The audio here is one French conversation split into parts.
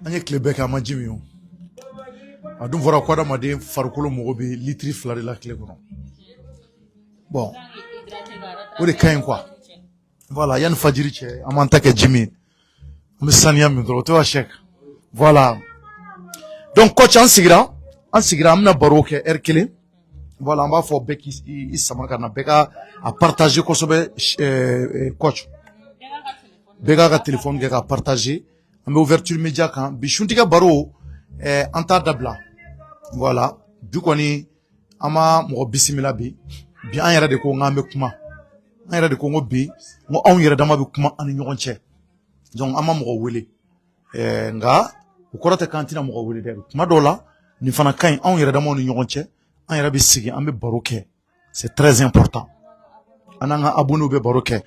Anye klebe ka ma jimi yo. Adun fora kwada ma de farkolo mo be litri flare la clé kono. Bon. O de kain quoi. Voilà, yan fajiri che amanta ke jimi. Misania mi dro to wa chek. Voilà. Donc coach an sigira amna baroke erkele. Voilà, on va faire beki isamaka na beka a partager kosobe coach. Beka ka téléphone ka partager. On va ouverture média kan bi shuntiga baro anta dabla. Voilà, du koni ama mo bisimila bi an yɛrɛ de ko ngambe kuma. An yɛrɛ de ko ngo bi ngo an yɛrɛ dama bi kuma ani ɲɔgɔn cɛ. Donc ama mo wele. Nga u kɔrɔtɛ kantina mo wele de kuma dɔ la ni fana kain an yɛrɛ dama ni ɲɔgɔn cɛ. An yɛrɛ bi sigi an bi baro kɛ. C'est très important. An an ka abonné bɛ baro kɛ.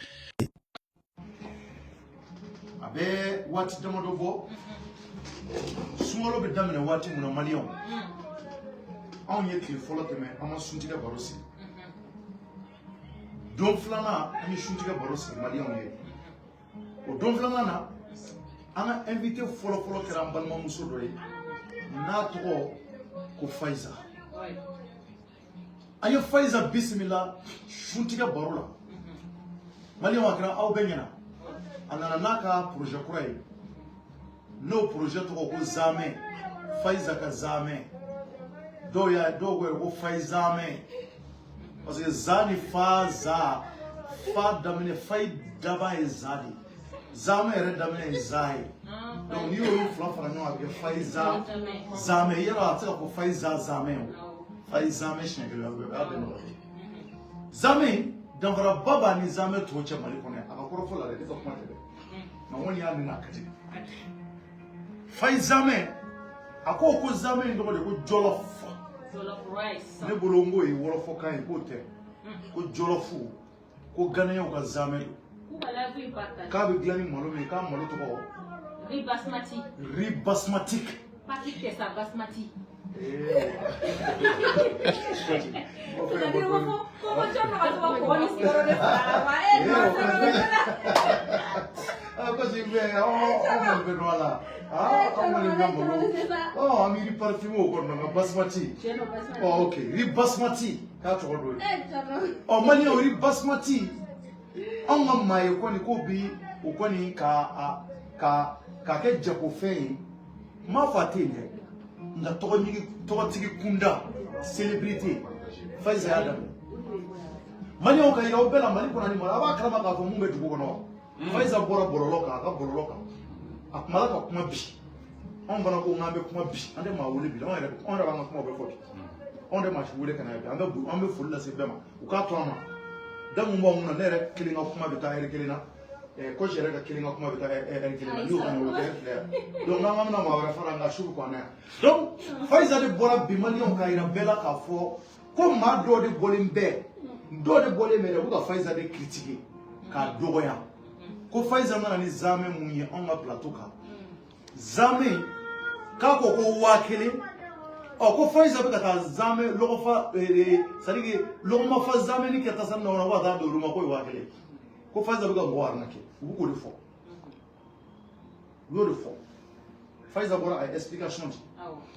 Abe wati dama dɔ bɔ. Sumalo bɛ daminɛ wati mun na Malien. Anw ye tile fɔlɔ tɛmɛ an ma suntigɛ baro sigi. Don filanan an ye suntigɛ baro sigi Malien ye. O don filanan na an ka invité fɔlɔ kɛra an balimamuso dɔ ye. N'a tɔgɔ ko Faiza. An ye Faiza bisimila suntigɛ baro la. Malien a kɛra aw bɛɛ ɲɛna. A nana n'a ka projet kura ye. N'o projet tɔgɔ ko Zamɛ. Faiza ka Zamɛ. Dɔw ko Faizamɛ. Parce que Zani fa za fa daminɛ fai daba ye Zadi. Zamɛ yɛrɛ daminɛ ye Za ye. Donc n'i y'olu fila fara ɲɔgɔn kan a bɛ kɛ Faiza Zamɛ. Yɔrɔ a tɛ se ka fɔ Faiza Zamɛ o. Faizamɛ siɲɛ kelen a bɛ nɔgɔya. Zamɛ danfaraba b'a ni Zamɛ tɔw cɛ Mali kɔnɔ yan. A ka kɔrɔfɔ la dɛ, ne ka kuma tɛ dɛ. Nka n kɔni y'a minɛ a ka di. Faizamɛ a ko Zamɛ in tɔgɔ de ko Jɔlɔf. Ne bolo ngo ye wɔlɔfɔ kan ye ko tɛ. Ko Jɔlɔfu ko Ghanaiens ka Zamɛ don. K'a bɛ dilan ni malo min ye k'a malo tɔgɔ riz basmatique. Basmati. Oh, ami riz parfumé au corps, basmati. Oh, ok, riz basmati. Oh, mani o riz basmati. On a maye ko ni ko bi o ko ni ka ke jako fen. Ma fatine. Nga tigi kunda célébrité. Faiza Adam. Mani o ka ira o bela mani kona ni mara ba krama ka fo mumbe dugo kono. Faiza bora boroloka ka boroloka. Akumala ka kuma bi. On bana ko ngambe kuma bi. Ande ma wole bi. On yɛrɛ b'an ka kuma bɛɛ fɔ bi. On de ma wele kana bi. An bɛ foli lase bɛɛ ma. U k'a to an ma. Da mun b'anw na ne yɛrɛ kelen ka kuma bɛ taa heure kelen na. Ko yɛrɛ ka kelen ka kuma bɛ taa heure kelen na. N'i y'o kɔni o tɛ filɛ yan. Donc n'an ka bɛna maa wɛrɛ fara an ka su bɛ kɔnɔ yan. Donc Faiza de bɔra bi Maliyɛnw ka yira bɛɛ la k'a fɔ ko maa dɔw de bɔlen bɛɛ. Dɔw de bɔlen bɛ dɛ u bɛ ka Faiza de critiquer k'a dɔgɔya. Ko Faiza nana ni Zamɛ mun ye anw ka plateau kan. Zamɛ k'a ko 1000. Ko Faiza bɛ ka taa Zamɛ lɔgɔfa c'est-à-dire lɔgɔmafa Zamɛ ni kɛ tasa nɔnɔ ko ka taa don olu ma ko ye 1000. Ko Faiza bɛ ka mɔgɔ arnaquer. U bɛ k'o de fɔ. U y'o de fɔ. Faiza bɔra a ye explication di.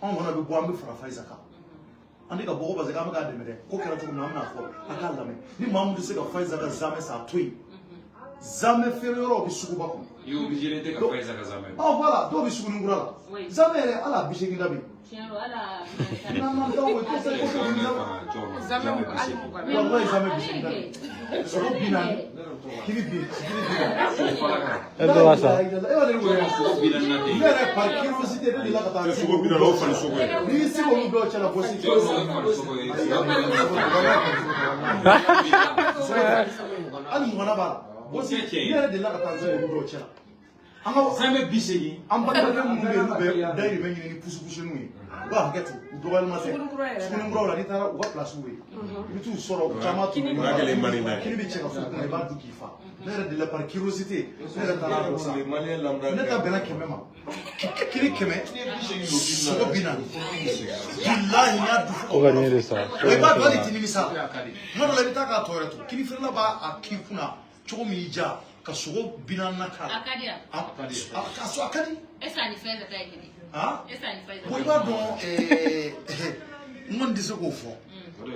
Anw fana bɛ bɔ an bɛ fara Faiza kan. An tɛ ka bɔ ko parce que an bɛ k'a dɛmɛ dɛ. Ko kɛra cogo min na an bɛna fɔ a k'a lamɛn. Ni maa min tɛ se ka Faiza ka Zamɛ san a to yen. Zamɛ feere yɔrɔ bɛ suguba kɔnɔ. Il est obligé de faire Faiza ka Zamɛ. Oh voilà, dɔw bɛ Sugunikura la. Zamɛ yɛrɛ ala a 80 da bɛ yen. N'an t'aw ye ko fɛn ko fɛn bɛ Zamɛ mu ali mu ka. Wallahi Zamɛ 80 da bɛ yen. Sɔrɔ 40. Kiri 20. E dɔ la sa. E b'a dɔn ne yɛrɛ par curiosité ne delila ka taa Sogo bi na o fali sogo ye. n'i y'i sigi olu dɔw cɛla voici hali mɔgɔna b'a la voici ne yɛrɛ delila ka taa sigi olu dɔw cɛla. An ka Zamɛ 80. an balimakɛ minnu bɛ yen n'u bɛ dayirimɛ ɲini ni pusu-pusuninw ye u ka hakɛ to u dɔgɔyalima tɛ Sugunikuraw la n'i taara u ka pilasiw ye i bɛ t'u sɔrɔ caman tun kini bɛ cɛ ka furu kɔnɔ i b'a dun k'i fa ne yɛrɛ delila par curiosité ne yɛrɛ taara dɔ san ne ta bɛnna 100 ma kini 100 sogo 40 bilahi n y'a dun fo ka ɲɛ de sa i b'a dɔn hali tɛ nimisa tuma dɔ la i bɛ taa k'a tɔ yɛrɛ to kini feerela b'a k'i kunna cogo min y'i diya ka sogo 40 k'a la a ka di a ka di. Est-ce que ni Faiza ta ye kelen ah bon iba don mon dise ko fo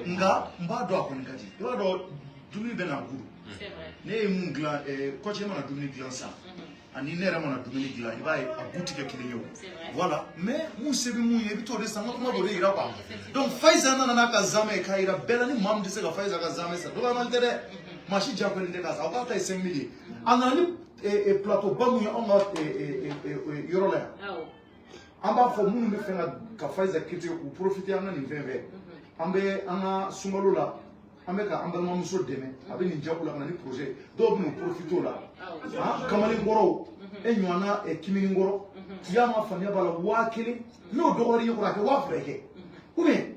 nga mba do akon kati iba do dumi be na guru c'est vrai ne mun glan ko che mana dumi glan sa ani ne ra mana dumi glan iba a boutique kile yo voilà mais mun sebi mun yebi to de sa mo do re ira ba donc faiza na ka zame ka ira bela ni mam dise ka faiza ka zame sa do ba man tere machi japo ni de ka sa o ka ta 5 millions anani plateau bamu ya on yoro la amba fo mun be fenga ka faiza kiti ku profiter anga ni veve ambe anga sumalo la ambe ka ambe mamu so deme abe ni jabu la kana ni projet do bi no profiter la ah kamali ngoro e nywana e kimi ngoro ya ma fanya bala wakili no dogori yoko la ke wa freke ube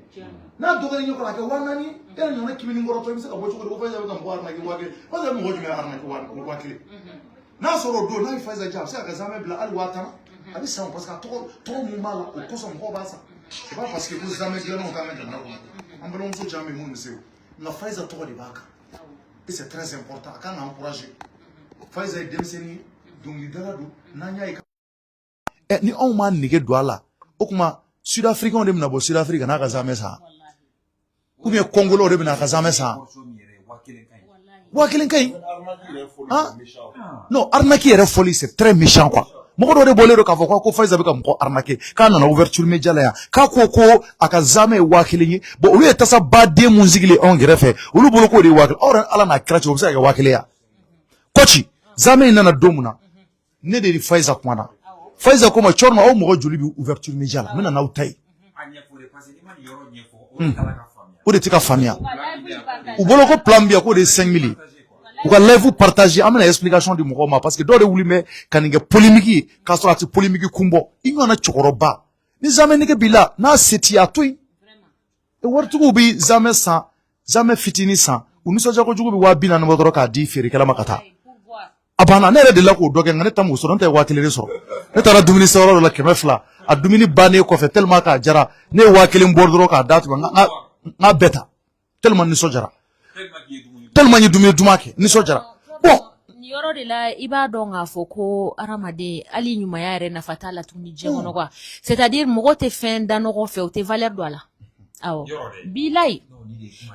na dogori yoko la ke wa nani e nywana kimi ngoro to bisa ka bocho ko faiza be ka mbo arna ki wakili wa da mo hoju me arna ki wakili na soro do na faiza jab sa ka zame bla al watana abi sa parce que trop mon mal au koso mo ba sa c'est pas parce que vous zame bla non ka mettre na ko ambalo mo so jambe mo nse na faiza to de baka et c'est très important quand on encourage faiza demseni donc lidala do na nya ni on man nige do ala okuma sud africain de na bo sud africa na ka zame sa ou bien congolais de na ka zame sa wakilin kai ah non arnaque est folie c'est très méchant quoi moko do bolero ka foko ko faiza be ka mko arnaque ka na ouverture media la ya ka ko akazame wakilin bo o ye tasa ba de munzigile on grefe ulu bolo ko de wakil ora ala na krachi o bisa ga wakile ya kochi zame ina na domuna ne de faiza kwana faiza ko ma chorma o moko joli bi ouverture media la mena na utai o de tika famia u bolo ko plan bia ko de 5 millions u ka live partager amena explication du moko ma parce que do de wuli me kaninge polémique ka so ati polémique kumbo ingona chokoroba ni zame nige bila na seti atui e wartu ko bi zame sa zame fitini sa uniso jako jugo bi wabina na modoro ka di feri kala makata abana ne de la ko doge ngane tamu so donte wakile so ne tara dumini soro la kemefla a dumini bane ko fe tellement ka jara ne wakile mbordoro ka datu nga beta tellement ni sojara tellement ni dumake ni sojara bon ni yoro de la iba donga foko aramade ali nyuma ya re na fatala tuni jemono kwa c'est-à-dire mogo te fin danoko fe o te valeur dola awo bilai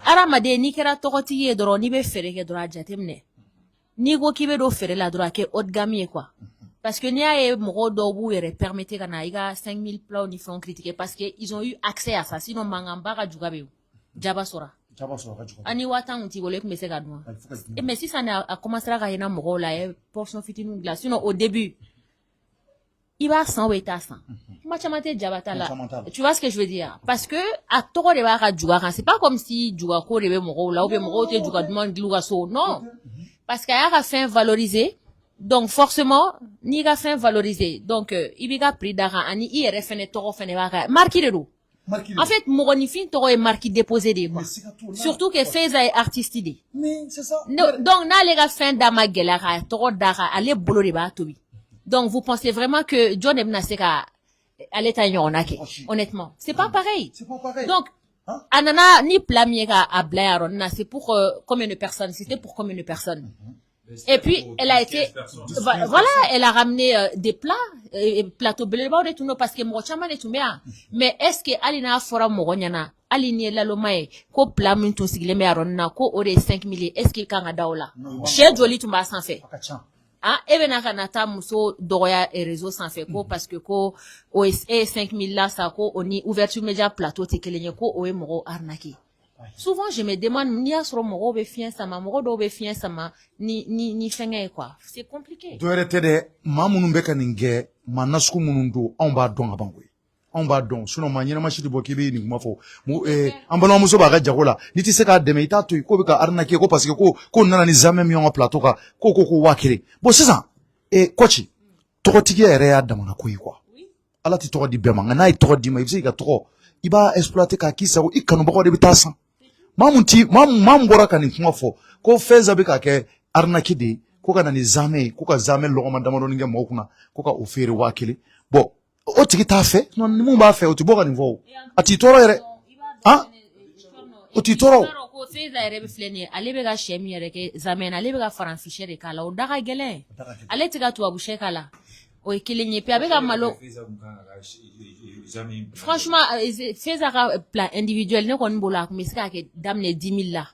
aramade ni kera tokoti ye doro ni be fere ke doro ajatemne ni go kibe do fere la doro ke haut de gamme quoi parce que ni a mogo do bu yere permettre kana iga 5000 plats ni font critiquer parce que ils ont eu accès à ça sinon mangamba ga jugabe Jabasora ani watan uti bolek mese gadwa et mais si ça a commencé à gagner mogo la portion fitinu glace sinon au début il va 100 ou eta 100 machamate jabata là tu vois ce que je veux dire parce que à toro de ba juga c'est pas comme si juga ko rebe mogo là ou be mogo te juga demande gluga so non parce qu'il y a fin valoriser donc forcément ni ga fin valoriser donc ibiga prix d'ara ani ire fene toro fene ba marqué de l'eau. En fait, Moronifin t'aurait marqué déposé des bas. Surtout que Faiza est artiste idée. Mais c'est ça. Donc, na les gars fin d'amagelara, t'aurais d'ara, allez bolo de bas, tobi. Donc, vous pensez vraiment que John Ebna Seka allait taillonake. Honnêtement. C'est pas pareil. C'est pas pareil. Donc, Anana, ni plamiega à Blair, c'est pour combien de personnes? C'était pour combien de personnes? Et puis, elle a été, voilà, elle a ramené des plats, plateau beleba de tout parce que moi chama de tout mais est-ce que alina fora mogonyana aline la lomae ko plat min to sigile me aronna ko ore 5 millions est-ce qu'il kanga daola chez joli tumba sans fait ah evena kana ta muso doya et réseau sans fait ko parce que ko OSA 5000 là ça ko oni ouverture média plateau tekelenye ko o mo arnaki. Souvent, je me demande, ni à ce moment be fien sama, moro do be fien sama, ni fenge quoi. C'est compliqué. Doerete de, ma munumbe kaninge, ma nasku munundu, on ba don abangoy. On ba don, sinon ma nyena machidi bokibi ni kumafo. Ambalo muso ba ga jagola. Ni ti seka deme ita to ko bika arnaki ko parce que ko nana ni zame mi on plateau ka ko wakire. Bon c'est ça. Et kochi, tokotigi ere ya damana ko yi quoi. Ala ti toko di bema, na i toko di ma ibisi ga toko. Iba exploiter ka kisa ko ikanu bako de bitasa. Mam bora ka ni kuma fo ko Faiza be ka ke arnaki de ko kana ni zame ko ka zame logo mandamano ninge mo kuna ko ka ofere wakili bo o tigi ta fe non ni mu ba fe o ti boka ni vo ati toro ere ha o ti toro ko Faiza ere be fleni ale be ga shemi ere ke zame na ale be ga faran fiche de kala o daga gele ale tiga to abushe kala o ye kelen ye puis a bɛ ka malo franchement Feza ka plan individuel ne kɔni bolo a tun bɛ se k'a kɛ daminɛ 10 000 la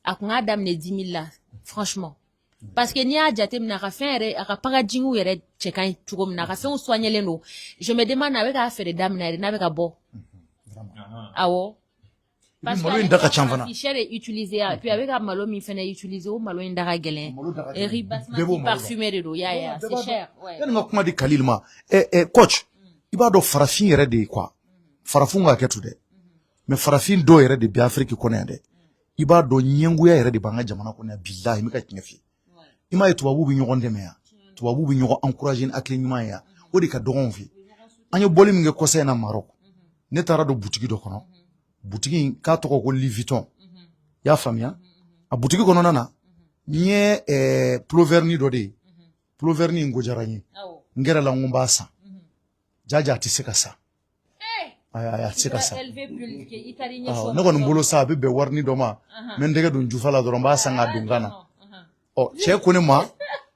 a tun k'a daminɛ 10 000 la franchement parce que n'i y'a jateminɛ a ka fɛn yɛrɛ a ka packaging yɛrɛ cɛ ka ɲi cogo min na a ka fɛnw soignelen don je me demande a bɛ k'a feere daminɛ yɛrɛ n'a bɛ ka bɔ awɔ parce que malo in da ka ca fana fichier de utiliser puis a bɛ ka malo min fana utiliser o malo in da ka gɛlɛn riz basmati parfumé de don ya c'est cher ouais yani ka kuma di Khalil ma coach i b'a dɔn farafin yɛrɛ de ye quoi farafin ka kɛ to dɛ mais farafin dɔw yɛrɛ de bi Afrique kɔnɔ yan dɛ i b'a dɔn ɲɛngoya yɛrɛ de b'an ka jamana kɔnɔ yan billahi n bɛ ka tiɲɛ f'i ye i m'a ye tubabuw bɛ ɲɔgɔn dɛmɛ yan tubabuw bɛ ɲɔgɔn encourager ni hakili ɲuman ye yan o de ka dɔgɔn fɛ an ye bɔli min kɛ kɔsa in na Maroc ne taara don boutique dɔ kɔnɔ boutique in k'a tɔgɔ ko Louis Vuitton i y'a faamuya a boutique kɔnɔna na n ye ploverni dɔ de ye ploverni in gojara n ye n gɛrɛ la n ko n b'a san jaja a tɛ se ka sa a tɛ se ka sa ne kɔni bolo sa a bɛ bɛn warini dɔ ma n bɛ n tɛgɛ don jufa la dɔrɔn n b'a san k'a don kan na cɛ ko ne ma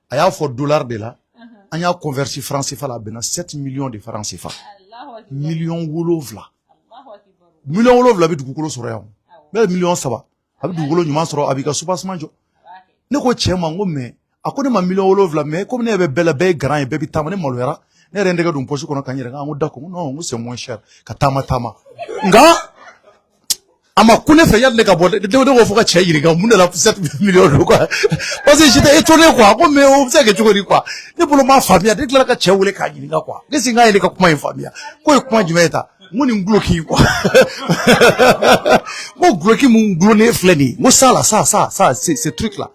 a y'a fɔ dollar de la an y'a converti franc CFA la a bɛnna 7 millions de francs CFA million 7 million 7 bɛ dugukolo sɔrɔ yan bɛɛ million 3 a bɛ dugukolo ɲuman sɔrɔ a b'i ka soubassement jɔ ne ko cɛ ma n ko mais a ko ne ma million 7 mais comme ne bɛ bɛɛ la bɛɛ ye grand ye bɛɛ bɛ taama ne maloyara ne yɛrɛ n tɛgɛ don poche kɔnɔ ka n yɛrɛ kan n ko d'accord non n ko c'est moins cher ka taama nka a ma ku ne fɛ yanni ne ka bɔ ne ko fɔ ka cɛ ɲininka mun de la 7 millions don quoi parce que j'étais étonné quoi ko mais o bɛ se ka kɛ cogo di quoi ne bolo m'a faamuya ne tilala ka cɛ wele k'a ɲininka quoi ne sin k'a ye ne ka kuma in faamuya ko ye kuma jumɛn ye ta n ko nin guloki quoi n ko guloki mun gulonnen filɛ nin ye n ko ça là ça ce truc là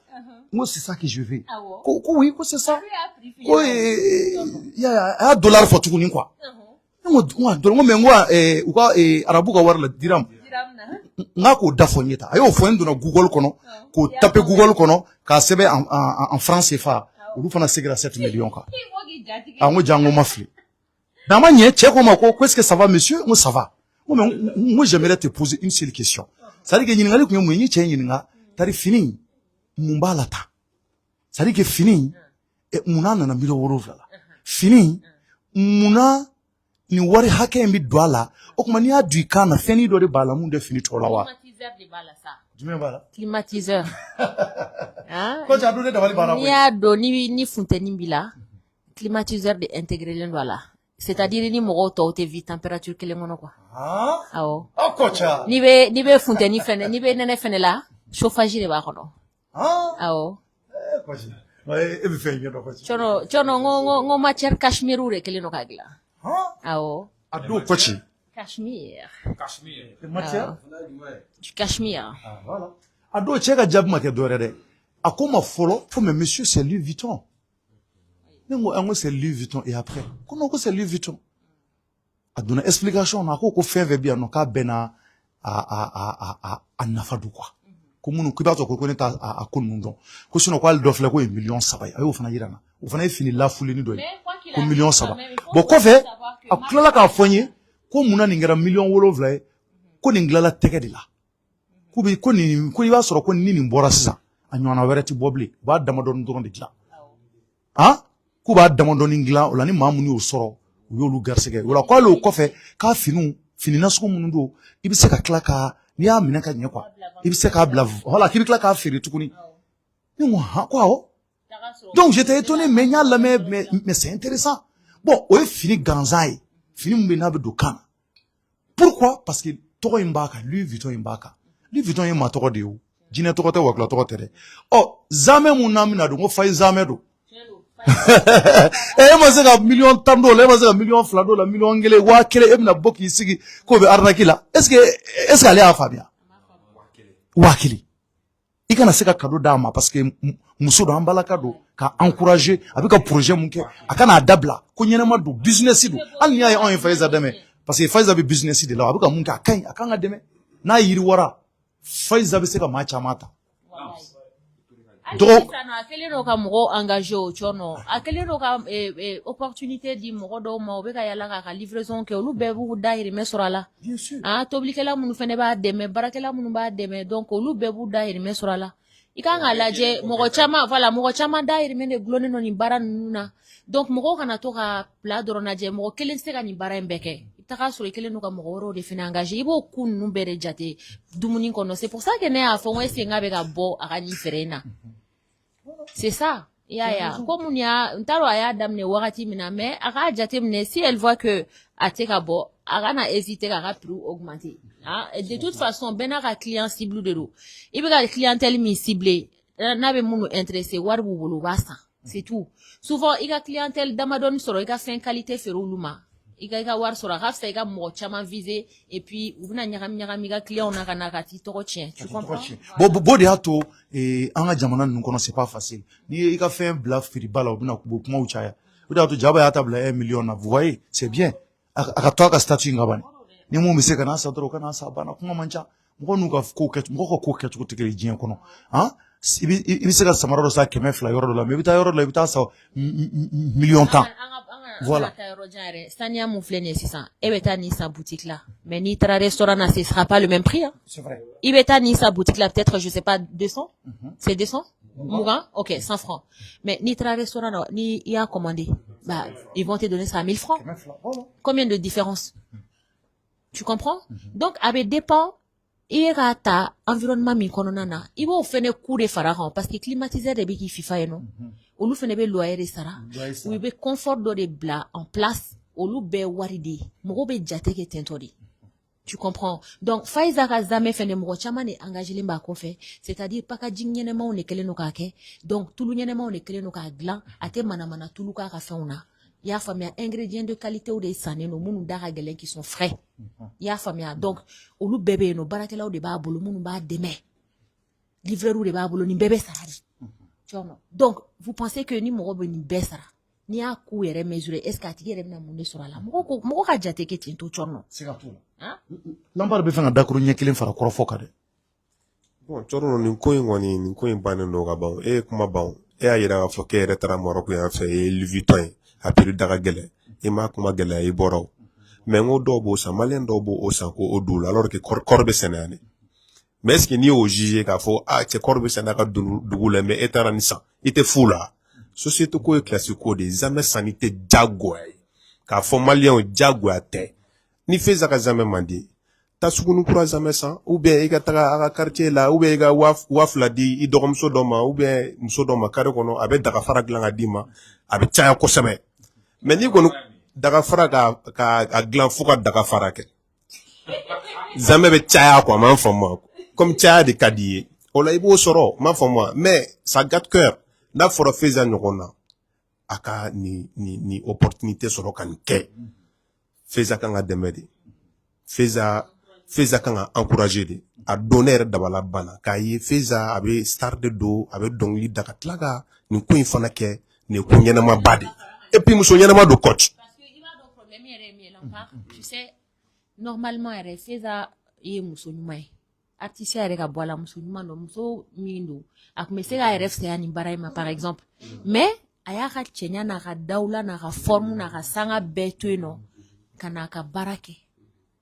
n ko c'est ça que je veux ko oui ko c'est ça ko a y'a dollar fɔ tuguni quoi ne ko dɔrɔn mais n ko u ka arabu ka wari la dirham n k'a k'o da fɔ n ye ta a y'o fɔ n donna Google kɔnɔ k'o taper Google kɔnɔ k'a sɛbɛn en franc CFA olu fana seginna 7 millions kan a n ko ja n ko ma fili mais a ma ɲɛ cɛ ko ma ko est-ce que ça va monsieur n ko ça va n ko mais n ko j'aimerais te poser une seule question c'est à dire que ɲininkali tun ye mun ye n ye cɛ ɲininka tari fini mun b'a la ta c'est à dire que fini munna nana million 7 la fini munna ni wari hakɛ in bɛ don a la o tuma n'i y'a don i kan na fɛnnin dɔ de b'a la mun tɛ fini tɔ la wa jumɛn b'a la climatiseur ko cɛ a don ne dabali banna koyi n'i y'a dɔn ni funtɛni b'i la climatiseur de intégrelen don a la c'est-à-dire ni mɔgɔw tɔw tɛ vi température kelen kɔnɔ quoi awɔ ko cɛ n'i bɛ funtɛni fɛnɛ n'i bɛ nɛnɛ fɛnɛ la chauffage de b'a kɔnɔ awɔ e bɛ fɛn ɲɛdɔn ko cɛ cɔnɔ n ko matière cachemire de kelen don k'a dilan awɔ a don ko ci cachemire matière du cachemire voilà a don cɛ ka jaabi ma kɛ dɔwɛrɛ dɛ a ko ma fɔlɔ ko mais monsieur c'est Louis Vuitton ne ko an ko c'est Louis Vuitton et après ko non ko c'est Louis Vuitton a donna explication na ko fɛn fɛn bɛ yan nɔ k'a bɛɛ na a nafa don quoi ko minnu k'i b'a sɔrɔ ko ne t'a a ko ninnu dɔn ko sinon ko hali dɔ filɛ ko ye million 3 ye a y'o fana yira n na o fana ye fini lafuleni dɔ ye ko million 3 bon kɔfɛ a tilala k'a fɔ n ye ko munna nin kɛra million 7 ye ko nin tilala tɛgɛ de la ko i b'a sɔrɔ ko ni nin bɔra sisan a ɲɔgɔnna wɛrɛ tɛ bɔ bilen u b'a damadɔni dɔrɔn de dilan k'u b'a damadɔni dilan o la ni maa minnu y'o sɔrɔ u y'olu garisɛgɛ o la ko hali o kɔfɛ k'a fini nasugu minnu don i bɛ se ka tila ka n'i y'a minɛ ka ɲɛ quoi i bɛ se k'a bila voilà k'i bɛ tila k'a feere tuguni ne ko ko awɔ donc j'étais étonné mais n y'a lamɛn mais c'est intéressant bon o ye fini gansan ye fini min bɛ n'a bɛ don kan na pourquoi parce que tɔgɔ in b'a kan Louis Vuitton in b'a kan Louis Vuitton ye maa tɔgɔ de ye o jinɛ tɔgɔ tɛ wakila tɔgɔ tɛ dɛ zamɛ mun n'an bɛna don ko Fayi zamɛ don e ma se ka million 10 dɔw la e ma se ka million 2 dɔw la million 1 wa 1 e bɛna bɔ k'i sigi k'o bɛ arnaque la est-ce que ale y'a faamuya wa 1 i kana se ka cadeau d'a ma parce que muso don an balaka don ka encourager a bɛ ka projet mun kɛ a kana a dabila ko ɲɛnama don business don hali n'i y'a ye anw ye Fayiza dɛmɛ parce que Fayiza bɛ business de la a bɛ ka mun kɛ a kaɲi a kan ka dɛmɛ n'a yiriwara Fayiza bɛ se ka maa caman ta donc a kɛlen don ka mɔgɔw engagé o cɔnɔ a kɛlen don ka opportunité di mɔgɔ dɔw ma o bɛ ka yala k'a ka livraison kɛ olu bɛɛ b'u dahirimɛ sɔrɔ a la tobilikɛla minnu fana b'a dɛmɛ baarakɛla minnu b'a dɛmɛ donc olu bɛɛ b'u dahirimɛ sɔrɔ a la Ika nga laje mɔgɔ caman voilà mɔgɔ caman dahirimɛ de gulonnen no nin baara ninnu na donc mɔgɔw kana to ka bila dɔrɔn lajɛ mɔgɔ kelen tɛ se ka nin baara in bɛɛ kɛ i bɛ taga sɔrɔ i kelen no ka mɔgɔ wɛrɛw de fana engagé i b'o ko ninnu bɛɛ de jate dumuni kɔnɔ c'est pour ça que ne y'a fɔ n ko est-ce que n k'a bɛ ka bɔ a ka nin feere in na c'est ça ya comme n t'a dɔn a y'a daminɛ wagati min na mais a k'a jate minɛ si elle voit que a tɛ ka bɔ a kana hésiter k'a ka prix augmenter de toute façon bɛɛ n'a ka client cible de don i bɛ ka clientèle min ciblé n'a bɛ minnu intéressé wari b'u bolo u b'a san c'est tout souvent i ka clientèle damadɔni sɔrɔ i ka fɛn qualité feere olu ma i ka wari sɔrɔ a ka fisa i ka mɔgɔ caman viser et puis u bɛna ɲagami i ka client na ka na ka t'i tɔgɔ tiɲɛ tu comprends bon de y'a to an ka jamana ninnu kɔnɔ c'est pas facile ni i ka fɛn bila feereba la u bɛna kumaw caya o de y'a to Jaba y'a ta bila 1 million na vous voyez c'est bien a ka to a ka statut in ka ban ni mun bɛ se ka n'a sa dɔrɔn o ka n'a sa banna kuma man ca mɔgɔ n'u ka ko kɛ mɔgɔ ka ko kɛcogo tɛ kelen diɲɛ kɔnɔ i bɛ se ka samara dɔ sa 200 yɔrɔ dɔ la mais i bɛ taa yɔrɔ dɔ la i bɛ taa sa million tan voilà saniya mun filɛ nin ye sisan e bɛ taa nin sa boutique la mais n'i taara restaurant na ce sera pas le même prix c'est vrai i bɛ taa nin sa boutique la peut-être je sais pas 200 c'est 200 Mougan ok 100 francs mais n'i taara restaurant na ni i y'a commandé bah ils vont te donner ça à 1000 francs combien de différence tu comprends donc a bɛ dépend i ka ta environnement min kɔnɔna na i b'o fɛnɛ coût de fara kan parce que climatiseur de bɛ k'i fifa yen nɔ olu fɛnɛ bɛ loyer de sara u bɛ confort dɔ de bila en place olu bɛɛ wari de ye mɔgɔw bɛ jate kɛ tentɔ de tu comprends donc Faiza ka zamɛ fɛnɛ mɔgɔ caman de engagélen b'a kɔfɛ c'est-à-dire packaging ɲɛnɛmaw de kɛlen no k'a kɛ donc tulu ɲɛnɛmaw de kɛlen no k'a dilan a tɛ manamana tulu k'a ka fɛnw na i y'a faamuya ingrédients de qualité de sannen no minnu da ka gɛlɛn qui sont frais i y'a faamuya donc olu bɛɛ bɛ yen nɔ baarakɛlaw de b'a bolo minnu b'a dɛmɛ livreur de b'a bolo nin bɛɛ bɛ sara de donc vous pensez que ni mɔgɔ bɛ nin bɛɛ sara n'i y'a coût yɛrɛ mesurer est-ce que a tigi yɛrɛ bɛna mun de sɔrɔ a la mɔgɔ ka jate kɛ ten to cɔrɔnɔ siga t'o la Lampard bɛ fɛ ka dakuru ɲɛ kelen fara kɔrɔfɔ kan dɛ bon cɔrɔnɔ nin ko in kɔni nin ko in bannen don ka ban e ye kuma ban e y'a yira k'a fɔ k'e yɛrɛ taara Maroc yan fɛ e ye Louis Vuitton ye a prix da ka gɛlɛn e m'a kuma gɛlɛya i bɔra o mais n ko dɔw b'o san maliyɛn dɔw b'o san ko o don la alors que kɔri bɛ sɛnɛ yan de mais est ce que n'i y'o juger k'a fɔ cɛ kɔri bɛ sɛnɛ a ka dugu la mais e taara nin san i tɛ fu la société ko ye classe ko de zamɛ sanni tɛ jagoya ye k'a fɔ maliyɛnw jagoya tɛ ni Faiza ka zamɛ man di taa suguni kura zamɛ san ou bien i ka taga a ka quartier la ou bien i ka 2000 di i dɔgɔmuso dɔ ma ou bien muso dɔ ma carré kɔnɔ a bɛ dagafara dilan ka d'i ma a bɛ caya kosɛbɛ mais n'i kɔni dagafara ka dilan fo ka dagafara kɛ zamɛ bɛ caya quoi m'a faamu comme caya de ka di ye o la i b'o sɔrɔ m'a faamu mais ça gâte cœur n'a fɔra Faiza ɲɔgɔn na a ka ni opportunité sɔrɔ ka nin kɛ Faiza kan ka dɛmɛ de Faiza kan ka encourager de a don ne yɛrɛ dabala banna k'a ye Faiza a bɛ star de don a bɛ dɔnkili da ka tila ka nin ko in fana kɛ nin ko ɲɛnama ba de et puis muso ɲɛnama don coach parce que i b'a dɔn problème yɛrɛ ye min ye Lampard tu sais normalement yɛrɛ Faiza ye muso ɲuman ye artiste yɛrɛ ka bɔ a la muso ɲuman don muso min don a tun bɛ se k'a yɛrɛ fisaya nin baara in ma par exemple mais a y'a ka cɛɲa n'a ka dawula n'a ka forme n'a ka sanga bɛɛ to yen nɔ ka n'a ka baara kɛ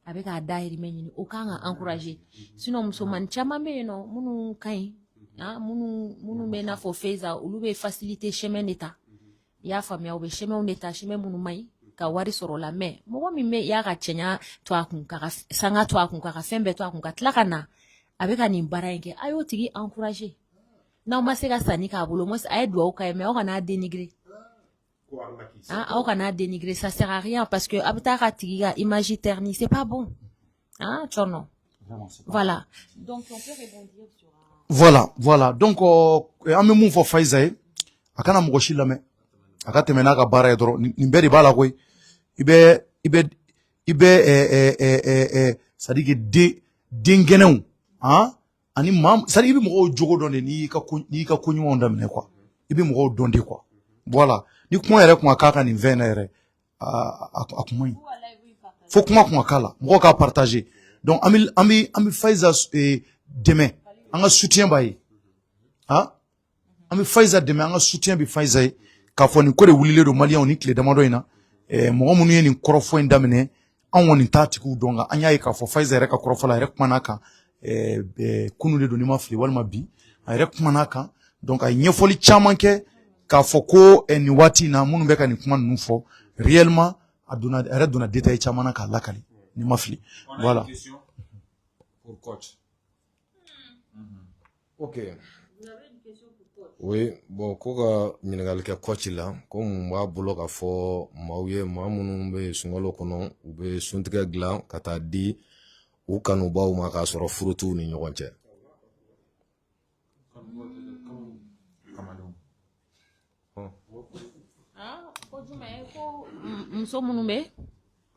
a bɛ k'a dahirimɛ ɲini o kan ka encourager sinon musomanin caman bɛ yen nɔ minnu ka ɲi minnu bɛ i n'a fɔ Faiza olu bɛ facilité chemin de ta i y'a faamuya u bɛ chemin de ta chemin minnu man ɲi ka wari sɔrɔ o la mais mɔgɔ min bɛ i y'a ka cɛɲa to a kun k'a ka sanga to a kun k'a ka fɛn bɛɛ to a kun ka tila ka na a bɛ ka nin baara in kɛ a y'o tigi encourager n'aw ma se ka sanni k'a bolo a ye dugawu k'a ye mais aw kana dénigrer aw kana dénigrer ça sert à rien parce que a bɛ taa ka tigi ka image ternie c'est pas bon cɔrɔnɔ voilà donc on peut rebondir sur voilà donc an bɛ mun fɔ Faiza ye a kana mɔgɔ si lamɛn a ka tɛmɛ n'a ka baara ye dɔrɔn nin bɛɛ de b'a la koyi i bɛ c'est-à-dire que den gɛnɛw ani c'est-à-dire i bɛ mɔgɔw jogo dɔn de n'i y'i ka ko ɲumanw daminɛ quoi i bɛ mɔgɔw dɔn de quoi voilà ni kuma yɛrɛ kun ka k'a ka nin fɛn na yɛrɛ a kun man ɲi fo kuma kun ka k'a la mɔgɔw k'a partager donc an bɛ Faiza dɛmɛ an ka soutien b'a ye an bɛ Faiza dɛmɛ an ka soutien bɛ Faiza ye k'a fɔ nin ko de wulilen don maliyɛnw ni tile damadɔ in na mɔgɔ minnu ye nin kɔrɔfɔ in daminɛ an kɔni t'a tigiw dɔn nka an y'a ye k'a fɔ Faiza yɛrɛ ka kɔrɔfɔ la a yɛrɛ kumana kan kunu de don ni ma fili walima bi a yɛrɛ kumana kan donc a ye ɲɛfɔli caman kɛ k'a fɔ ko nin waati na minnu bɛ ka nin kuma ninnu fɔ réellement a yɛrɛ donna détail caman na k'a lakali ni ma fili voilà. Pour coach. Ok. Oui, bon, ko ka ɲininkali kɛ coach la ko mun b'a bolo ka fɔ maaw ye maa minnu bɛ sunkalo kɔnɔ u bɛ suntigɛ dilan ka taa di u kanubaw ma k'a sɔrɔ furu t'u ni ɲɔgɔn cɛ. Muso minnu bɛ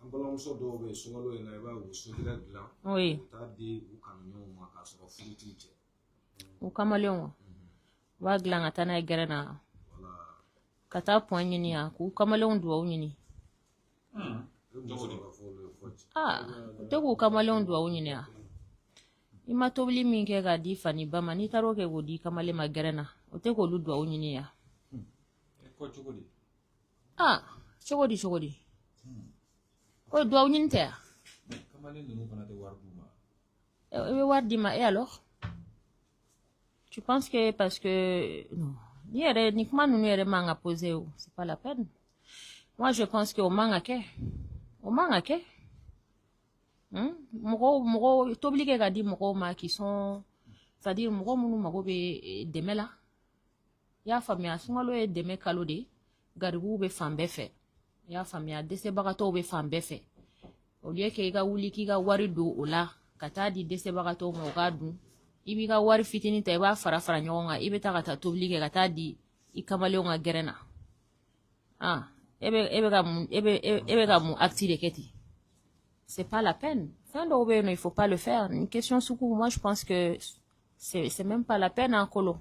An balimamuso dɔw bɛ sunkalo in na i b'a ye u bɛ suntigɛ dilan oui ka taa di u kanuɲɔgɔnw ma k'a sɔrɔ furu t'u cɛ. u kamalenw u b'a dilan ka taa n'a ye gɛrɛn na ka taa point ɲini yan k'u kamalenw duwawu ɲini u tɛ k'u kamalenw duwawu ɲini yan i ma tobili min kɛ k'a di fani ba ma n'i taara o kɛ k'o di kamalen ma gɛrɛn na u tɛ k'olu duwawu ɲini yan cogo di o duwawu ɲini tɛ yan i bɛ wari di ma et alors tu penses que parce que non ni kuma ninnu yɛrɛ man ka poser o c'est pas la peine moi je pense que o man ka kɛ mɔgɔ tobili kɛ ka di mɔgɔw ma qui sont c'est-à-dire mɔgɔ minnu mago bɛ dɛmɛ la i y'a faamuya sunkalo ye dɛmɛ kalo de ye garibuw bɛ fan bɛɛ fɛ i y'a faamuya dɛsɛbagatɔw bɛ fan bɛɛ fɛ au lieu que i ka wuli k'i ka wari don o la ka taa di dɛsɛbagatɔw ma o k'a dun i b'i ka wari fitinin ta i b'a fara ɲɔgɔn kan i bɛ taa ka taa tobili kɛ ka taa di i kamalenw ka gɛrɛn na e bɛ ka mun acte de kɛ ten c'est pas la peine fɛn dɔw bɛ yen nɔ il faut pas le faire une question sugu moi je pense que c'est même pas la peine en colo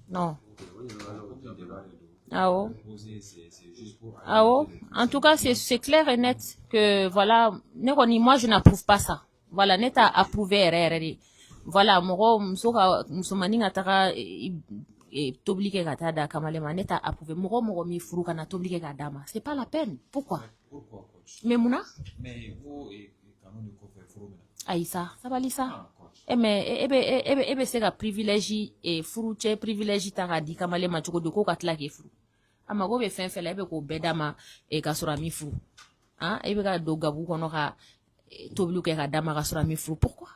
non en tout cas c'est clair et net que voilà moi je n'approuve pas ça voilà ne t'a approuvé yɛrɛ de voilà mɔgɔ musomanin ka taga tobili kɛ ka taa da kamalen ma ne t'a approuvé mɔgɔ min furu kana tobili kɛ ka d'a ma c'est pas la peine pourquoi mais munna ayi sa sabali sa mais e bɛ se ka privilège furu cɛ privilège ta k'a di kamalen ma cogo di ko ka tila k'e furu a mago bɛ fɛn fɛn la e bɛ k'o bɛɛ d'a ma ka sɔrɔ a m'i furu e bɛ ka don gabu kɔnɔ ka tobili kɛ ka d'a ma ka sɔrɔ a m'i furu pourquoi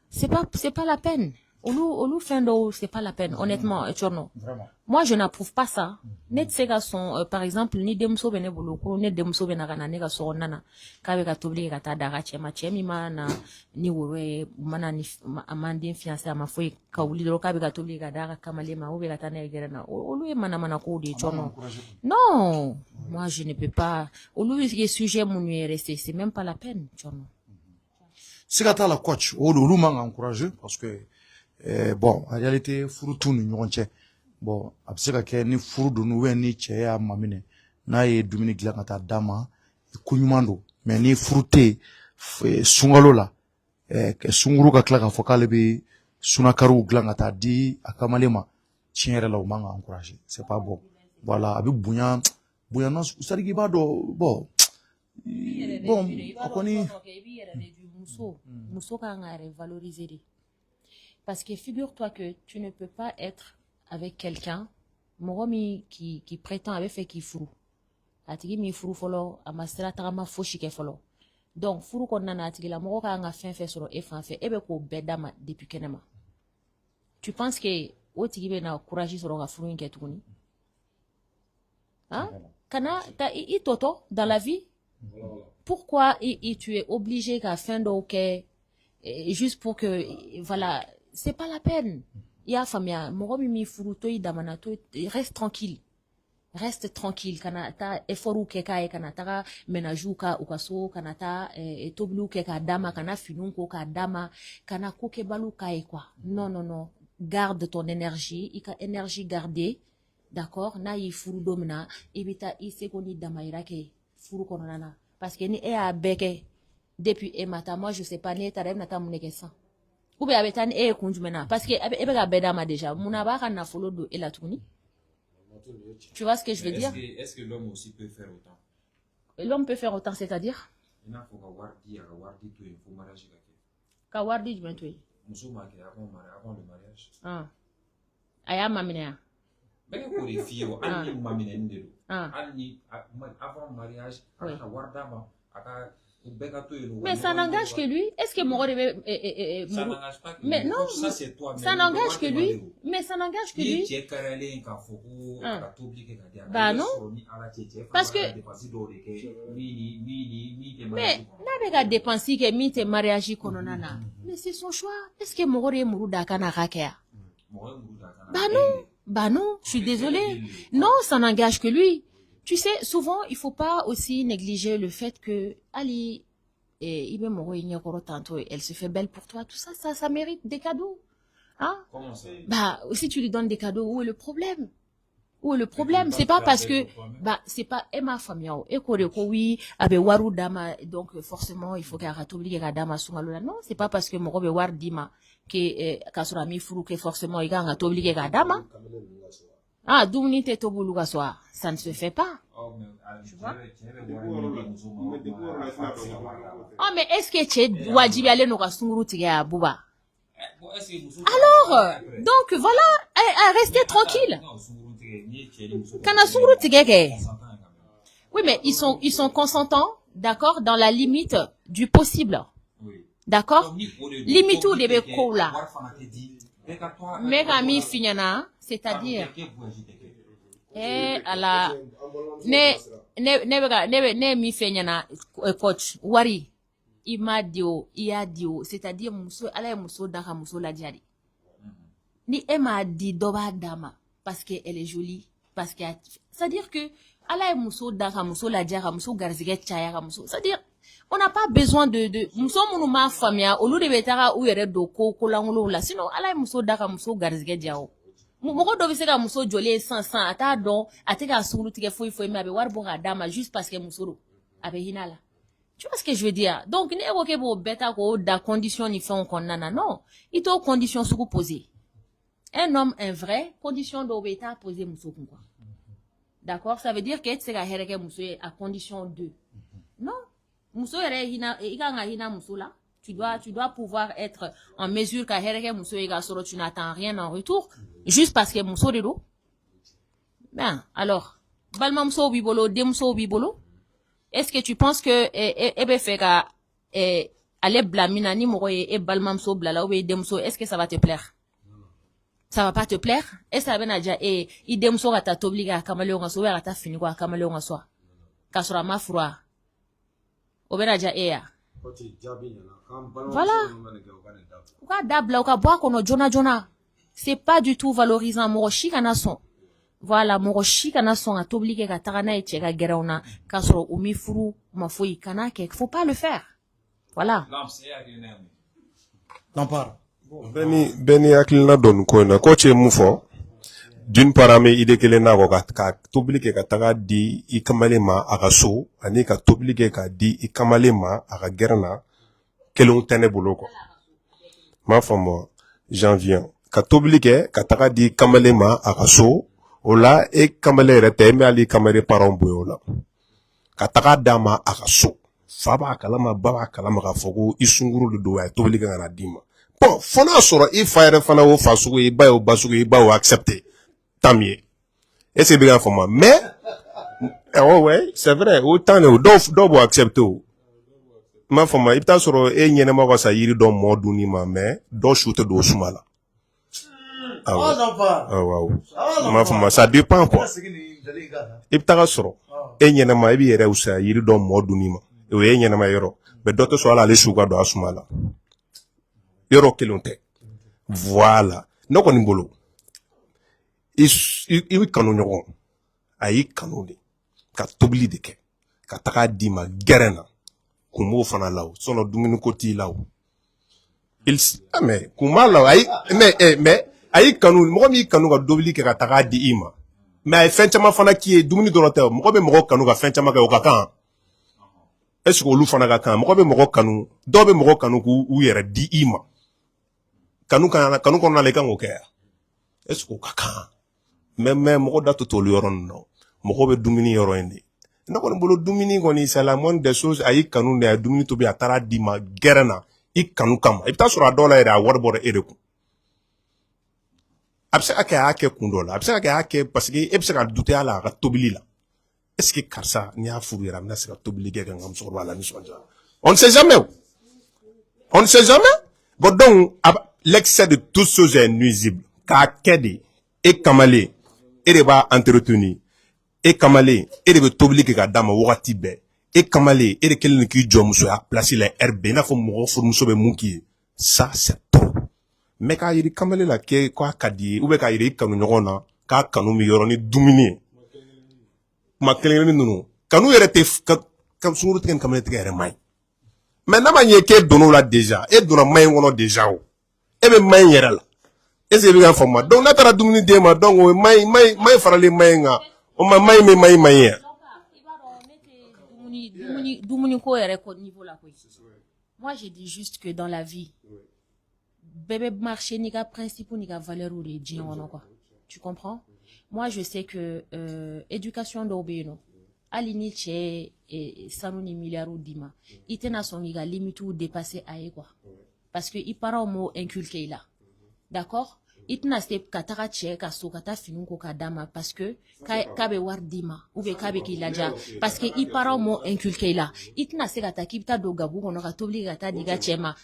c'est pas la peine olu fɛn dɔw c'est pas la peine honnêtement Tchorno moi je n'approuve pas ça ne tɛ se ka sɔn par exemple ni denmuso bɛ ne bolo ko ne denmuso bɛ na ka na ne ka sokɔnɔna na k'a bɛ ka tobili kɛ ka taa d'a ka cɛ ma cɛ min ma na ni woro ye a man den fiancé a ma foyi ka wuli dɔrɔn k'a bɛ ka tobili kɛ ka d'a ka kamalen ma ou bien ka taa n'a ye gɛrɛn na olu ye manamana kow de ye Tchorno non moi je ne peux pas olu ye sujet minnu ye c'est même pas la peine Tchorno siga t'a la coach olu man ka encourager parce que bon en réalité furu t'u ni ɲɔgɔn cɛ bon a bɛ se ka kɛ ni furu don ou bien ni cɛ y'a maminɛ n'a ye dumuni dilan ka taa d'a ma ko ɲuman don mais ni furu tɛ sunkalo la sunkuru ka tila k'a fɔ k'ale bɛ sunakariw dilan ka taa di a kamalen ma tiɲɛ yɛrɛ la o man ka encourager c'est pas bon voilà a bɛ bonya na c'est-à-dire k'i b'a dɔn bon a kɔni muso kan ka revaloriser de parce que figure-toi que tu ne peux pas être avec quelqu'un mɔgɔ min qui prétend a bɛ fɛ k'i furu a tigi min furu fɔlɔ a ma sira tagama fosi kɛ fɔlɔ donc furu kɔnɔna na a tigila mɔgɔ kan ka fɛn fɛn sɔrɔ e fan fɛ e bɛ k'o bɛɛ d'a ma depuis kɛnɛma tu penses que o tigi bɛ na courage sɔrɔ ka furu in kɛ tuguni kana i tɔtɔ dans la vie pourquoi tu es obligé ka fɛn dɔw kɛ juste pour que voilà c'est pas la peine i y'a faamuya mɔgɔ min b'i furu to i damana to reste tranquille kana taa effortw kɛ k'a ye kana taga ménagew ka u ka so kana taa tobiliw kɛ k'a d'a ma kana finiw ko k'a d'a ma kana ko kɛbaliw k'a ye quoi non garde ton énergie i ka énergie garder d'accord n'a y'i furu don min na i bɛ taa i seko ni damayira kɛ furu kɔnɔna na parce que ni e y'a bɛɛ kɛ depuis e ma taa moi je sais pas ni e taara e bɛna taa mun de kɛ sisan ou bien a bɛ taa ni e ye kun jumɛn na parce que e bɛ ka bɛɛ d'a ma déjà munna a b'a ka nafolo don e la tuguni tu vois ce que je veux dire est-ce que l'homme aussi peut faire autant l'homme peut faire autant c'est-à-dire Ka wardi jumɛn to yen? Muso m'a kɛ avant le mariage. A y'a maminɛ yan? Bɛɛ k'o de f'i ye o, hali ni maminɛni de don. Hali ni avant mariage, a ka wari d'a ma, a ka bɛɛ ka to yen. Mais ça n'engage que lui. Est-ce que mɔgɔ de bɛ ça n'engage pas que lui. Mais non, ça c'est toi. Ça n'engage que lui. Mais ça n'engage que lui. Ni cɛ kariyalen k'a fɔ ko a ka tobili kɛ ka di a ma. Bah non. Parce que mais n'a bɛ ka dépense kɛ min tɛ mariage kɔnɔna na. Mais c'est son choix. Est-ce que mɔgɔ de ye muru d'a kan n'a ka kɛ yan? Bah non. Bah non, je suis désolée. Non, ça n'engage que lui. Tu sais, souvent, il faut pas aussi négliger le fait que Ali, elle se fait belle pour toi. Tout ça, ça mérite des cadeaux. Hein? Comment ça? Bah, si tu lui donnes des cadeaux, où est le problème? Où est le problème? C'est pas parce que, bah, c'est pas Emma Famiao. Et oui, avec Waru Dama, donc forcément, il faut qu'elle t'oblige à Dama Sungalola. Non, c'est pas parce que mon robe War Dima, que Kasurami Furu, que forcément, il a t'obligé à Dama. Ah, Doumnite Tobuluga soir. Ça ne se fait pas. Tu vois? Oh, mais est-ce que tu es Wajibi aller nous rassurer à Bouba? Alors, donc voilà, restez tranquille. Oui, mais ils sont consentants, d'accord, dans la limite du possible. D'accord? Limite où des bécos là. Megami Finyana, c'est-à-dire. Allah. Ne mi Finyana, coach, Wari. Imadio, Iadio, c'est-à-dire muso, ala muso daka muso la diari. Ni Emma dit doba dama parce qu'elle est jolie, parce que c'est-à-dire que ala muso daka muso la diara muso garzige chaya muso. C'est-à-dire on n'a pas besoin de muso munu ma famia au lieu de betara ou yere do ko langolo la sinon ala muso daka muso garzige diao. Mogo do bise ka muso joli sans ata don ateka suru tike foi mais abe war boga dama juste parce que muso abe hinala. Tu vois ce que je veux dire? Donc, il n'y a pas de conditions ni fait qu'on a non. Il y a conditions sous posées. Un homme, un vrai, condition de bêta poser mousso quoi. D'accord? Ça veut dire que c'est la mousso à condition 2. Non. Mousso hina mousso là. Tu dois pouvoir être en mesure qu'à mousso tu n'attends rien en retour. Juste parce que mousso de l'eau. Ben, alors, balma mousso bibolo, demousso bibolo. Est-ce que tu penses que aller blâmer ni moro et balmamso blala ou demso, est-ce que ça va te plaire? Ça va pas te plaire? Est-ce que ça va déjà et demso à ta t'obliger à caméléon à sauver à ta fini quoi caméléon à soi? Kasura ma froid. Obenaja ea. Voilà. Ouka dabla ouka bois kono jona. C'est pas du tout valorisant moro chikana son. Voilà, moroshi kana son à t'obliger à tarana et tchega gerauna, kasro umi furu, ma fouille kana kek, faut pas le faire. Voilà. N'en parle. Beni akilina don ko na ko che mufo d'une part me ide kele na ko ka t'obliger ka taga di I kamale ma aka so ani ka t'obliger ka di I kamale ma aka gerna kelon tene bolo ko ma famo janvier ka t'obliger ka taga di kamale ma aka so ola e kamale rete me ali kamere paron boyola kataka dama akaso faba kalama baba kalama ka fogo isunguru do ya tobili kana dima bon fona soro I fire fana wo fasugo I ba o basugo I ba o accepter tamie et c'est bien for moi mais oh ouais c'est vrai autant ne do bo accepter o ma for moi ipta soro e nyene ma ko sa yiri do moduni ma mais do shoot do sumala. Ah ouais. Ma femme, ça dépend quoi. Il t'a rassuré. Et il y a ma vie est aussi à yiri dans mode unima. Et il y a ma yoro. Mais d'autres soit là les sugar do asumala. Yoro kelonte. Voilà. Non qu'on imbolo. Il kanon yoron. Aïe kanoni. Ka tobli de ke. Ka taka di ma gerena. Kumo fana lao. Sono duminu koti lao. Il mais kuma lao aïe mais ayi kanu mogo mi kanu ka dobili ke ka taga di ima mais fen chama fana ki e dumuni dorote mogo be mogo kanu ka fen chama ka o ka kan est-ce que olu fana ka kan mogo be mogo kanu do be mogo kanu ku u yere di ima kanu kono le kan o ke est-ce que o ka kan mais mogo da to tolu yoron no mogo be dumuni yoro ende na ko bolo dumuni ko ni c'est la moindre des choses ayi kanu ne dumuni to be atara di ma gerena i kanu kama i bɛ taa sɔrɔ a dɔw la yɛrɛ a wari bɔra e de kun a bɛ se ka kɛ a y'a kɛ kun dɔ la a bɛ se ka kɛ a y'a kɛ parce que e bɛ se ka dutaya la a ka tobili la est ce que karisa n'i y'a furu yɛrɛ a bɛna se ka tobili kɛ ka n ka musokɔrɔba la nisɔndiya on ne sait jamais on ne sait jamais bon donc l'excès de toutes choses est nuisible k'a kɛ de e kamalen e de b'a entretenir e kamalen e de bɛ tobili kɛ ka d'a ma wagati bɛɛ e kamalen e de kɛlen don k'i jɔ musoya place la heure bɛɛ i n'a fɔ mɔgɔ furumuso bɛ mun k'i ye ça c'est trop mais k'a yiri kamalen la k'a ka di ye ou bien k'a yiri i kanu ɲɔgɔn na k'a kanu bɛ yɔrɔ ni dumuni ye kuma kelen-kelen ninnu kanu yɛrɛ tɛ ka sunkuru tigɛ ni kamalen tigɛ yɛrɛ man ɲi mais n'a ma ɲɛ k'e donna o la déjà e donna maɲi kɔnɔ déjà o e bɛ maɲi yɛrɛ la est ce que i bɛ ka faamu donc n'a taara dumuni d'e ma donc o ye maɲi faralen maɲi kan o ma maɲi bɛ maɲi ye. Moi, je dis juste que dans la vie, bébé marché ni ka principe ni ka valeur ou les gens quoi. Tu comprends? Moi, je sais que éducation d'obéno, alini che et sanu ni milliard ou dima, itena son ni ka limite ou dépasser aye quoi. Parce que il para au mot inculqué là, d'accord? Itna se katara che ka so kata finu ko kadama parce que kabe war dima ou be kabe ki laja parce que i para mo inculqué là itna se kata kipta do gabu kono ka tobli kata diga chema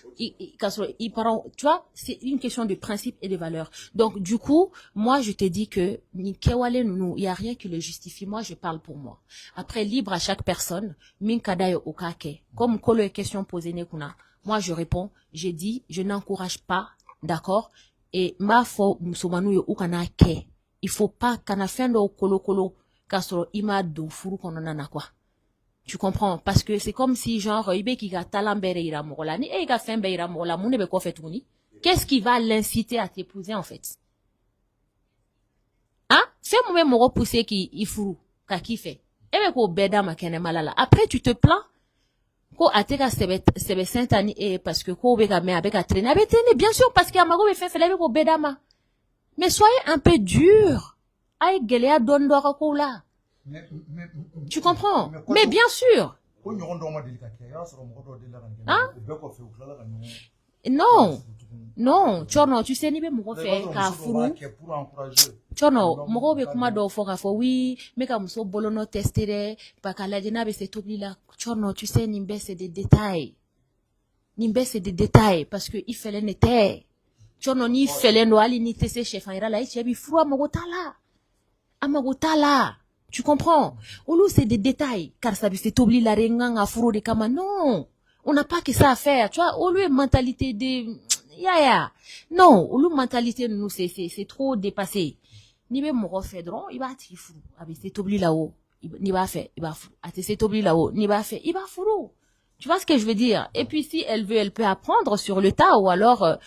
ka so i para tu vois c'est une question de principe et de valeurs donc du coup moi je te dis que ni kewale nous il y a rien qui le justifie moi je parle pour moi après libre à chaque personne min kadayo okake comme kolo question posée ne kuna moi je réponds j'ai dit je n'encourage pas d'accord. Et ma fo musomanu yo ukana ke il faut pas kana fendo kolo kasoro ima do furu konona na quoi tu comprends parce que c'est comme si genre ibe ki ga talambere ira mola ni e ga fembe ira mola mune be ko fetuni qu'est-ce qui va l'inciter à t'épouser en fait hein fais moi me repousser qui ifuru ka ki fait e be ko beda makene malala après tu te plains ko ateka sebe sentani et parce que ko be ka me avec a traîner avec traîner bien sûr parce que amago be fait fele ko bedama mais soyez un peu dur ay gelea dondora ko là tu comprends mais bien sûr hein non chono tu sais ni be mo fait ka furu chono mo be kuma do fo ka fo oui mais comme so bolono tester pa kala dina be se tobli la chono tu sais nimbe c'est des détails parce que il fallait n'était chono ni fallait no ali ni tese chef ira la ichi bi fru amagotala tu comprends olu c'est des détails car ça be se tobli la renga nga fru de kama non on n'a pas que ça à faire tu vois olu mentalité de non olu mentalité nous c'est trop dépassé ni be mo fedron il va ti fru abi se tobli là-haut ni va faire il va fou ate se tobli là-haut ni va faire il va fou tu vois ce que je veux dire et puis si elle veut elle peut apprendre sur le tas ou alors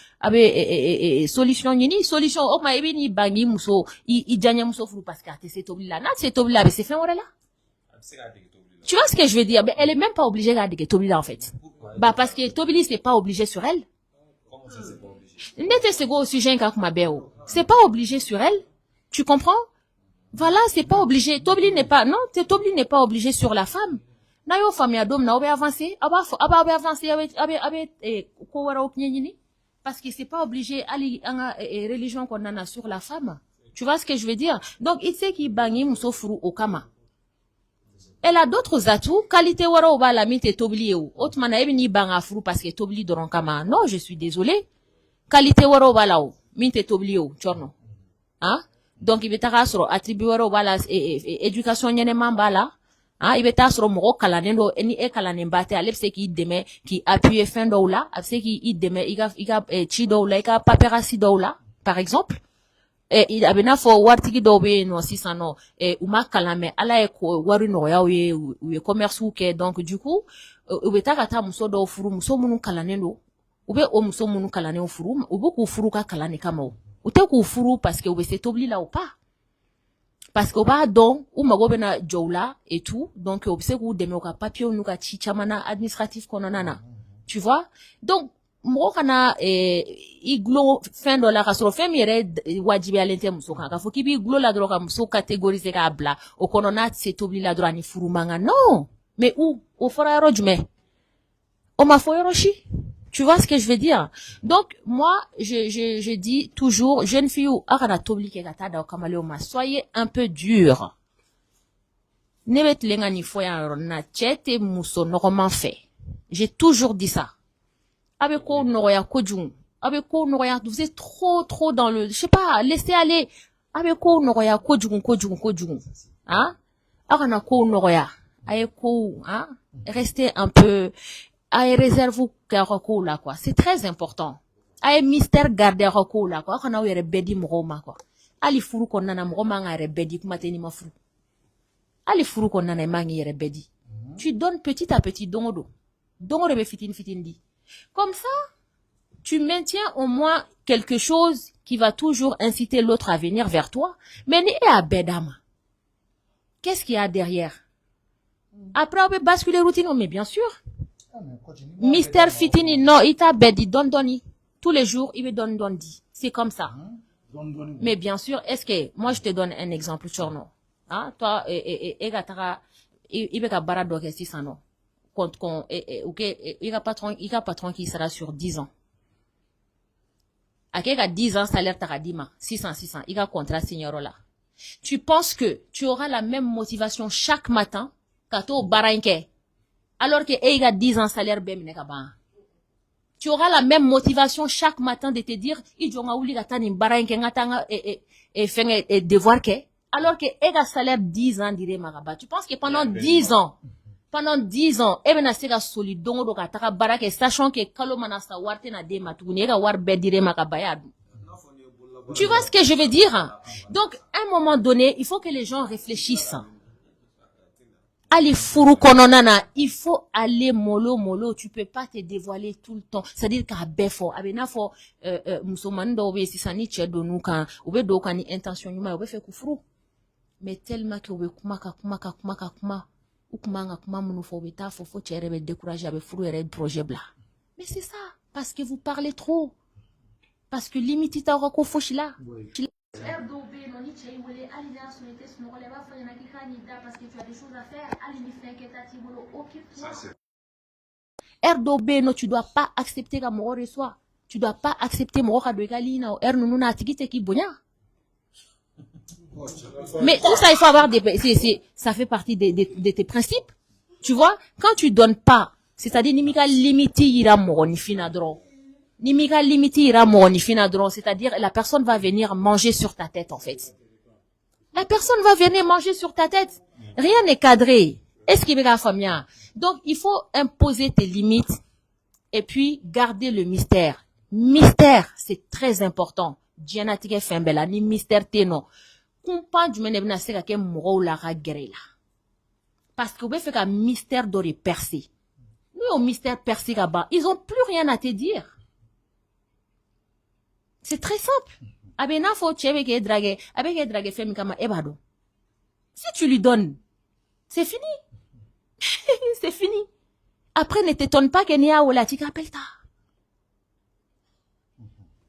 solution o ma ebi ni bangi muso i janya muso fou parce que ate se tobli là na se tobli là c'est fin là tu vois ce que je veux dire mais elle est même pas obligée à de tobli là en fait bah parce que tobli c'est pas obligé sur elle n'était ce go sujet ka kuma beo c'est pas obligé sur elle tu comprends. Voilà, c'est pas obligé. Tobli n'est pas obligé sur la femme. Na yo femme ya dom na obe avancer, aba avancer ko wara o knyini parce que c'est pas obligé ali anga religion qu'on en a sur la femme. Tu vois ce que je veux dire? Donc il sait qui bangi muso furu okama. Elle a d'autres atouts, qualité wara oba la mite tobli ou. Autrement na ni banga furu parce que tobli doron kama. Non, je suis désolée. Qualité wara oba la ou, mite tobli ou, chorno. Hein? Donc il beta soro attribuer au bala éducation nyene bala ah il beta soro mo kalanendo eni e kalanen bate alepse ki deme ki appuyer fin do la afse ki deme iga chi do la ka paperasi do la par exemple il abena fo wartiki do be no sisano uma kalame ala e ko wari no ya we commerce ou que donc du coup beta kata muso do furu muso munu kalanendo ube o muso munu kalane furu ubu furu ka kalane kama ou te ko furu parce que c'est obligé là ou pas parce que ba donc ou mago bena joula et tout donc obse ko deme ka papier ou ka chichamana administratif kononana tu vois donc mo kana iglo fin dollar kasoro fem yere wajibi alente muso ka fo kibi iglo la droga muso catégoriser ka bla o konona c'est obligé la droit ni furu manga non mais où au fora rojume o ma fo yoroshi Tu vois ce que je veux dire? Donc, moi, je dis toujours, jeune fille ou soyez un peu dur. J'ai toujours dit ça. Vous êtes trop dans le, je sais pas, laissez aller. Hein? Restez un peu, réserve-vous là, quoi. C'est très important. Mystère garder là, quoi. Quoi. Ali furu konnana mo manga rebedi kuma teni ma furu. Ali furu konnana mangi rebedi. Tu donnes petit à petit dongodo. Dongodo be fitin di. Comme ça, tu maintiens au moins quelque chose qui va toujours inciter l'autre à venir vers toi. Mais ni à bedama. Qu'est-ce qu'il y a derrière? Après, on peut basculer routine, mais bien sûr. Mystère fitini, non, il t'a bedi, donne. Tous les jours, il me donne dit. C'est comme ça. Mais bien sûr, est-ce que, moi, je te donne un exemple sur nous. Hein? Toi, il y a bara doke si ça non. Il y a patron qui sera sur 10 ans. À qui a 10 ans, salaire t'as 600, il y a contrat signoro là. Tu penses que tu auras la même motivation chaque matin kato baranke. Alors que il y a 10 ans, salaire bem nekaba. Tu auras la même motivation chaque matin de te dire, devoir que, alors que ega salaire 10 ans dire magaba. Tu penses que pendant 10 ans, eben asega solidongo do kataka barake, sachant que kalomana sa warte na de matuni, ega war bedire magaba. Tu vois ce que je veux dire? Donc, à un moment donné, il faut que les gens réfléchissent. Allez furu kononana, il faut aller mollo, tu peux pas te dévoiler tout le temps. C'est-à-dire qu'à befo, abena fo musoman do be sisani che donu kan, ube do kan ni intention nyuma ube fe kufuru. Mais tellement que ube kumaka ukumanga kuma munu fo beta fo chere be décourager abe furu ere projet bla. Mais c'est ça, parce que vous parlez trop. Parce que limite ta ko foshila. RDOB non ni chei wole alina sonete son relève fa yana ki candidat parce que tu as des choses à faire, alini fait que ta tibolo occupe-toi. RDOB non, tu dois pas accepter que mon reçoit. Tu dois pas accepter mon ka de galina ou nuna tigite ki bonya. Mais tout ça il faut avoir ça fait partie de tes principes. Tu vois, quand tu donnes pas, c'est-à-dire nimika limiti ira mo ni fina dro. Nimiga limiti ira moni finadron, c'est-à-dire la personne va venir manger sur ta tête en fait. La personne va venir manger sur ta tête. Rien n'est cadré. Est-ce qu'il va famia? Donc il faut imposer tes limites et puis garder le mystère. Mystère, c'est très important. Dianatique fembela ni mystère teno. Kumpa du menebna seka ke moro la ragrela. Parce que vous faites un mystère d'ori percé. Nous au mystère percé là-bas, ils ont plus rien à te dire. C'est très simple. Abena fo chebeke drage, abeke drage femi kama ebado. Si tu lui donnes, c'est fini. C'est fini. Après, ne t'étonne pas qu'il y a ola tika pelta.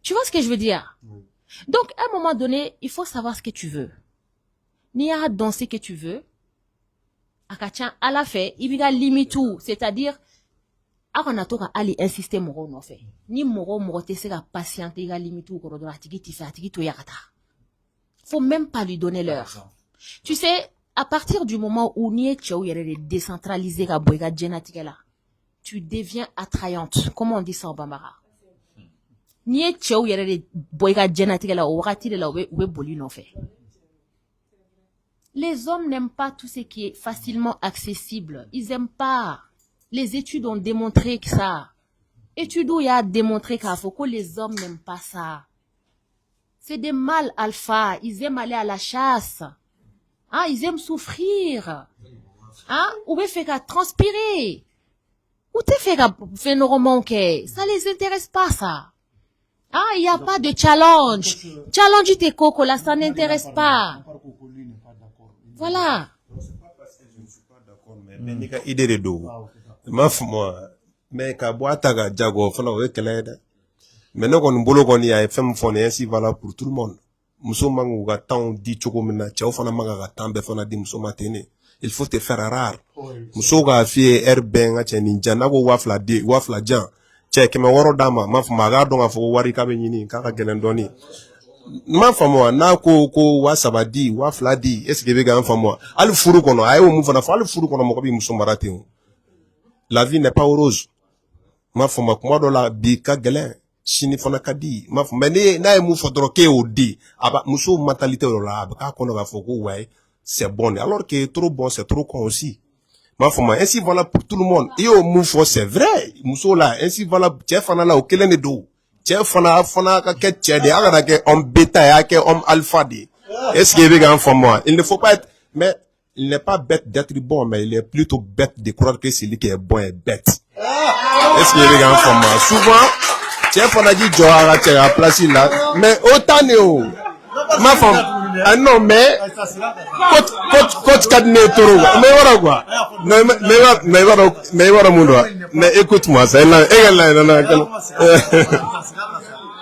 Tu vois ce que je veux dire? Donc, à un moment donné, il faut savoir ce que tu veux. Ni à danser ce que tu veux. Akachan à la fait, il y a limite tout, c'est-à-dire on toka ali insister moro no fait ni moro te sera patienter ga limite ou ko do atigi ti fa atigi to yakata. Faut même pas lui donner l'heure. Tu sais, à partir du moment où ni etchou yere décentraliser ga boyga genetique là, tu deviens attrayante. Comment on dit ça en bambara? Ni etchou yere boyga genetique là o wakati de là ou boli no fait. Les hommes n'aiment pas tout ce qui est facilement accessible. Ils aiment pas. Les études ont démontré que ça. Études où il y a démontré qu'à Foucault, les hommes n'aiment pas ça. C'est des mâles alpha. Ils aiment aller à la chasse. Hein, ils aiment souffrir. Hein, ou bien faire qu'à transpirer. Ou te faire qu'à faire nos romans, ça les intéresse pas, ça. Ah, il n'y a pas de challenge. Challenge tes coco, là, ça n'intéresse pas. Voilà. Mais ni ka idée de do. Ma moi mais ka boita ga jago fana o kele da. Mais no kon bolo kon ya fem fone ainsi valable pour tout le monde. Muso mangu ga temps di choko mina chao fana manga ga tambe fana di muso matene. Il faut te faire rare. Muso ga fie ben ga cheni jana go wafla jan. cɛ 100 d'a ma m'a fɔ ma k'a dɔn k'a fɔ ko wari k'a bɛ ɲini k'a ka gɛlɛn dɔɔni m'a faamu wa n'a ko 1000 di 2000 di est ce que bɛ k'an faamu wa hali furu kɔnɔ a y'o mun fana fɔ hali furu kɔnɔ mɔgɔ bɛ muso mara ten la vie n'est pas rose m'a faamu kuma dɔ la bi ka gɛlɛn sini fana ka di m'a faamu mais n'a ye mun fɔ dɔrɔn k'e y'o di a ba muso mentalité yɔrɔ la a bɛ k'a kɔnɔ k'a fɔ ko ouais c'est bon alors que trop bon c'est trop con aussi m'a faamu ainsi voilà pour tout le monde et au mun fɔ c'est vrai muso la ainsi voilà cɛ fana la o kelen de don cɛ fana ka kɛ cɛ de a kana kɛ homme bêta ye a kɛ homme alpha de est-ce que bɛ k'an faamu wa il ne faut pas être mais il n'est pas bête d'être bon mais il est plutôt bête de croire que celui qui est bon est bête est-ce que bɛ k'an faamu wa souvent cɛ fana k'i jɔ a ka cɛ ka place la mais autant ne o m'a faamu ah non mais coach ka di ne ye trop mais voilà quoi mais voilà mun don mais écoute-moi ça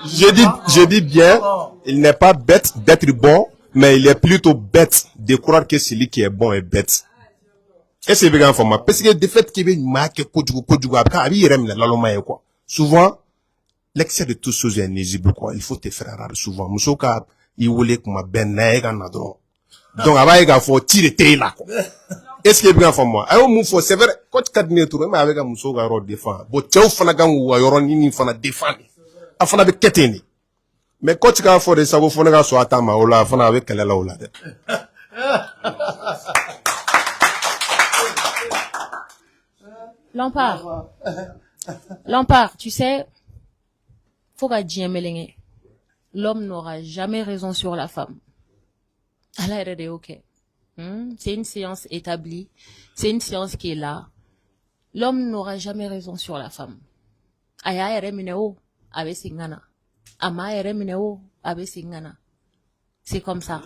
je dis bien il n'est pas bête d'être bon mais il est plutôt bête de croire que celui qui est bon est bête est-ce que bɛ k'an faamu parce que de fait k'i bɛ ɲuman kɛ kojugu a b'i yɛrɛ minɛ laloma ye quoi souvent l'excès de toutes choses est nuisible quoi il faut te faire rare souvent muso ka i wele kuma bɛɛ na e ka na dɔrɔn donc a b'a ye k'a fɔ ci de t'e la quoi est-ce que bɛ k'an faamu a y'o mun fɔ c'est vrai coach ka di ne ye trop mais a bɛ ka musow ka yɔrɔ défend bon cɛw fana kan k'u ka yɔrɔ ɲini fana défend de a fana bɛ kɛ ten de mais coach k'a fɔ de sago fo ne ka sɔn a ta ma o la a fana a bɛ kɛlɛ la o la dɛ. Lampard, tu sais, faut que Dieu me l'homme n'aura jamais raison sur la femme. Allah est ok. C'est une séance établie. C'est une séance qui est là. L'homme n'aura jamais raison sur la femme. Aya eremineo abe singana. Ama eremineo abe singana. C'est comme ça.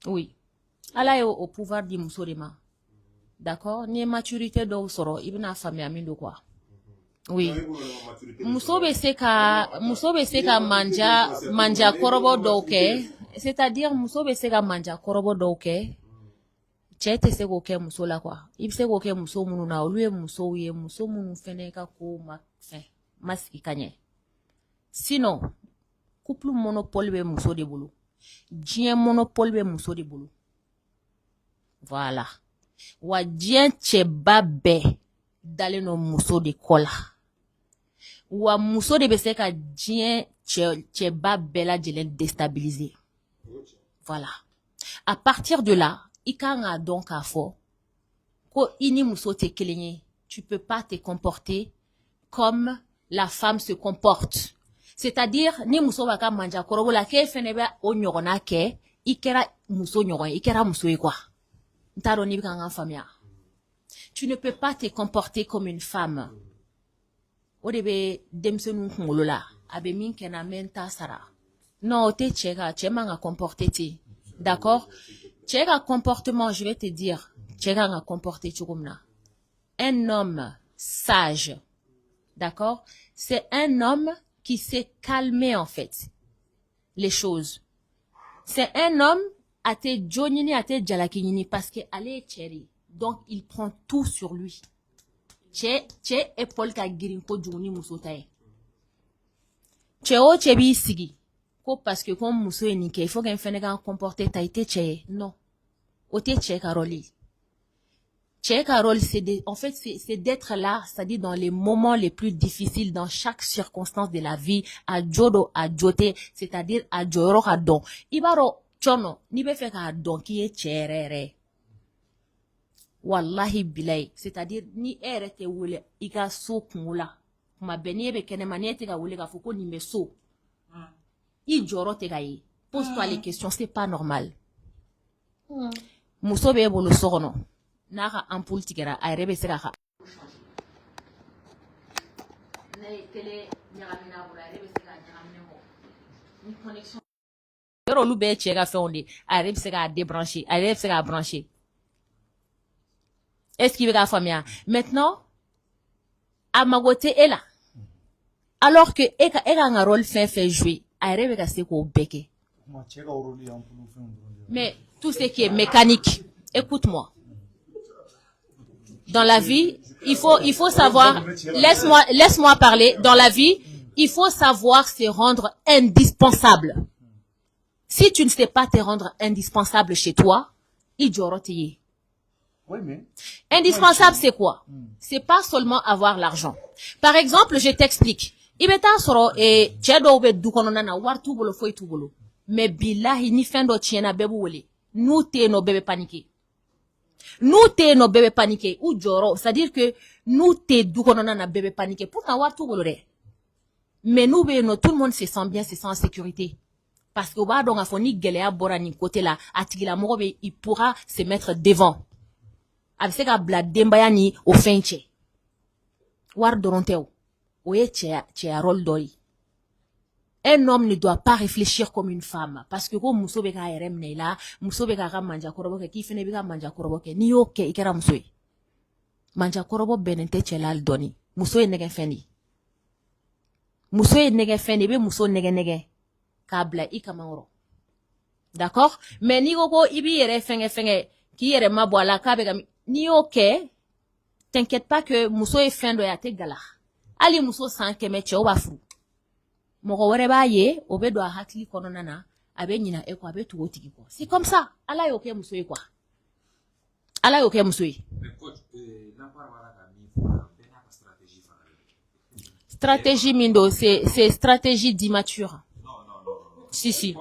Oui. Allah est au pouvoir du musulman. D'accord? Ni maturité do soro ibna famille amindo quoi. Oui. Muso be se ka manja korobo dɔw kɛ, c'est-à-dire muso be se ka manja korobo dɔw kɛ, cɛ tɛ se k'o kɛ muso la quoi. I bɛ se k'o kɛ muso minnu na, olu ye musow ye, muso minnu fɛnɛ ka ko ma sigi ka ɲɛ. Sinon, couple monopole bɛ muso de bolo. Diɲɛ monopole bɛ muso de bolo. Voilà. Wa diɲɛ cɛba bɛɛ dalen no muso de kɔ la. Wa muso de bɛ se ka diɲɛ cɛba bɛɛ lajɛlen déstabiliser. Voilà. À partir de là, i kan ka dɔn k'a fɔ ko i ni muso tɛ kelen ye. Tu peux pas te comporter comme la femme se comporte. C'est-à-dire, ni muso b'a ka manja kɔrɔbɔ la k'e fɛnɛ bɛ o ɲɔgɔnna kɛ, i kɛra muso ɲɔgɔn ye, i kɛra muso ye quoi. N t'a dɔn n'i bɛ ka n ka faamuya. Tu ne peux pas te comporter comme une femme. O de bɛ denmisɛnninw kunkolo la, a bɛ min kɛ na mɛ n t'a sara. Non, o tɛ cɛ man ka comporter ten. D'accord? Cɛ ka comportement, je vais te dire, cɛ kan ka comporter cogo min na. Un homme sage, d'accord? C'est un homme qui sait calmer en fait les choses. C'est un homme à te jonini, à te jalakinini parce que allez chéri. Donc il prend tout sur lui. Cɛ épaule ka girin kojugu ni muso ta ye. Cɛ o cɛ b'i sigi ko parce que comme muso ye nin kɛ il faut qu'un fɛnɛ ka comporter ta i tɛ cɛ ye. Non. O tɛ cɛ ka rôle ye. Cɛ ka rôle c'est d'être là, c'est-à-dire dans les moments les plus difficiles dans chaque circonstance de la vie, a jodo a jote, c'est-à-dire a jɔyɔrɔ ka dɔn. I b'a dɔn cɔnɔ n'i bɛ fɛ k'a dɔn k'i ye cɛ yɛrɛ yɛrɛ. Wallahi bilayi, c'est-à-dire ni e yɛrɛ tɛ wele i ka so kungo la kuma bɛɛ n'i bɛ kɛnɛma n'i tɛ ka wele k'a fɔ ko nin bɛ so i jɔyɔrɔ tɛ ka ye. Pose-toi les questions, c'est pas normal. Muso b'e bolo so kɔnɔ n'a ka ampoule tigɛra a yɛrɛ bɛ se ka ne télé ɲagamina bolo a yɛrɛ bɛ se ka ɲagamina bɔ ni connexion yɔrɔ olu bɛɛ ye cɛ ka fɛnw de a yɛrɛ bɛ se k'a débrancher a yɛrɛ bɛ se k'a brancher. Est-ce qu'il va faire maintenant à ma côté est là alors que e ka un rôle fait jouer a yɛrɛ bɛ ka se k'o bɛɛ kɛ. Mais tout ce qui est mécanique, écoute-moi. Dans la vie, il faut savoir, laisse-moi parler. Dans la vie, il faut savoir se rendre indispensable. Si tu ne sais pas te rendre indispensable chez toi, idjorotiye. Indispensable, c'est quoi? C'est pas seulement avoir l'argent. Par exemple, je t'explique. Ibeta soro e chedo be dukono na wartu bolo foi tu bolo. Mais billahi ni fendo tiena bebu wole. Nous te no bébé paniqué. Nous te no bébé paniqué ou joro, c'est-à-dire que nous te dukono na bébé paniqué. Pourtant wartu bolo re. Mais nous no tout le monde se sent bien, se sent en sécurité. Parce que ba donc a foni gelea bora ni côté là, atigila moko be il pourra se mettre devant. Avec ce bla dembaya ni au finche. War doronteo. Oye tchea rôle d'oi. Un homme ne doit pas réfléchir comme une femme. Parce que quand muso beka erem ne la, muso beka ga manja koroboke, ki fene beka manja koroboke, ni oke ikera muso. Manja korobo benente tchelal doni. Muso e nege feni. Muso e nege feni, be muso nege. Kabla ikamangoro. D'accord? Mais ni goko ibi yere fenge, ki yere mabwala kabega, ni oke, t'inquiète pas que muso e fin do ya te gala. Ali muso san keme che oba fru. Moko were ba ye, obe do hakli kono nana, abe nyina eko abe tuwo tigi ko. C'est comme ça. Ala yo ke muso e quoi. Ala yo ke muso e. Stratégie mindo, c'est stratégie d'immature. Si.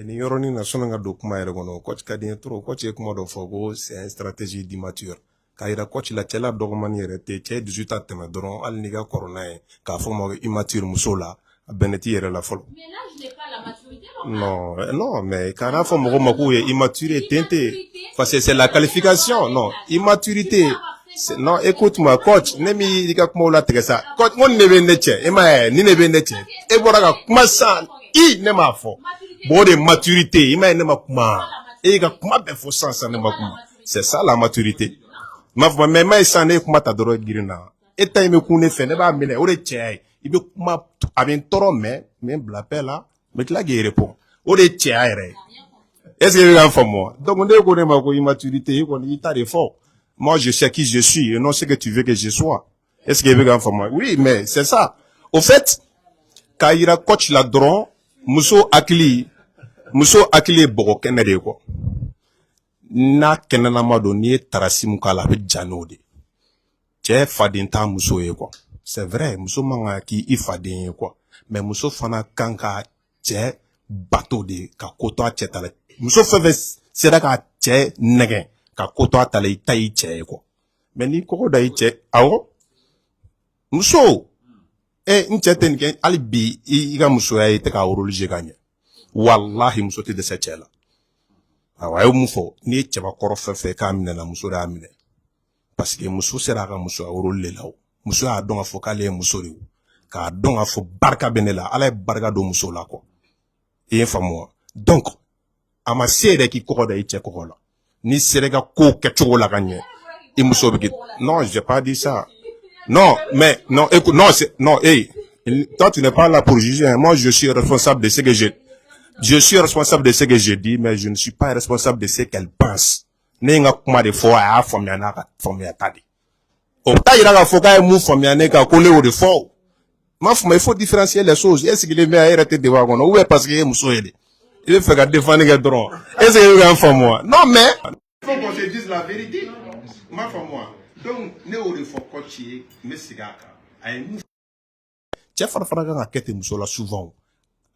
Ni yoroni na sonanga do kuma yere gono coach kadien trop coach e kuma do fogo c'est une stratégie d'immature. Kaira coach la tela dogmani yere te 18 ans tema doron al niga corona e ka fo mo immature musola beneti yere la folo. Mais là je n'ai pas la maturité. Non, mais kana fo mo ko e immaturité tente parce que c'est la qualification. Non, immaturité. Non, écoute-moi, coach, nemi dika kuma la tregesa. Coach, on nebe neche, ema ni nebe neche. E boraga kuma san, I nema fo. Bode maturité, ima nema kuma. E ga kuma be fo sans nema kuma. C'est ça la maturité. Ma fo mais sané kuma ta doro girina. E ta ime kune fe ne ba mele, ore che. Ibe kuma aben toro me blape là, mais la guerre répond. Ore che aire. Est-ce que vous avez fait moi? Donc on est ko nema ko immaturité, ko ni ta de fort. Moi, je sais qui je suis et non ce que tu veux que je sois. Est-ce qu'il y a un moi? Oui, mais c'est ça. Au fait, quand il a coach la drone, muso akili bogo kenede ko. Na kenana mado ni tarasi mukala be janode. Che fadinta muso e ko. C'est vrai, muso manga ki I fadin ko. Mais muso fana kanka che bateau de ka koto a chetale. Muso feve sera ka che nege. Ka koto atale itai che ko. Mais ni koko da iche awo. Muso ncheten ke alibi iga muso ya ite ka urulije ganye. Wallahi muso te de sechela. Awa yo mufo ni cheba koro fefe ka amine na muso da amine. Parce que muso sera ka muso urulile lawo. Muso a donga fo kale muso riu. Ka donga fo barka benela ala barka do muso la ko. E famwa. Donc ama sere ki koko da iche koko la. Ni serega ko kechogo la gagne. Non, j'ai pas dit ça. Non, mais non, écoute, non, hey, toi tu n'es pas là pour juger. Hein. Moi, je suis responsable de ce que je suis responsable de ce que je dis, mais je ne suis pas responsable de ce qu'elle pense. Nenga kuma de fois a fomiana ka fomia tadi. O ta ira ka foka mu fomiane ka kole o de fo. Ma il faut différencier les choses. Est-ce qu'il est bien arrêter de voir ou parce qu'il est musoyede. Il fait qu'à défendre les droits. Est-ce qu'il y a un femme moi? Non, mais. Il faut qu'on se dise la vérité. Ma femme moi. Donc, ne ou de faut coacher, mais c'est gars. Chef Farfaraga a quitté Moussola souvent.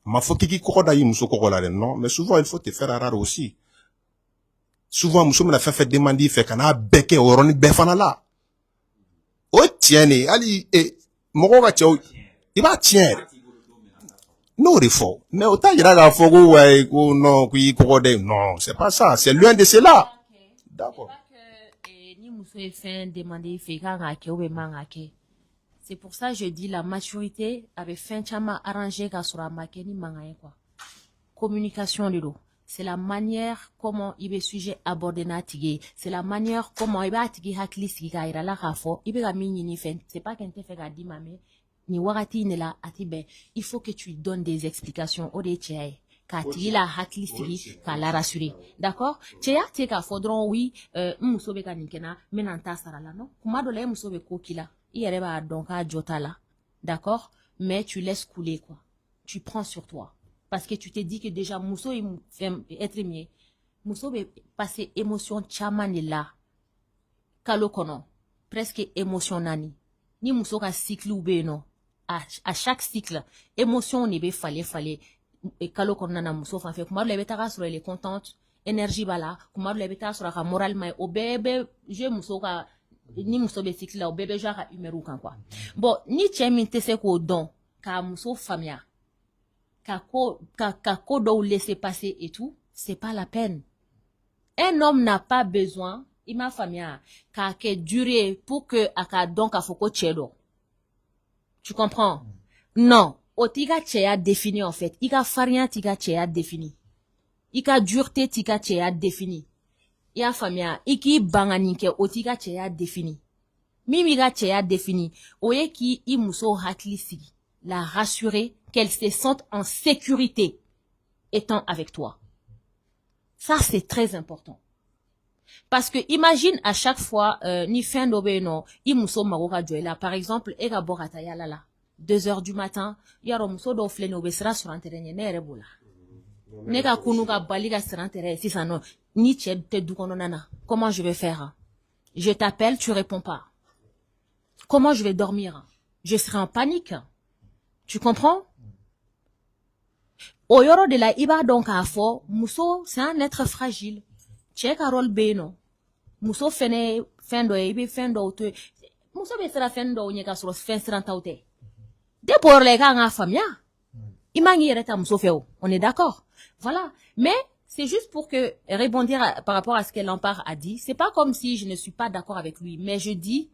Ma faut qu'il court d'ailleurs Mousso Corolla, non, mais souvent il faut te faire rare aussi. Souvent, Mousso me l'a fait demander, fait qu'on a becqué au roni befanala. Oh, tiens, Ali, et, mon gars, il va tiens. Non, il faut. Mais autant il y a la fogo, non, non, c'est pas ça, c'est loin de cela. D'accord. C'est pour ça que je dis la maturité avait fin chama arrangé sur la makeni mangaye quoi. Communication de l'eau. C'est la manière comment il est sujet aborder natigé. C'est la manière comment il va atigi hakli siga ira la rafo. Il va mini ni fin. C'est pas qu'un te fait gadi mame. Ni warati ne la atibe. Il faut que tu donnes des explications au détail. k'a tigi la hakili sigi k'a la rassurer d'accord cɛya tɛ k'a fɔ dɔrɔn oui muso bɛ ka nin kɛ n na n bɛna n ta sara la non kuma dɔ la muso bɛ ko k'i la i yɛrɛ b'a dɔn k'a jɔ t'a la d'accord mais tu laisses couler quoi tu prends sur toi parce que tu te dis que déjà muso ye être min ye muso bɛ passer émotion caman de la kalo kɔnɔ presque émotion naani ni muso ka cycle bɛ yen nɔ à chaque cycle émotion ne bɛ falen kalo kɔnɔna na muso fan fɛ kuma dɔ la i bɛ taga sɔrɔ elle est contente énergie b'a la kuma dɔ la i bɛ taga sɔrɔ a ka moral ma ɲi o bɛɛ bɛ jouer muso ka ni muso bɛ cycle la o bɛɛ bɛ jouer a ka humeur kan quoi bon ni cɛ min tɛ se k'o dɔn k'a muso faamuya ka ko dɔw laisser passer et tout c'est pas la peine un homme n'a pas besoin il m'a faamuya k'a kɛ durer pour que a ka dɔn k'a fɔ ko cɛ dɔ tu comprends non o t'i ka cɛya défini en fait i ka farinya t'i ka cɛya défini i ka dureté t'i ka cɛya défini i y'a faamuya i k'i bangani kɛ o t'i ka cɛya défini min b'i ka cɛya défini o ye k'i muso hakili sigi la rassurer qu'elle se sente en sécurité étant avec toi ça c'est très important parce que imagine à chaque fois ni fɛn dɔ bɛ yen nɔ i muso mago ka jɔ i la par exemple e ka bɔ ka taa yala la 2h du matin yaro muso dɔw filɛ nin o bɛ sira sur un terrain ɲɛ ne yɛrɛ b'o la ne ka kunu ka bali ka sira terrain sisan nɔ ni cɛ tɛ du kɔnɔna na comment je vais faire je t'appelle tu réponds pas comment je vais dormir je serai en panique tu comprends o yɔrɔ de la i b'a dɔn k'a fɔ muso c'est un être fragile cɛ ka rôle bɛ yen nɔ muso fɛnɛ fɛn dɔ ye i bɛ fɛn dɔw to yen muso bɛ siran fɛn dɔw ɲɛ k'a sɔrɔ fɛn sirantaw tɛ depuis o yɔrɔ la i kan k'a faamuya i man k'i yɛrɛ ta muso fɛ o on est d'accord voilà mais c'est juste pour que rebondir par rapport à ce que Lampard a dit c'est pas comme si je ne suis pas d'accord avec lui mais je dis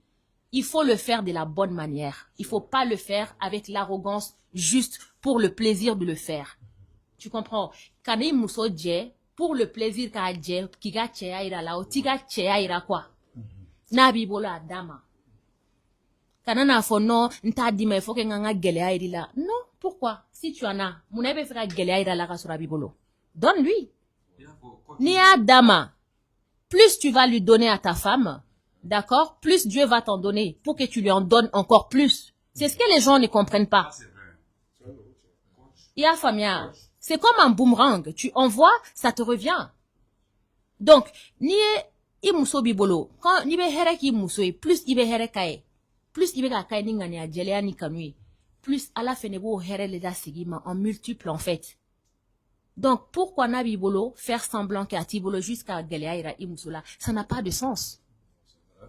il faut le faire de la bonne manière il faut pas le faire avec l'arrogance juste pour le plaisir de le faire tu comprends quand i muso jɛ pour le plaisir k'a jɛ k'i ka cɛya yira la o t'i ka cɛya yira quoi n'a b'i bolo a d'a ma kana n'a fɔ non n t'a d'i ma il faut que n ka n ka gɛlɛya yir'i la non pourquoi si tu en as munna i bɛ fɛ ka gɛlɛya yira la ka sɔrɔ a b'i bolo donne lui n'i y'a d'a ma plus tu vas lui donner à ta femme d'accord plus Dieu va t'en donner pour que tu lui en donnes encore plus c'est ce que les gens ne comprennent pas il y a faamuya c'est comme un boomerang tu envoies ça te revient donc n'i ye i muso b'i bolo quand n'i bɛ hɛrɛ k'i muso ye plus i bɛ hɛrɛ k'a ye plus i bɛ ka k'a ye ni ŋaniya jɛlɛya ni kanu ye plus ala fɛnɛ b'o hɛrɛ le lasigi ma en multiple en fait donc pourquoi n'a b'i bolo faire semblant k'a t'i bolo jusqu'à gɛlɛya yira i muso la ça n'a pas de sens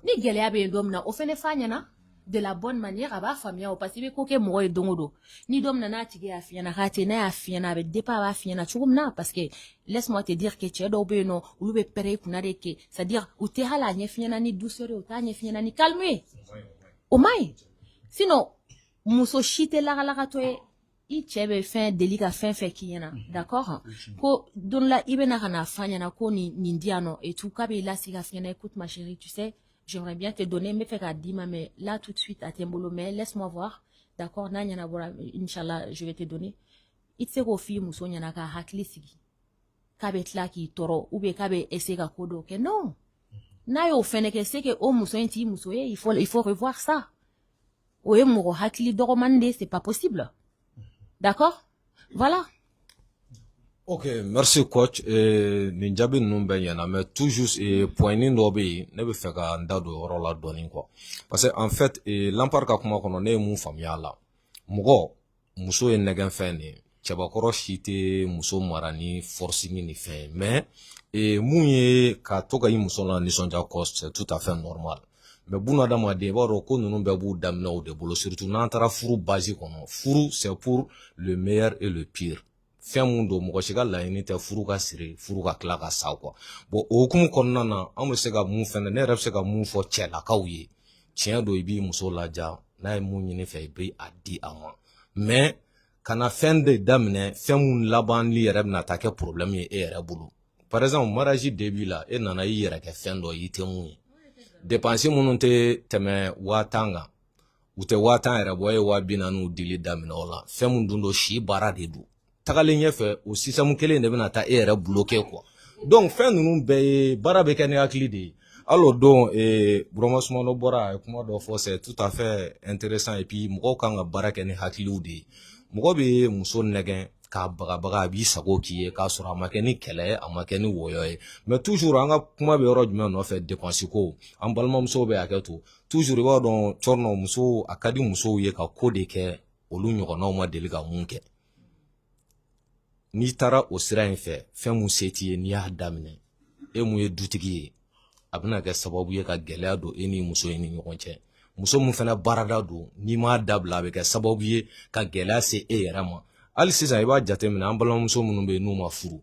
ni gɛlɛya bɛ yen don min na o fɛnɛ f'a ɲɛna de la bonne manière a b'a faamuya o parce que i bɛ ko kɛ mɔgɔ ye don o don ni don min na n'a tigi y'a f'i ɲɛna k'a tɛ n'a y'a f'i ɲɛna a bɛ dépend a b'a f'i ɲɛna cogo min na parce que laisse-moi te dire que cɛ dɔw bɛ yen nɔ olu bɛ pɛrɛn i kunna de kɛ c'est à dire u tɛ hali a ɲɛ f'i ɲɛna ni douceur ye u t'a ɲɛ f'i ɲɛna ni calme ye o man ɲi sinon muso si tɛ lagalakatɔ ye i cɛ bɛ fɛn deli ka fɛn fɛn k'i ɲɛna d'accord ko don la i bɛna ka na f'a ɲɛna ko nin di yan nɔ et tout k'a b'i lasigi ka f'i ɲɛna écoute ma chérie tu sais j'aimerais bien te donner mais fais qu'à dima mais là tout de suite à Tembolo mais laisse-moi voir d'accord na nyana bora inchallah je vais te donner it se ko fi muso nyana ka hakili sigi ka be tla ki toro ou bien ka be essayer ka kodo ke non na yo fene ke c'est que o muso inti muso ye il faut revoir ça o ye mo hakili doromande c'est pas possible d'accord voilà. Ok, merci coach. Nin jaabi ninnu bɛɛ ɲɛna mais toujours points dɔ bɛ yen ne bɛ fɛ ka n da don o yɔrɔ la dɔɔni quoi parce que en fait Lampard ka kuma kɔnɔ ne ye mun faamuya a la mɔgɔ muso ye nɛgɛnfɛn de ye cɛbakɔrɔ si tɛ muso mara ni forcing ni fɛn mais mun ye ka to ka i muso la nisɔndiya kɔ c'est tout à fait normal mais bunadamaden i b'a dɔn ko ninnu bɛɛ b'u daminɛ o de bolo surtout n'an taara furu base kɔnɔ furu c'est pour le meilleur et le pire fɛn mun don mɔgɔ si ka laɲini tɛ furu ka siri furu ka tila ka sa quoi bon o hukumu kɔnɔna na an bɛ se ka mun fɛnɛ ne yɛrɛ bɛ se ka mun fɔ cɛlakaw ye tiɲɛ don i b'i muso laja n'a ye mun ɲini fɛ i bɛ a di a ma mais kana fɛn de daminɛ fɛn mun labanli yɛrɛ bɛna taa kɛ problème ye e yɛrɛ bolo par exemple mariage début la e nana i yɛrɛ kɛ fɛn dɔ i tɛ mun ye dépense minnu tɛ tɛmɛ 1000 kan u tɛ 1000 yɛrɛ bɔ e ye 240,000 dili daminɛ o la fɛn mun dun don si baara de don tagalen ɲɛfɛ o système kelen de bɛna taa e yɛrɛ bloquer quoi. Donc fɛn ninnu bɛɛ ye baara bɛ kɛ ni hakili de ye. Alors donc Burama Sumano bɔra a ye kuma dɔ fɔ c'est tout à fait intéressant et puis mɔgɔw kan ka baara kɛ ni hakiliw de ye. Mɔgɔ bɛ muso nɛgɛn k'a bagabaga a b'i sago k'i ye k'a sɔrɔ a ma kɛ ni kɛlɛ ye a ma kɛ ni wɔyɔ ye. Mais toujours an ka kuma bɛ yɔrɔ jumɛn nɔfɛ dépense ko an balimamusow bɛ hakɛ to toujours i b'a dɔn cɔrɔnɔ muso a ka di musow ye ka ko de kɛ olu ɲɔgɔnnaw ma deli ka mun kɛ. N'i taara o sira in fɛ fɛn mun se t'i ye n'i y'a daminɛ e mun ye dutigi ye a bɛna kɛ sababu ye ka gɛlɛya don e ni muso in ni ɲɔgɔn cɛ. Muso mun fana baarada don n'i m'a dabila a bɛ kɛ sababu ye ka gɛlɛya se e yɛrɛ ma. Hali sisan i b'a jateminɛ an balimamuso minnu bɛ yen n'u ma furu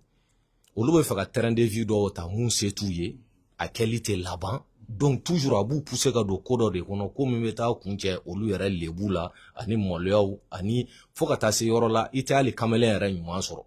olu bɛ fɛ ka terrain de vie dɔw ta mun se t'u ye a kɛli tɛ laban donc toujours a b'u pousser ka don ko dɔ de kɔnɔ ko min bɛ taa kuncɛ olu yɛrɛ lebu la ani maloyaw ani fo ka taa se yɔrɔ la i tɛ hali kamalen yɛrɛ ɲuman sɔrɔ.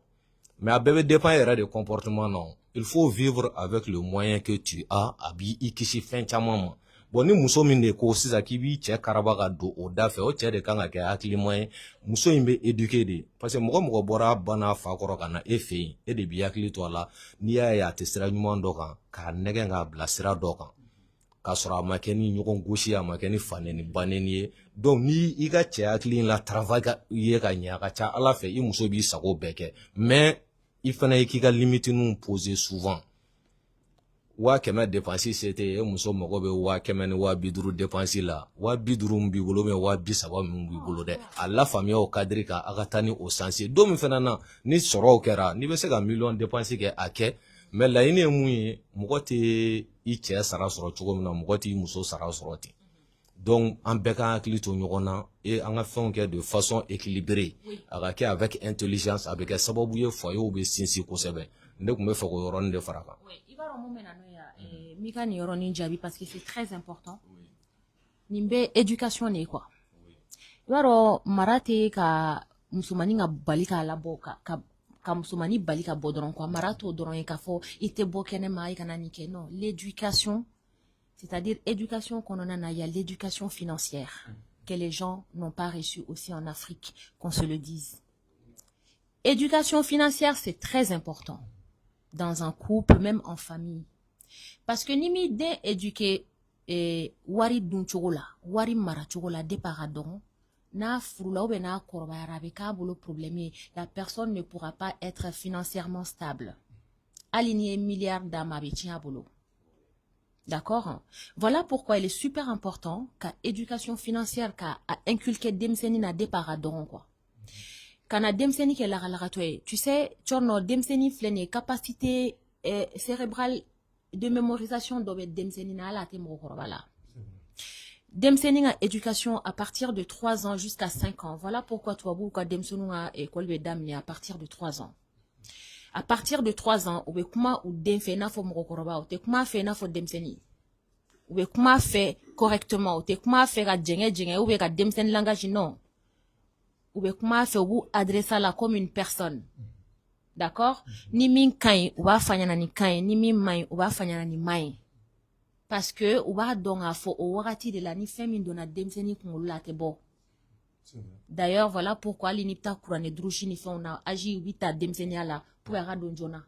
Mais a bɛɛ bɛ dépend yɛrɛ de comportement na. Il faut vivre avec le moyen que tu as a b'i kisi fɛn caman ma. Bon ni muso min de ko sisan k'i b'i cɛ karaba ka don o da fɛ o cɛ de kan ka kɛ hakilima ye muso in bɛ éduquer de parce que mɔgɔ bɔra ba n'a fa kɔrɔ ka na e fɛ yen e de b'i hakili to a la n'i y'a ye a tɛ sira ɲuman dɔ kan k'a nɛgɛn k'a bila sira dɔ kan k'a sɔrɔ a ma kɛ ni ɲɔgɔn gosi a ma kɛ ni fanɛni banɛni ye donc ni i ka cɛ hakili la travail ye ka ɲɛ a ka ca Ala fɛ i muso b'i sago bɛɛ kɛ mais i fana ye k'i ka limite ninnu poser souvent. 100 dépense c'était muso mago bɛ 100 ni 250 dépense la 250 min b'i bolo mais 230 min b'i bolo dɛ a la faamuya o cadre kan a ka taa ni o sens ye don min fana na ni sɔrɔw kɛra ni bɛ se ka million dépense kɛ a kɛ mais laɲini ye mun ye mɔgɔ tɛ i cɛ sara sɔrɔ cogo min na mɔgɔ t'i muso sara sɔrɔ ten donc an bɛɛ ka hakili to ɲɔgɔn na et an ka fɛnw kɛ de façon équilibrée a ka kɛ avec intelligence a bɛ kɛ sababu ye foyerw bɛ sinsin kosɛbɛ ne tun bɛ fɛ k'o yɔrɔnin de fara kan. Mika ni yɔrɔnin jaabi parce que c'est très important. Nin bɛ éducation de ye quoi. I b'a dɔn mara tɛ ka musomani ka bali k'a labɔ ka musomani bali ka bɔ dɔrɔn quoi mara t'o dɔrɔn ye k'a fɔ i tɛ bɔ kɛnɛma i kana nin kɛ non l'éducation c'est-à-dire éducation kɔnɔna na il y a l'éducation financière que les gens n'ont pas reçu aussi en Afrique qu'on se le dise. Éducation financière c'est très important dans un couple même en famille. Parce que ni mi den éduqué wari dun cogo la wari mara cogo la départ donc n'a furula ou n'a kɔrɔbayara a bɛ k'a bolo problème ye la personne ne pourra pas être financièrement stable hali ni ye milliard d'a ma a bɛ tiɲɛ a bolo. D'accord? Voilà pourquoi il est super important ka éducation financière ka inculquer denmisɛnnin na départ donc quoi. Kana denmisɛnnin kɛ lagalagatɔ ye tu sais cɔrɔnɔ denmisɛnnin filɛ nin ye capacité cérébrale de mémorisation dɔ bɛ denmisɛnnin na hali a tɛ mɔgɔkɔrɔba la. Denmisɛnnin ka éducation à partir de 3 ans jusqu'à 5 ans. Voilà pourquoi tubabuw ka denmisɛnninw ka école bɛ daminɛ à partir de 3 ans. À partir de 3 ans, u bɛ kuma u den fɛ i n'a fɔ mɔgɔkɔrɔba u tɛ kuma fɛ i n'a fɔ denmisɛnnin. U bɛ kuma fɛ correctement u tɛ kuma fɛ ka jɛngɛ ou bien ka denmisɛnnin langage non. U bɛ kuma fɛ u b'u adresser la comme une personne. D'accord? Ni min kaɲi u b'a fɔ ɲɛna ni kaɲi ni min maɲi u b'a fɔ ɲɛna ni maɲi. Parce que u b'a dɔn k'a fɔ o wagati de la ni fɛn min donna denmisɛnnin kunkolo la a tɛ bɔ. D'ailleurs voilà pourquoi hali ni bɛ taa kuranɛ durusi ni fɛnw na âge u bɛ ta denmisɛnninya la pour a ka don joona.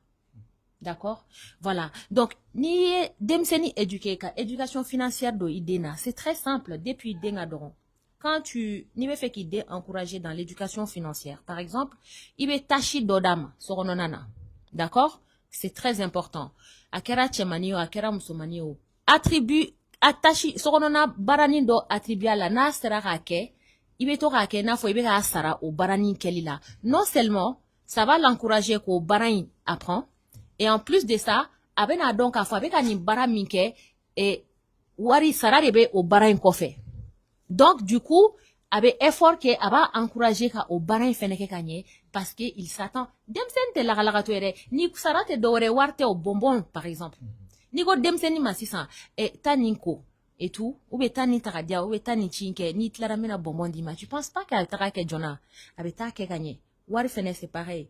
D'accord? Voilà. Donc ni ye denmisɛnnin éduquer ka éducation financière don i den na c'est très simple depuis den ka dɔgɔ. Quand ni bɛ fɛ k'i den encourager dans l'éducation financière par exemple i bɛ tâche dɔ d'a ma sokɔnɔna na. D'accord? C'est très important. A kɛra cɛmani ye o a kɛra musomani ye o attribue attache sokɔnɔna baaranin dɔ attribue a la n'a sera k'a kɛ i bɛ to k'a kɛ n'a fɔ i bɛ k'a sara o baaranin kɛli la. Non seulement ça va l'encourager k'o baara in apprend et en plus de ça a bɛ n'a dɔn k'a fɔ a bɛ ka nin baara min kɛ wari sara de bɛ o baara in kɔfɛ. Donc du coup a bɛ effort kɛ a b'a encourager ka o baara in fɛnɛ kɛ ka ɲɛ parce que il s'attend denmisɛnnin tɛ lagalagatɔ yɛrɛ ni sara tɛ dɔwɛrɛ wari tɛ o bonbon par exemple ni ko denmisɛnnin ma sisan taa nin ko et tout ou bɛ taa nin ta ka diya ou bɛ taa nin ci kɛ n'i tilara n bɛna bonbon d'i ma tu penses pas k'a bɛ taga kɛ joona a bɛ taa kɛ ka ɲɛ wari fɛnɛ c'est pareil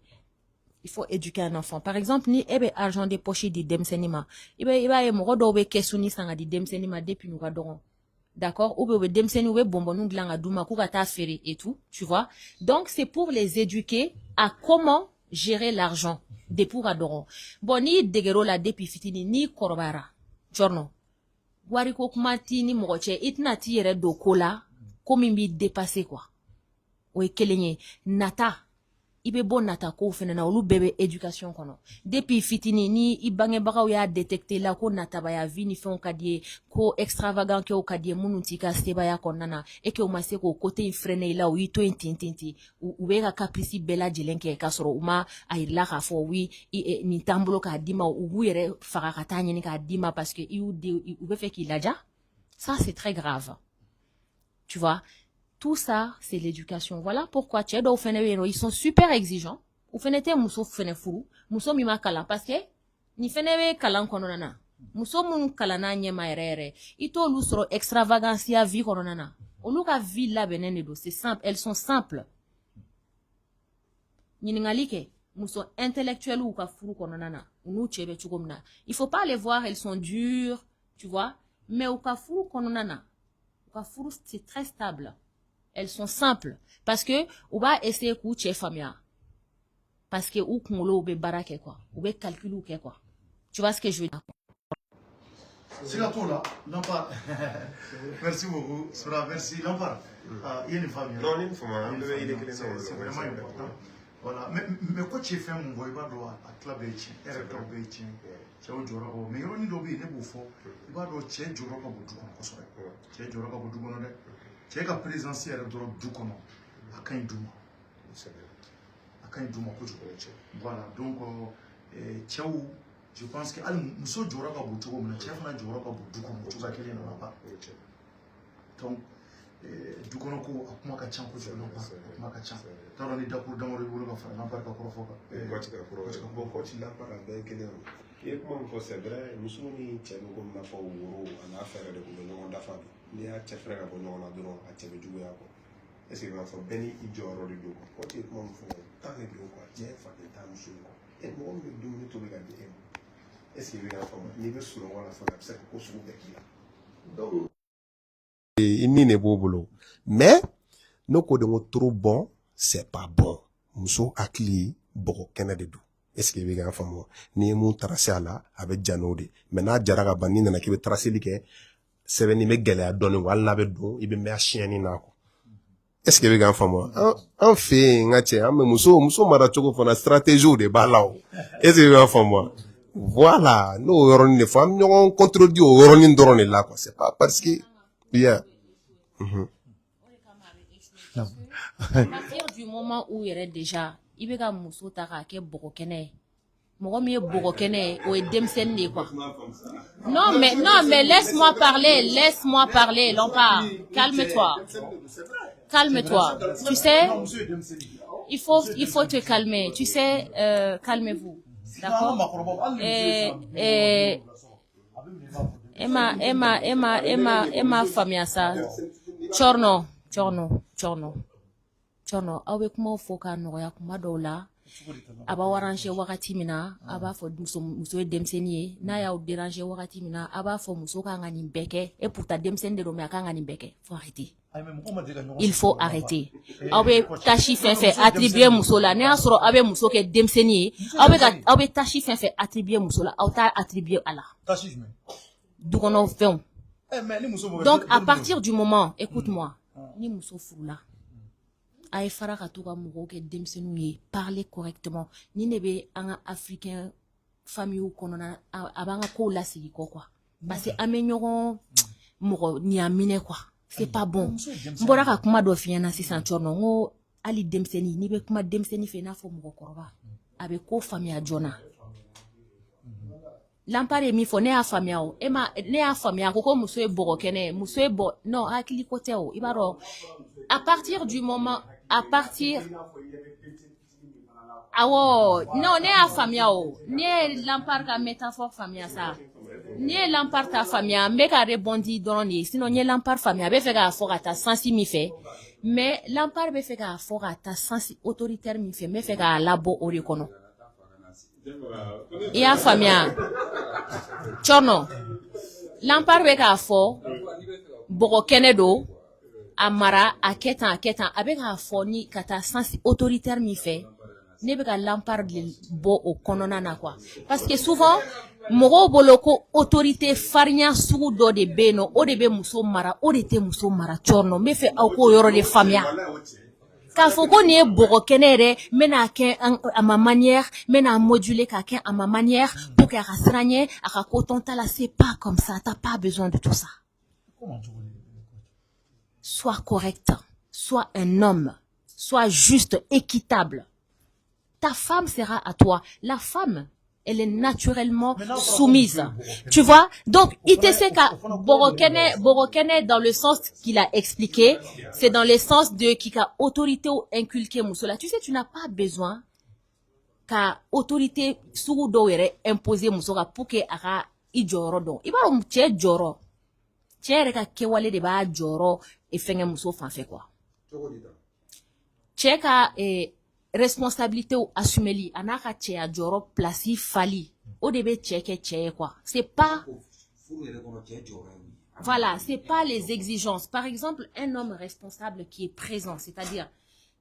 il faut éduquer un enfant par exemple ni e bɛ argent de poche di denmisɛnnin ma i b'a ye mɔgɔ dɔw bɛ kɛsu ni san ka di denmisɛnnin ma depuis n'u ka dɔgɔ d'accord, ou be demseni ou be bonbonu glanga duma ku kata fere et tout, tu vois. Donc c'est pour les éduquer à comment gérer l'argent des pour adoron. Bon ni degero la depuis fitini ni korobara. Jorno. Wari ko kumati ni mogoche itna ti yere do kola comme mi dépasser quoi. O kelenye nata ibe bon nata ko fene na olu bebe éducation kono depuis fitini ni ibange bagaw ya détecter la ko nata ba ya vi ni fon kadie ko extravagant ke o kadie munu tika seba ya konana et que o mase ko côté freiner la o ito intintinti ou be ka caprice bela jelenke ka soro uma ayirla ka fo wi ni tambulo ka dima ou bu yere fara ka tanya ni ka dima parce que ou be fait qu'il a déjà ça c'est très grave tu vois. Tout ça, c'est l'éducation. Voilà pourquoi ils sont super exigeants. Ou fenete muso fene furu, muso mima kala parce que ni fenewe kalan kononana. Muso mun kalana nyema erere. Ito lu soro extravagantia vie kononana. Olu ka vie la benene do, c'est simple, elles sont simples. Ningalike muso intellectuel ou ka furu kononana. Unu chebe chugomna. Il faut pas les voir, elles sont dures, tu vois, mais ou ka furu kononana. Ou ka furu c'est très stable. Elles sont simples. Parce que, on va essayer de faire famille. Parce que, ou qu'on l'oube barake quoi. Ou be calcul ou quoi. Tu vois ce que je veux dire? C'est là, Lampard. Merci beaucoup. Sora, merci. Lampard. Il y a une famille. Non, une famille. C'est vraiment important. Voilà. Mais quoi tu fais, mon boy, à club Beijing, électeur Beijing. C'est un jour. Mais il y a une dobie, il est beau fort. Il va doit tuer jour à bout. Tuer jour à bout. Tu es la présidentielle de Dukono, à Kaindouma. À Kaindouma, voilà, donc, Tchaou, je pense que nous sommes Djora Kaboutou, mais Tchaou n'a Djora Kaboutou, tout ça qui est là-bas. Donc, Dukono, à Kumakacha, je n'en pas, Kumakacha. Dans les d'accord dans le boulot, enfin, n'a pas de provoque. Et comment il faut c'est vrai, nous sommes comme la fois où on a affaire de gouvernement d'affaires. Il y a des frères qui ont été joués. Est-ce qu'il va faire béni et du rôle de Dieu? Quand il faut tant de Dieu, il y a un temps de et moi, je me dis tout le monde. Est-ce qu'il va faire niveau sur le wall à faire c'est qu'on se donc il n'y n'est pas boulot. Mais nos codes trop bon, c'est pas bon. Muso akli boko Canada do. Est-ce qu'il va faire moi? Ni mon tracé là avec Janode. Maintenant, Jaraga Bani n'a qui veut tracer les sɛbɛnni bɛ gɛlɛya dɔɔnin wa hali n'a bɛ don i bɛ mɛn siɲɛni na ko est-ce que i bɛ k'an faamu an fɛ yen n ka cɛ an bɛ muso mara cogo fana stratégie de b'a la o est-ce que i bɛ k'an faamu voilà n'o yɔrɔnin de fɔ an bɛ ɲɔgɔn contredire o yɔrɔnin dɔrɔn de la quoi c'est pas parce que bien. À partir du moment où il y a déjà i bɛ ka muso ta k'a kɛ bɔgɔ kɛnɛ ye. Moi, mi boko kene ou demsen quoi. Non, mais laisse-moi parler, Lampard. Calme-toi. Calme-toi. Tu sais, il faut te calmer. Tu sais, calmez-vous. D'accord? Emma famille ça. Chorno. Avec moi, faut qu'on noya kuma dola. Aba warange wakati mina aba fo muso demseni na ya déranger wakati mina aba fo muso ka ngani beke et pour ta demsen de me ka ngani beke faut arrêter. Il faut arrêter. Abe tachi fait attribuer muso la ne asoro abe muso ke demseni abe tachi fait attribuer muso la au ta attribuer ala tachi me dukono fem. Donc à partir du moment, écoute-moi, ni muso furula ay fara ka to ka mugo ke demsenu ye parler correctement ni ne be anga africain famille konona abanga ko la sigi quoi parce que amenyogon mugo ni amine quoi c'est pas bon mbora ka kuma do fiena sisan chorno ngo ali demseni ni be kuma demseni fe na fo mugo koroba abe ko famille a jona Lampard mi fo ne a famille o ne a famille ko muso e bogo kene muso e bo non akili kote o ibaro à partir du moment awo non ne a famille o ne Lampard ka métaphore famille ça ne Lampard ta famille me ka rebondi doni sinon ne Lampard famille be fe ka fo ka ta sensi mi fait mais Lampard be fe ka fo ka ta sensi autoritaire mi fait me fe ka labo ori kono e a famille Chorno Lampard be ka fo bogo kenedo amara aketan avec a fourni kata sens autoritaire mi fait ne be ka lampar de bo o konona na quoi parce que souvent mogo boloko autorité farnya sugu do de beno o de be muso mara o de te muso mara chorno me fe ko yoro de famia ka foko ni bogo kenere mena ke à ma manière mena moduler ka ke à ma manière pour que rasranye aka kotonta la c'est pas comme ça, t'as pas besoin de tout ça. Sois correct, sois un homme, sois juste, équitable. Ta femme sera à toi. La femme, elle est naturellement soumise. Tu vois? Donc, Iteseka, Borokene, dans le sens qu'il a expliqué, c'est dans le sens de qui a autorité ou inculqué Moussola. Tu sais, tu n'as pas besoin qu'à autorité sous doere imposer Moussola pour que ara ijoro don. Iba tche joro. Tche reka kewale de ba joro et fenge Mousso fan fait quoi? Tche ka responsabilité ou assumeli anaka tche a joro plasi fali. Au début tche ke tche quoi. C'est pas voilà, c'est pas les exigences. Par exemple, un homme responsable qui est présent, c'est-à-dire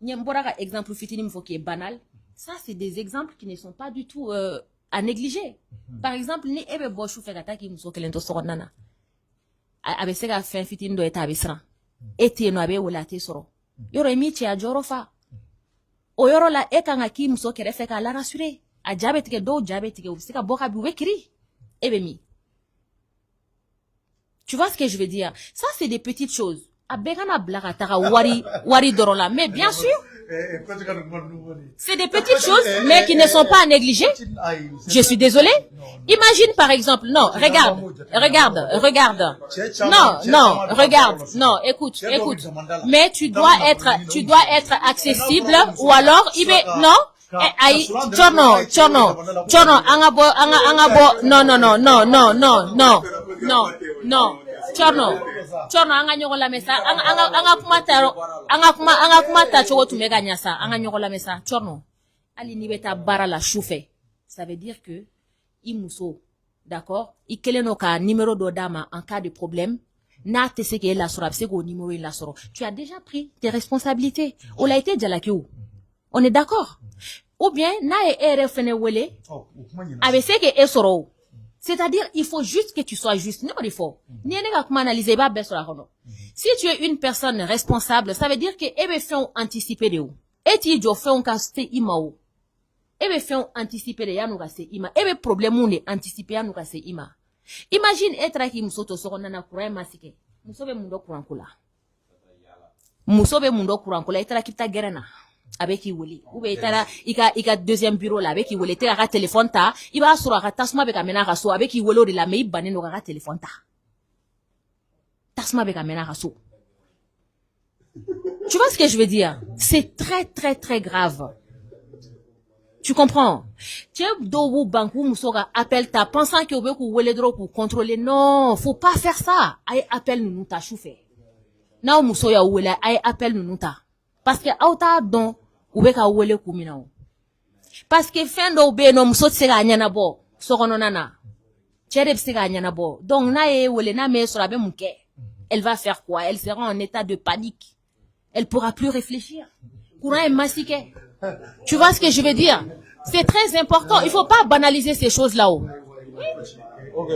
nyembora exemple fitinim faut qui est banal. Ça c'est des exemples qui ne sont pas du tout à négliger. Par exemple, ni ebe boshu fe kata ki muso kelento soronana. Abe sega fin fitin do eta abisra. Eti no abe wala te soro. Yoro emi che ajoro fa. O yoro la ekanga ki muso kere fe ka la rassurer. A diabetike do diabetike ou sika boka bi wekiri. Ebe mi. Tu vois ce que je veux dire? Ça c'est des petites choses. Abegana blaga tara wari dorola. Mais bien sûr, c'est des petites choses, mais qui ne sont pas à négliger. Je suis désolée. Imagine par exemple, non, regarde. Non, regarde. Non, écoute. Mais tu dois être accessible, ou alors, non, Chorno anga nyogola mesa anga kuma ta chogo tumega nyasa anga nyogola mesa chorno ali ni beta bara la choufe ça veut dire que imuso d'accord ikeleno ka numéro do dama en cas de problème na te seke la sora seko numéro la soro tu as déjà pris tes responsabilités on l'a été dialakiou on est d'accord ou bien na e fene wele avec seke e soro. C'est-à-dire, il faut juste que tu sois juste. Non, il faut. Si tu es une personne responsable, ça veut dire que ebe fait anticiper de ou. Et tu jo fait un casse ima ou. Ebe fait anticiper de ya nou casse ima. Ebe problème ou ne anticiper ya nou casse ima. Imagine être qui musoto sorona na kura masike. Musobe mundo kurankula. Musobe mundo kurankula être qui ta gerena. Avec qui woli ou be tara ika deuxième bureau là avec qui woli te ka téléphone ta iba sura ka tasma be ka mena ka so avec qui wolo de la me ibane no ka téléphone ta tasma be ka mena ka so. Tu vois ce que je veux dire? C'est très très très grave. Tu comprends? Tu do banku musoga appelle ta pensant que obe ku wole dro pour contrôler. Non, faut pas faire ça. Ay appelle nous ta choufe. Na muso ya wole ay appelle nous ta. Parce que auta don ube ka wele kumina o. Parce que fendo ube no muso tsega nyana bo sokono nana. Chere tsega nyana bo. Donc na e wele na me sura be muke. Elle va faire quoi? Elle sera en état de panique. Elle pourra plus réfléchir. Courant est massiqué. Tu vois ce que je veux dire? C'est très important. Il faut pas banaliser ces choses là-haut. OK.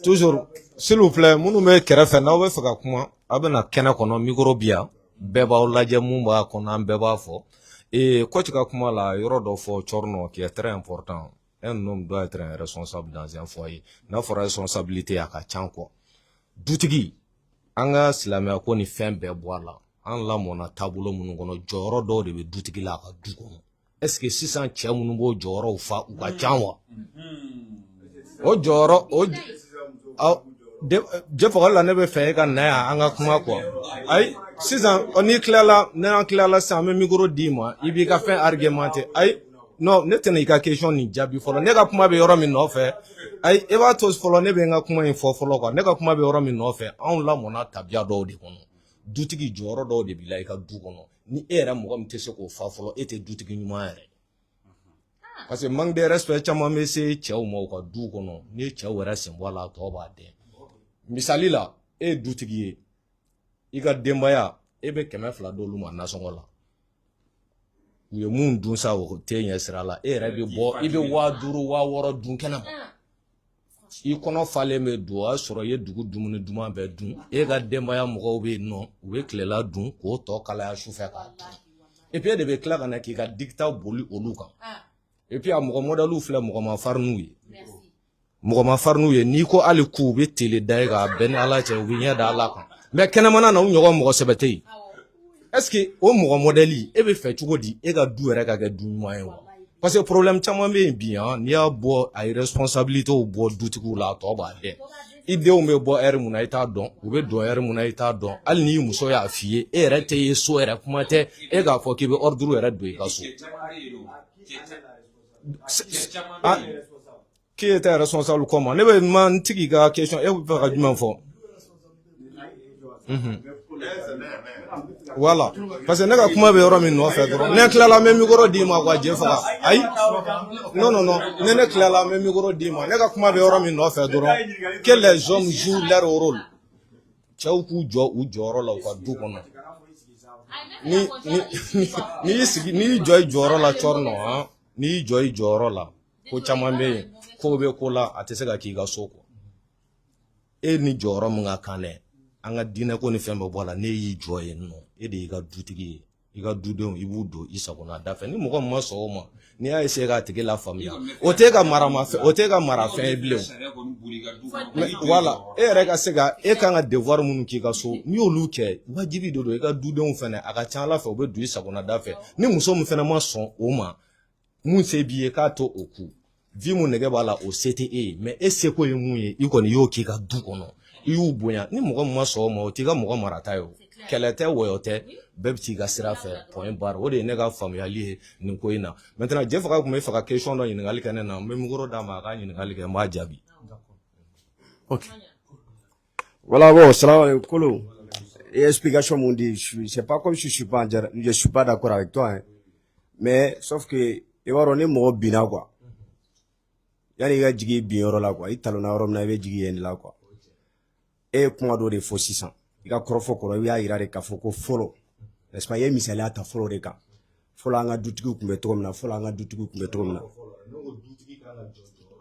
Toujours s'il vous plaît, munu me kerefe na we faka kuma abena kena kono microbia. Beba olaje mumba kona beba fo et quoi tu ka kuma la yoro do fo chorno qui est très important. Un homme doit être responsable dans un foyer. Na for responsabilité aka chanko dutigi anga silame ko ni fembe boala an la mona tabulo munu kono joro do de be dutigi la ka duko est-ce que 600 che munu bo joro fa u ka chanwa o joro o je fɔra la ne bɛ fɛ ka na yan an ka kuma quoi ayi sisan ni tilala ne an tilala sisan an bɛ micro d'i ma i b'i ka fɛn argumenter ayi non ne tɛna i ka question nin jaabi fɔlɔ ne ka kuma bɛ yɔrɔ min nɔfɛ ayi e b'a to fɔlɔ ne bɛ n ka kuma in fɔ fɔlɔ quoi ne ka kuma bɛ yɔrɔ min nɔfɛ anw lamɔna tabiya dɔw de kɔnɔ dutigi jɔyɔrɔ dɔw de b'i la i ka du kɔnɔ ni e yɛrɛ mɔgɔ min tɛ se k'o fa fɔlɔ e tɛ dutigi ɲuman yɛrɛ parce que manque de respect caman bɛ se cɛw ma u ka du kɔnɔ ni cɛw yɛrɛ sen bɔ a la tɔw b'a dɛn. Misali la e dutigi ye i ka denbaya e be 200 d'olu ma nasɔngɔ la u ye mun dun sa o tɛ ɲɛ sira la e yɛrɛ be bɔ i be 5,000 6,000 dun kɛnɛ ma i kɔnɔ falen bɛ don a sɔrɔ i ye dugu dumuni duman bɛɛ dun e ka denbaya mɔgɔw bɛ yen nɔ u bɛ tilela dun k'o tɔ kalaya sufɛ k'a dun et puis e de bɛ tila ka na k'i ka dikita boli olu kan et puis a mɔgɔ modèle filɛ mɔgɔ ma farin n'u ye mɔgɔ ma farin n'u ye n'i ko hali k'u u bɛ tele da e kan bɛn ni ala cɛ u bɛ ɲɛ da ala kan mais kɛnɛmana na u ɲɔgɔn mɔgɔ sɛbɛ tɛ yen est-ce que o mɔgɔ modèle e bɛ fɛ cogo di e ka du yɛrɛ ka kɛ du ɲuman ye wa parce que problème caman bɛ yen bi n'i y'a bɔ a ye responsabilitéw bɔ dutigiw la a tɔ b'a dɛn i denw bɛ bɔ heure mun na i t'a dɔn u bɛ don heure mun na i t'a dɔn hali n'i muso y'a f'i ye e yɛrɛ tɛ ye so yɛrɛ kuma tɛ e k'a fɔ k'i bɛ ordre yɛrɛ don i ka so qui était responsable comment ne bɛ n tigi ka question e bɛ fɛ ka jumɛn fɔ voilà parce que ne ka kuma bɛ yɔrɔ min nɔfɛ dɔrɔn ne tilala n bɛ micro d'i ma quoi jɛ faga ayi non ne tilala n bɛ micro d'i ma ne ka kuma bɛ yɔrɔ min nɔfɛ dɔrɔn que les hommes jouent leur rôle cɛw k'u jɔ u jɔyɔrɔ la u ka du kɔnɔ n'i y'i jɔ i jɔyɔrɔ la cɔri nɔ n'i y'i jɔ i jɔyɔrɔ la ko caman bɛ yen ko bɛ ko la a tɛ se ka k'i ka so kɔ e ni jɔyɔrɔ min ka kan dɛ an ka diinɛ ko ni fɛn bɛ bɔ a la ne y'i jɔ yen nɔ e de y'i ka dutigi ye i ka dudenw i b'u don i sagona da fɛ ni mɔgɔ min ma sɔn o ma n'i y'a essayer k'a tigi la faamuya o t'e ka mara fɛn ye bilen voilà e yɛrɛ ka se ka e kan ka devoir minnu k'i ka so n'i y'olu kɛ wajibi de don i ka dudenw fɛnɛ a ka ca ala fɛ u bɛ don i sagona da fɛ ni muso min fɛnɛ ma sɔn o ma mun se b'i ye k'a to o ku vi mun nɛgɛ b'a la o se tɛ e ye mais e seko ye mun ye i kɔni y'o k'i ka du kɔnɔ i y'u bonya ni mɔgɔ min ma sɔn o ma o t'i ka mɔgɔ marata ye o kɛlɛ tɛ wɔyɔ tɛ bɛɛ bɛ t'i ka sira fɛ point barre o de ye ne ka faamuyali ye nin ko in na maintenant jɛ faga tun bɛ fɛ ka question dɔ ɲininkali kɛ ne na n bɛ micro d'a ma a ka ɲininkali kɛ n b'a jaabi. Ok. Voilà, bon, salam Kolo. Et explication m'ont dit, c'est pas comme si je suis pas d'accord avec toi, hein. Mais, sauf que, il va ronner mon bina, quoi. Yani ga jigi binyoro la, quoi. Il talona rom na ve jigi yen la, quoi. Et kuma do de fo 600. Il ga krofo koro, il y a irare ka foko follow. N'est-ce pas? Il y a misali ata follow de ka. Follow anga dutigu kumbe tomna, follow anga dutigu kumbe tomna.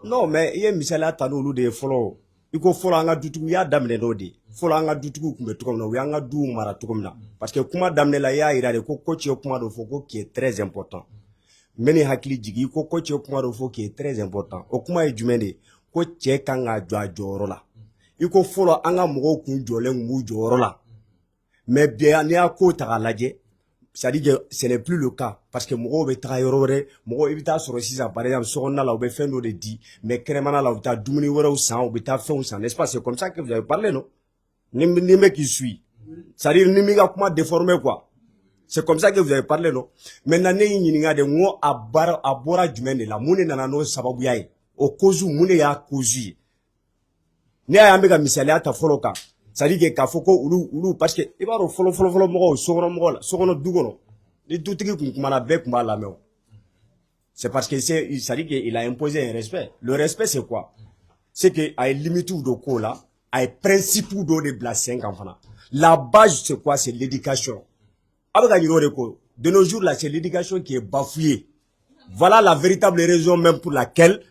Non, mais il y a misali ata no lu de follow. Il faut follow anga dutigu ya damne no de. Follow anga dutigu kumbe tomna, ou anga du mara tomna. Parce que kuma damne la ya irare ko coach kuma do foko qui est très important. Meni hakili jigi ko coach kuma do foko qui est très important. O kuma e jumene ko che kanga jwa joro la. Il faut follow anga mogo kun jolen mu joro la. Mais bien ni a ko ta lajɛ c'est-à-dire que ce n'est plus le cas parce que mogo be ta yoro wɛrɛ mogo i bɛ taa sɔrɔ sisan par exemple sokɔnɔna la u bɛ fɛn dɔ de di mais kɛnɛmana la u bɛ taa dumuni wɛrɛw san u bɛ taa fɛnw san n'est-ce pas c'est comme ça que vous avez parlé non ni mec qui suit c'est-à-dire ni mi ka kuma déformé quoi c'est comme ça que vous avez parlé non maintenant ne y'i ɲininka de ngo a bɔra jumɛn de la mun de nana n'o sababuya ye o cause mun de y'a cause ye ne y'a bɛ ka misaliya ta fɔlɔ kan c'est-à-dire que k'a fɔ ko olu parce que i b'a dɔn fɔlɔ mɔgɔw sokɔnɔ mɔgɔ la sokɔnɔ du kɔnɔ ni dutigi kun kumana bɛɛ kun b'a lamɛn o c'est parce que c'est-à-dire que il a imposé un respect le respect c'est quoi c'est que a ye limite dɔ k'o la a ye principe dɔ de bila sen kan fana la base c'est quoi c'est l'éducation a bɛ ka ɲinɛ o de ko de nos jours là c'est l'éducation qui est bafouée voilà la véritable raison même pour laquelle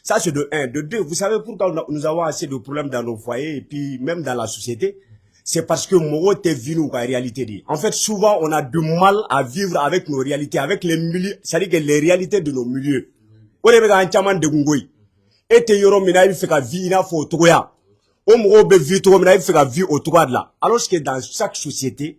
ça c'est de 1. De 2, vous savez pourquoi nous avons assez de problèmes dans nos foyers et puis même dans la société? C'est parce que Moro t'es vu nous la réalité. En fait, souvent, on a du mal à vivre avec nos réalités, avec les milieux, c'est-à-dire que les réalités de nos milieux. On est un chaman de Gungoy. Et t'es yoro mina il fait la vie, il a faut toya. On Moro be vie trop mina il fait la vie au toit de là. Alors que dans chaque société,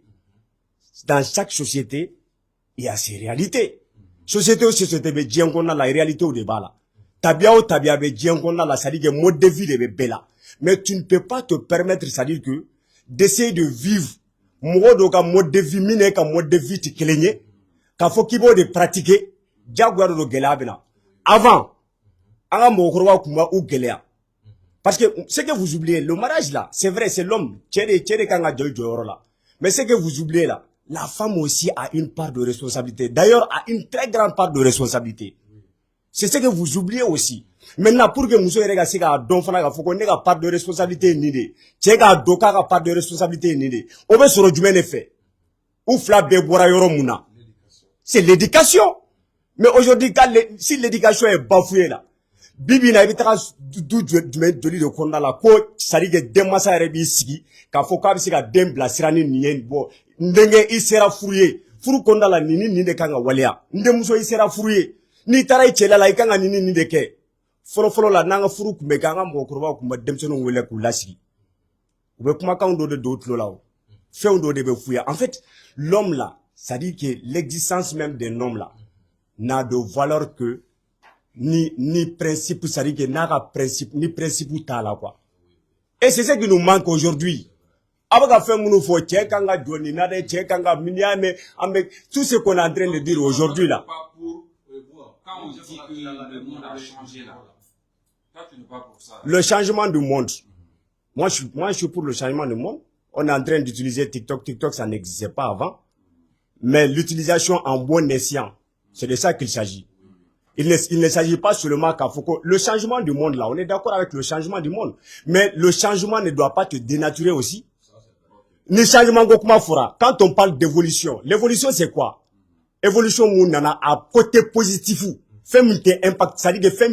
il y a ces réalités. Société be djien konna la réalité au débat là. Tabia be djien konna la, c'est-à-dire que mode de vie de bella. Mais tu ne peux pas te permettre, c'est-à-dire que d'essayer de vivre mode de vie mine ka mode de vie ti kelenye ka fo kibo de pratiquer jaguar do gelabena. Avant anga mokoro kuma ou gelea. Parce que ce que vous oubliez, le mariage là, c'est vrai, c'est l'homme, tchéré kanga joyo là. Mais ce que vous oubliez là, la femme aussi a une part de responsabilité. D'ailleurs, a une très grande part de responsabilité. C'est ce que vous oubliez aussi. Maintenant, pour que muso yɛrɛ ka se k'a dɔn fana k'a fɔ ko ne ka part de responsabilité ye nin de ye, cɛ k'a dɔn k'a ka part de responsabilité ye nin de ye, o bɛ sɔrɔ jumɛn de fɛ? U fila bɛɛ bɔra yɔrɔ mun na? C'est l'éducation. Mais aujourd'hui, si l'éducation est bafouée là, bibi na ibi taga du jumɛn joli de kɔnɔna la ko c'est-à-dire que denmansa yɛrɛ b'i sigi k'a fɔ k'a bɛ se ka den bilasira ni nin ye bɔ ndenge i sera furu ye furu kɔnɔna la nin de kan ka waleya n denmuso i sera furu ye n'i taara i cɛla la i kan ka nin de kɛ fɔlɔ la n'an ka furu kun bɛ kɛ an ka mɔgɔkɔrɔbaw kun bɛ denmisɛnninw wele k'u lasigi u bɛ kumakanw dɔ de don u tulo la o fɛnw dɔ de bɛ f'u ye en fait l'homme là c'est-à-dire que l'existence même d'un homme là n'a de valeur que ni principe, c'est-à-dire que n'a pas principe, ni principe t'a là quoi. Et c'est ce qui nous manque aujourd'hui. Avec la fin, nous faut check quand on donne, n'a check quand on mais tout ce qu'on est en train de dire aujourd'hui là. Quand on dit que le monde a changé là, toi tu n'es pas pour ça. Le changement du monde. Moi je suis pour le changement du monde. On est en train d'utiliser TikTok. TikTok, ça n'existait pas avant. Mais l'utilisation en bon escient, c'est de ça qu'il s'agit. Il ne s'agit pas seulement qu'à Foucault. Le changement du monde, là, on est d'accord avec le changement du monde. Mais le changement ne doit pas te dénaturer aussi. Le changement, quand on parle d'évolution, l'évolution, c'est quoi? Évolution, on a un côté positif. Fait impact, c'est-à-dire que fait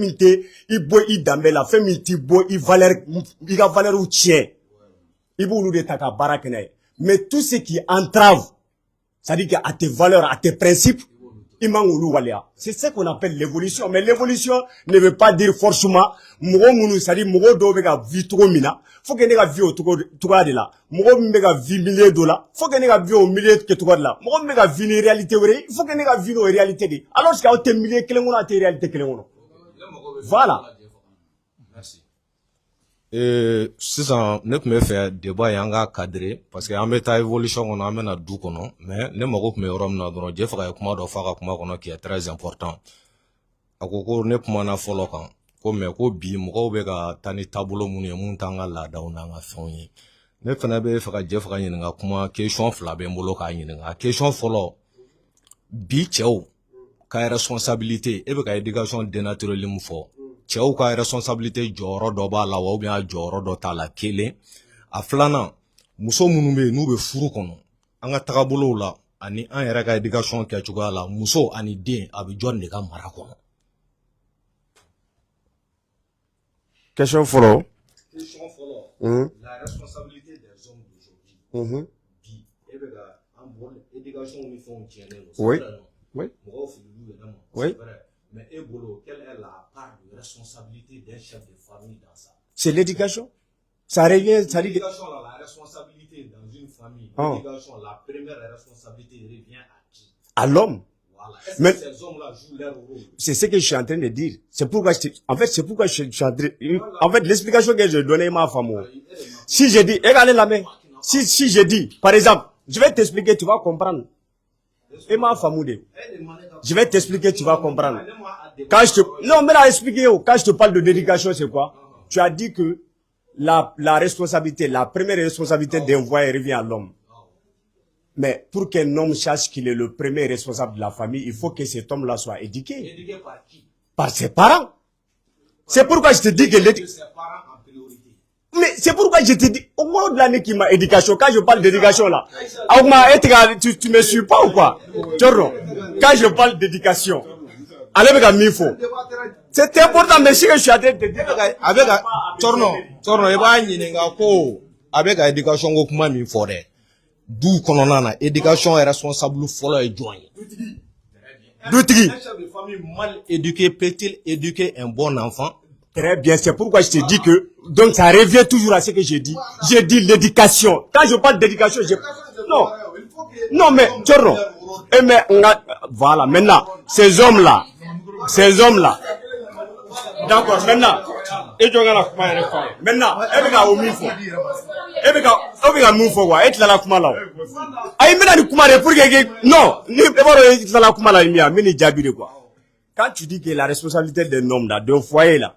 il boit, il damela, fait il valeur ou tient. Il boit de taka barakene. Mais tout ce qui entrave, c'est-à-dire à tes valeurs, à tes principes, c'est ce qu'on appelle l'évolution. Mais l'évolution ne veut pas dire forcément, c'est-à-dire, vie trop mina. Faut que nous vie au tout de là. Vie milliers de dollars. Faut que nous vie au millier de tout de là. Vie une réalité vraie. Faut que nous vie une réalité. Alors, c'est qu'il y a milliers de réalité. Voilà. Merci. Sisan ne tun bɛ fɛ débat in an ka cadrer parce que an bɛ taa évolution kɔnɔ an bɛ na du kɔnɔ mais ne mago tun bɛ yɔrɔ min na dɔrɔn Jɛfaga ye kuma dɔ fɔ a ka kuma kɔnɔ qui est très important a ko ne kumana fɔlɔ kan ko mais ko bi mɔgɔw bɛ ka taa ni taabolo minnu ye mun t'an ka laadaw n'an ka fɛnw ye ne fana bɛ fɛ ka Jɛfaga ɲininka kuma question fila bɛ n bolo k'a ɲininka question fɔlɔ bi cɛw ka responsabilité e bɛ ka éducation dénaturée mun fɔ cɛw ka responsabilité jɔyɔrɔ dɔ b'a la wa ou bien a jɔyɔrɔ dɔ t'a la kelen a filanan muso minnu bɛ yen n'u bɛ furu kɔnɔ an ka tagabolow la ani an yɛrɛ ka éducation kɛcogoya la muso ani den a bɛ jɔn de ka mara kɔnɔ. Question fɔlɔ. La responsabilité des hommes d'aujourd'hui. Bi e bɛ ka an bɔ éducation ni fɛnw tiɲɛnen don. Oui. Mɔgɔw fililiw yɛrɛ ma. Oui. Mais quelle est la part de responsabilité d'un chef de famille dans ça? C'est l'éducation. Ça revient, ça dit que... L'éducation, la responsabilité dans une famille, l'éducation, la première responsabilité revient à qui? À l'homme. Voilà. Mais ces hommes-là jouent leur rôle? C'est ce que je suis en train de dire. C'est pourquoi je suis en train... En fait, l'explication que je donnais à ma femme. Si je dis, regardez la main. Si je dis, par exemple, je vais t'expliquer, tu vas comprendre. Et ma femme, je vais t'expliquer, tu vas comprendre. Non, mais là, expliquer, quand je te parle de dédication, c'est quoi? Tu as dit que la responsabilité, la première responsabilité d'un voyage revient à l'homme. Mais pour qu'un homme sache qu'il est le premier responsable de la famille, il faut que cet homme-là soit éduqué. Éduqué par qui? Par ses parents. C'est pourquoi je te dis que l'éducation... Mais c'est pourquoi je te dis, au moins de l'année qui m'a éducation, quand je parle d'éducation là, tu me suis pas ou quoi? Quand je parle d'éducation, c'est important, mais si je suis en train de te dire, avec avec éducation ko kuma min fɔ dɛ du kɔnɔna na éducation est responsable fɔlɔ ye jɔn ye? Dutigi. Un chef de famille mal éduqué peut-il éduquer un bon enfant? Très bien, c'est pourquoi je te dis que, donc ça revient toujours à ce que j'ai dit. J'ai dit l'éducation. Quand je parle d'éducation, non, mais, voilà, maintenant, ces hommes-là, d'accord, maintenant, quand tu dis que la responsabilité d'un homme là, d'un foyer là,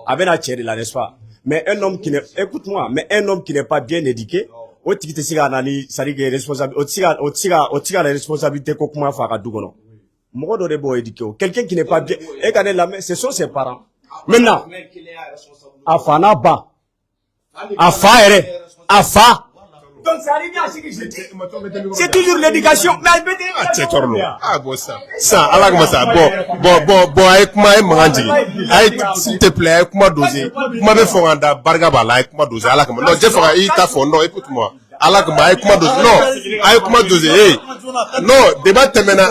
avec la chérie là, n'est-ce pas? Mais un homme qui n'est, écoute-moi, mais un homme qui n'est pas bien éduqué, au titre de ça, c'est-à-dire que responsable, au titre la responsabilité qu'on a fait à Dougono. Quelqu'un qui n'est pas bien, et quand la main, ce sont ses parents. Maintenant, Afana ba. Afa ere. Afa. Donc ça arrive à ce que je dis. C'est toujours l'éducation. C'est torno. Ah bon ça. Ça, ala comme ça. Bon, avec moi et mangi. S'il te plaît, avec moi doser. Moi me fonganda barga bala avec moi doser. Ala comme non, je ferai ta fond non, écoute-moi. Ala comme avec moi doser. Non, avec moi doser. Hey. Non, débat terminé.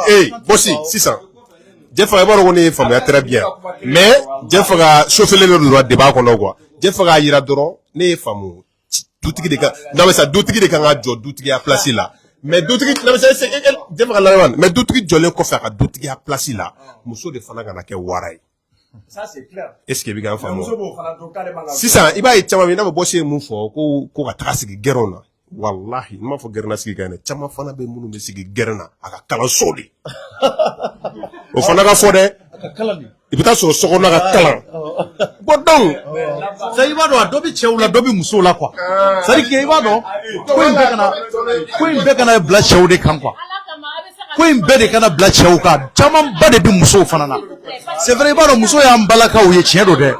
Hey, voici 600. Je ferai pas on est famille très bien. Mais je ferai chauffer le droit débat qu'on a quoi. Je ferai ira doro ne famu. Doutigi de kan non mais ça doutigi de kan a jo doutigi a placé là mais doutigi non mais c'est devra la mais doutigi jolé ko fa ka doutigi a placé là muso de fana kana ke waray ça c'est clair est-ce que bi gan fa mo si ça iba yi chama mi na bo se mu fo ko ka trasigi gerona wallahi ma fo gerna sigi kan chama fana be munu be sigi gerna aka kala sodi o fana ka fo de kalani i bɛ taa sɔrɔ sokɔnɔ ka kalan bon donc ça i b'a dɔn a dɔ bɛ cɛw la dɔ bɛ musow la quoi c'est à dire que i b'a dɔn ko in bɛɛ kana bila cɛw de kan quoi ko in bɛɛ de kana bila cɛw kan caman ba de bɛ musow fana na c'est vrai i b'a dɔn muso y'an balakaw ye tiɲɛ don dɛ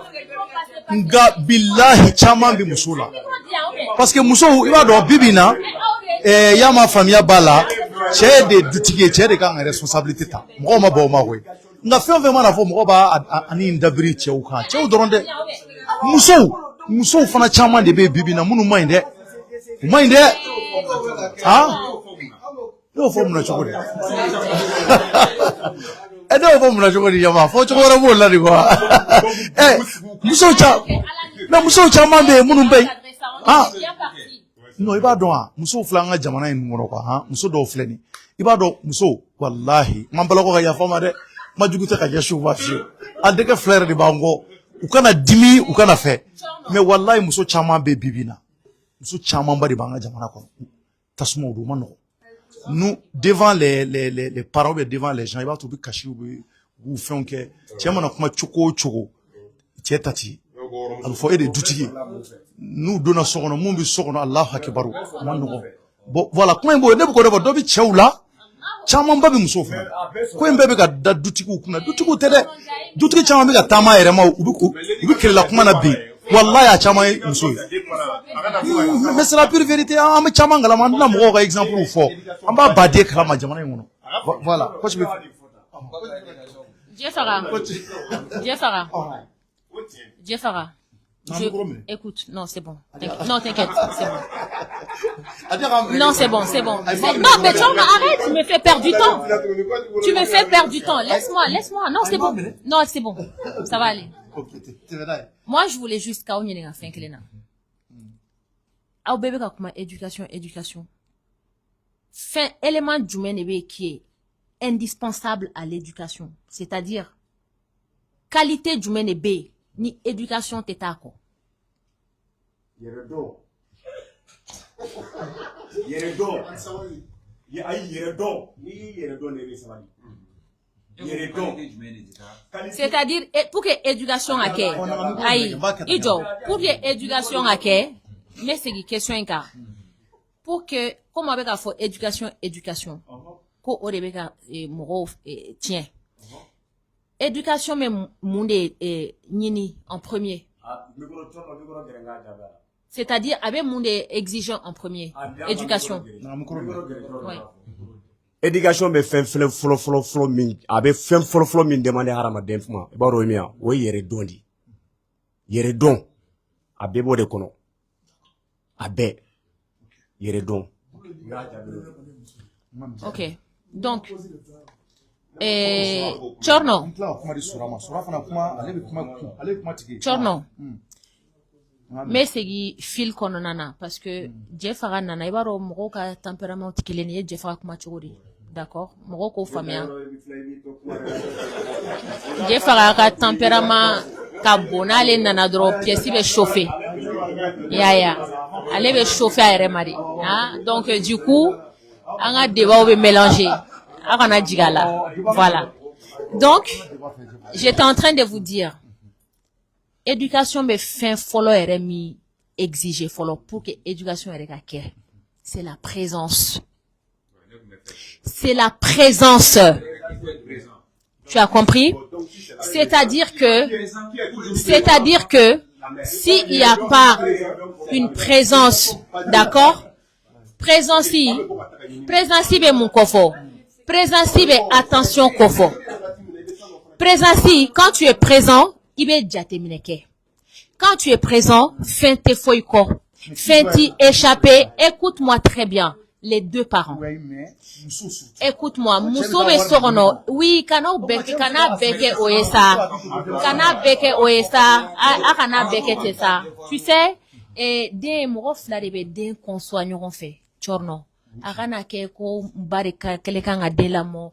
nka bilahi caman bɛ muso la parce que musow i b'a dɔn bi bi in na y'a ma faamuya b'a la cɛ de dutigi ye cɛ de kan ka responsabilité ta mɔgɔw ma bɔ o ma koyi nka fɛn o fɛn mana fɔ mɔgɔ b'a ani dabiri cɛw kan cɛw dɔrɔn dɛ musow fana caman de bɛ yen bi bi in na minnu man ɲi dɛ u man ɲi dɛ han ne y'o fɔ mun na cogo di ne y'o fɔ mun na cogo di yama fɔ cogo wɛrɛ b'o la de quoi musow caman bɛ yen minnu bɛ yen han non i b'a dɔn wa musow filɛ an ka jamana in kɔnɔ quoi han muso dɔw filɛ nin i b'a dɔn muso walahi n balakaw ka yafa ma dɛ ma jugu tɛ ka ɲɛsin u ma fiyewu an denkɛ fila yɛrɛ de b'an kɔ u kana dimi u kana fɛ mais walahi muso caman bɛ bi bi in na muso camanba de b'an ka jamana kɔnɔ tasuma o ma nɔgɔn nous devant les parents ou bien devant les gens i b'a to u bɛ kasi u b'u fɛnw kɛ cɛ mana kuma cogo o cogo cɛ ta ti a bɛ fɔ e de ye dutigi ye n'u donna so kɔnɔ mun bɛ so kɔnɔ Alahu akibaru a ma nɔgɔn bon voilà kuma in b'o ne bɛ k'o de fɔ dɔ bɛ cɛw la caman ba bɛ musow fana ko in bɛɛ bɛ ka da dutigiw kunna dutigiw tɛ dɛ dutigi caman bɛ ka taama yɛrɛ ma u bɛ kelela kuma na bi wallahi a caman ye muso ye mais c'est la pure vérité an bɛ caman kalama an tɛna mɔgɔw ka exemple fɔ an b'a baden kalama jamana in kɔnɔ voilà coach bɛ Jeffara. Écoute, non, c'est bon. Non, t'inquiète, c'est bon. Non, c'est bon. Non, mais tu arrête, tu me fais perdre du temps. Laisse-moi. Non, c'est bon. Non, c'est bon. Ça va aller. Moi, je voulais juste qu'on y ait un fin clé. Au bébé, comme éducation. Fin élément du mène qui est indispensable à l'éducation. C'est-à-dire, qualité du mène B. Ni éducation t'état quoi. Yeredo. C'est-à-dire pour que éducation à quai. Aïe, ijo, pour que éducation à quai, mais c'est une question car. Pour que comme avec la fois éducation, ko o de beka moro tiens. Éducation mais monde nini en premier. C'est-à-dire avec monde exigeant en premier. Éducation. Ouais. Éducation be fɛn fɔlɔ min a bɛ fɛn fɔlɔ min demander hadamaden ma i b'a dɔn min ya o ye yɛrɛdɔn de ye yɛrɛdɔn a bɛɛ b'o de kɔnɔ a bɛɛ yɛrɛdɔn. Ok donc Chorno mais c'est fil kɔnɔna na parce que Jeffara nana i b'a dɔn mɔgɔw ka tempérament tɛ kelen ye Jeffara kuma cogo di d'accord mɔgɔw k'o faamuya Jeffara ka tempérament ka bon n'ale nana dɔrɔn pièce bɛ chauffer ya ale bɛ chauffer a yɛrɛ ma de donc du coup an ka débat bɛ mélanger a kana jigin a la voilà donc j'étais en train de vous dire éducation bɛ fɛn fɔlɔ yɛrɛ min exiger fɔlɔ pour que éducation yɛrɛ ka kɛ c'est la présence Tu as compris? C'est-à-dire que s'il n'y a pas une présence, d'accord? Présence be mon kofo. Présence be attention kofo. Présence, quand tu es présent, il be jatemineke. Quand tu es présent, fin te foiko. Fin t'y échapper. Écoute-moi très bien. Les deux parents. Écoute-moi, muso be sorono. Oui, kana beke oesa. Kana beke oesa. Kana beke tesa. Tu sais, des moro flare be den conçoit ɲɔgɔn fɛ. Chorno. Akana ke ko barika kele kan ga den lamɔ.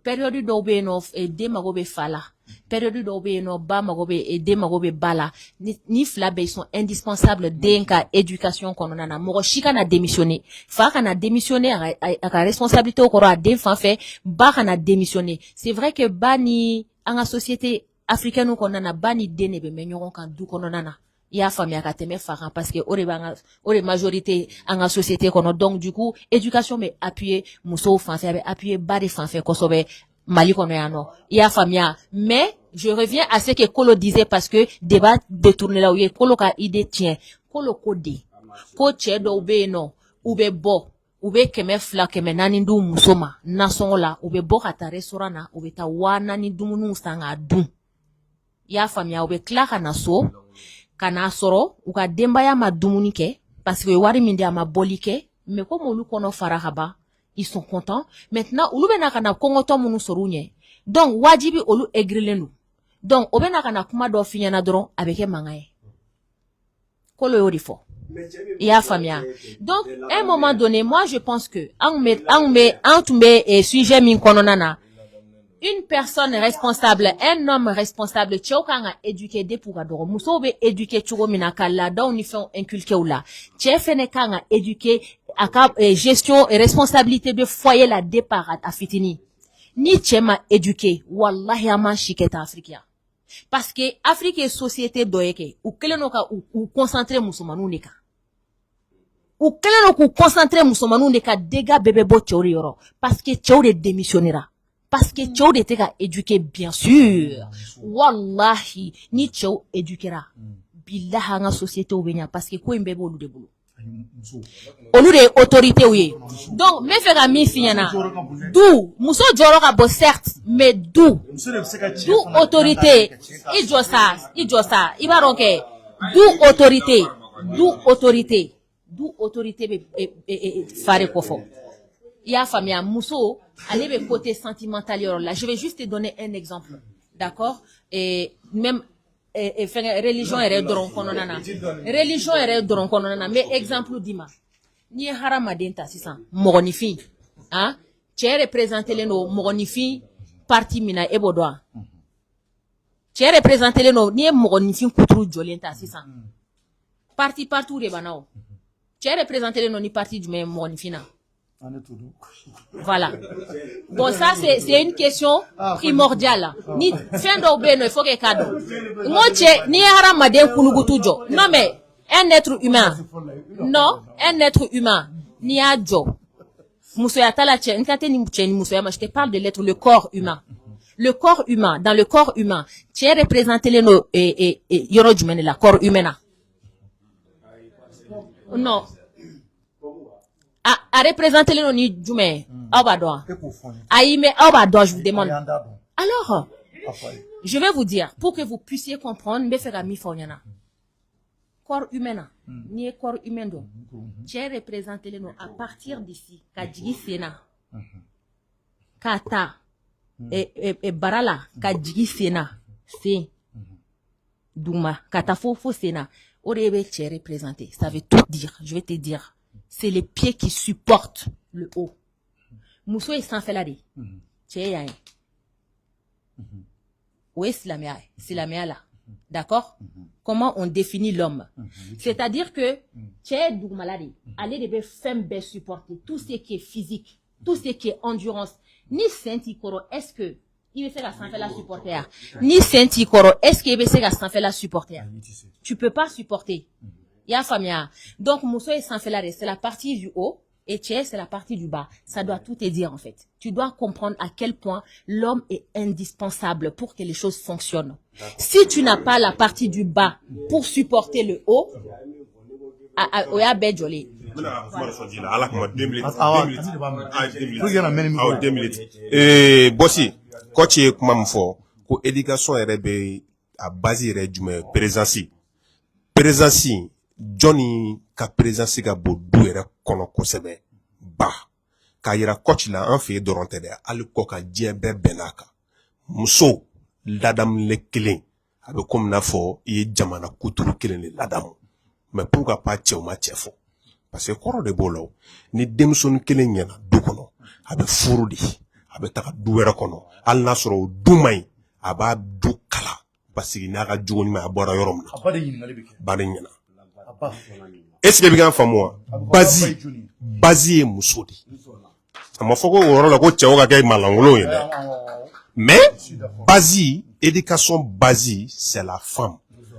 Période dɔw be yen nɔ den mago be fa la. Période dɔw be yen nɔ ba mago be den mago be ba la. Ni fila bɛɛ sont indispensables den ka éducation kɔnɔna na. Mɔgɔ si kana démissionner. Fa kana démissionner a ka responsabilité kɔrɔ a den fan fɛ. Ba kana démissionner. C'est vrai que ba ni an ka société africaine kɔnɔna na ba ni den de bɛ mɛn ɲɔgɔn kan du kɔnɔna na. Il y a famille à tɛmɛ fa kan parce que o de majorité en la société kɔnɔ. Donc du coup éducation bɛ appuyer musow fan fɛ, a bɛ appuyer ba de fan fɛ kosɛbɛ Mali kɔnɔ yan nɔ. Il y a famille. Mais je reviens à ce que Kolo disait parce que débat détourné là où il y a Kolo ka idée tient. Kolo ko de. Ko cɛ dɔw bɛ yen nɔ u bɛ bɔ u bɛ 200 400 du muso ma nasɔngɔ la u bɛ bɔ ka taa restaurant na u bɛ taa 400 dumuniw san k'a dun. I y'a faamuya u bɛ tila ka na so. Kana sɔrɔ u ka denbaya ma dumuni kɛ parce que wari min di a ma bɔli kɛ mais comme olu kɔnɔ fara ka ban ils sont contents maintenant olu bɛ na ka na kɔngɔtɔ minnu sɔrɔ u ɲɛ donc wajibi olu aigrilen don donc o bɛ na ka na kuma dɔ f'i ɲɛna dɔrɔn a bɛ kɛ mankan ye Kolo y'o de fɔ i y'a faamuya donc à un moment donné moi je pense que an tun bɛ sujet min kɔnɔna na une personne responsable, un homme responsable, cɛw kan ka éduquer de pour ka dɔgɔ musow bɛ éduquer cogo min na ka laadaw ni fɛnw inculquer u la cɛ fɛnɛ kan ka éduquer a ka gestion et responsabilité de foyer la départ a fitini ni cɛ ma éduquer wallahi a man si kɛ ta Afrique yan parce que Afrique ye société dɔ ye kɛ u kɛlen don ka u concentrer musomaninw de kan u kɛlen don k'u concentrer musomaninw de kan dégâts bɛɛ bɛ bɔ cɛw de yɔrɔ parce que cɛw de démissionnera. Parce que cɛw de tɛ ka éduquer bien sûr wallahi ni cɛw éduquera billahi an ka société bɛ ɲa parce que ko in bɛɛ b'olu de bolo olu de ye autorité ye donc n bɛ fɛ ka min f'i ɲɛna du muso jɔyɔrɔ ka bon certes mais du autorité i jɔ sa i b'a dɔn kɛ du autorité bɛ fare kɔfɔ i y'a faamuya muso ale bɛ côté sentimental yɔrɔ la je vais juste te donner un exemple d'accord et même religion yɛrɛ dɔrɔn kɔnɔna na mais exemple di ma n'i ye hadamaden ta sisan mɔgɔninfin cɛ représentelen don mɔgɔninfin parti min na e b'o dɔn cɛ représentelen don n'i ye mɔgɔninfin kuturu jɔlen ta sisan parti partout de b'an na o cɛ représentelen don ni parti jumɛn ye mɔgɔninfin na. Voilà. Bon, ça, c'est une question primordiale. Ni fin d'obéno, il faut que cadeau. Moche, ni haramaden kulugutujo. Non, mais, un être humain. Non, un être humain. Ni adjo. Musoya tala che, nkate ni musoya, je te parle de l'être, le corps humain. Le corps humain, dans le corps humain, tu es représenté le no, yoro jumene la, corps humain. Non. À représenter le nid du mais je vous demande. Alors, je vais vous dire, pour que vous puissiez comprendre, corps humain, ni corps humain, j'ai représenté le nom à partir d'ici, Kadjigi Sena, Kata, et Barala, Kadjigi Sena, c'est Douma, Kata Fofo Sena, Orebe, j'ai représenté. Ça veut tout dire, je vais te dire. C'est les pieds qui supportent le haut. Mousso est sans fait la dit. Oui, c'est la mea là. D'accord? Comment on définit l'homme? C'est-à-dire que, tchè d'où maladie, allez de femmes bien supporter tout ce qui est physique, tout ce qui est endurance. Ni senti koro, est-ce que il veut faire la sans faire la supporter? Ni senti koro, est-ce qu'il veut faire la sans faire la supporter? Tu peux pas supporter. Il y a famille. Donc, Mousso est sans faire la c'est la partie du haut Et Tché, c'est la partie du bas. Ça doit tout te dire, en fait. Tu dois comprendre à quel point l'homme est indispensable pour que les choses fonctionnent. Si tu n'as pas la partie du bas pour supporter le haut, oya bejoli. Bossi, coach est comme fort. Ko éducation est à base de présence. Johnny ka présence ka bodu era kono kosebe ba ka yira coach la en fait doronte de al ko ka jebe benaka muso ladam le kilin abe comme na fo ye jamana kuturu kilin le ladam mais pourquoi pas tcheu ma tchefo parce que koro de bolo ni demson kilin nyana du kono abe furudi abe taka du era kono al nasro du may aba du kala parce que na ga jogoni ma bora yorom na bade nyana est-ce que bien famoi basi est musodi ama foko woro la ko tchao ka kay malangolo yele mais basi éducation basi c'est la femme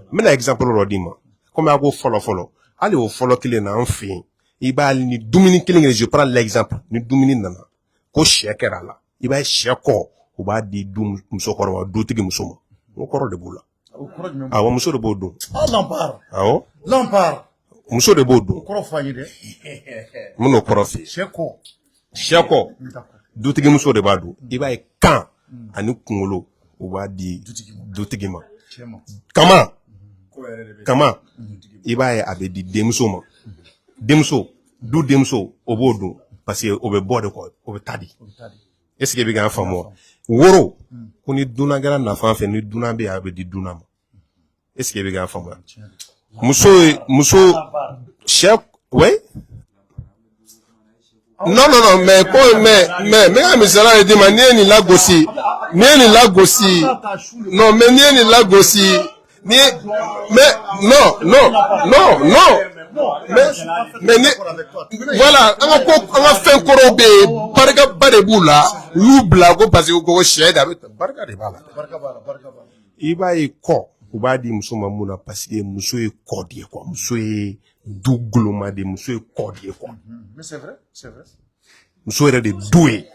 mais exemple rodima comme ago follow allez au follow kile na enfin iba ni dumini kile je prends l'exemple ni dumini nana ko shekera la iba sheko ko ba di dum musokoro wa do tigi musoma ko koro de bula awo muso de bodo lampar awo lampar muso de bodo koro fayi de muno korofi sheko dutigi muso de bado iba e kan ani kungolo o ba di dutigi ma kama iba e abe di demso ma demso o bodo parce que o be bode ko o be tadi est-ce que bi ga famo woro kuni duna gara na fa fe ni duna be abe di duna ma est-ce que bi ga famo muso chef ouais non mais misala e di ma ni la gosi non mais ni la gosi ni mais non mais voilà on a fait korobe barka badebula lubla ko parce que ko sheda barka de bala iba e ko uba di muso mamuna parce que muso e kodie quoi muso e dougloma de muso e kodie quoi mais c'est vrai muso e de doué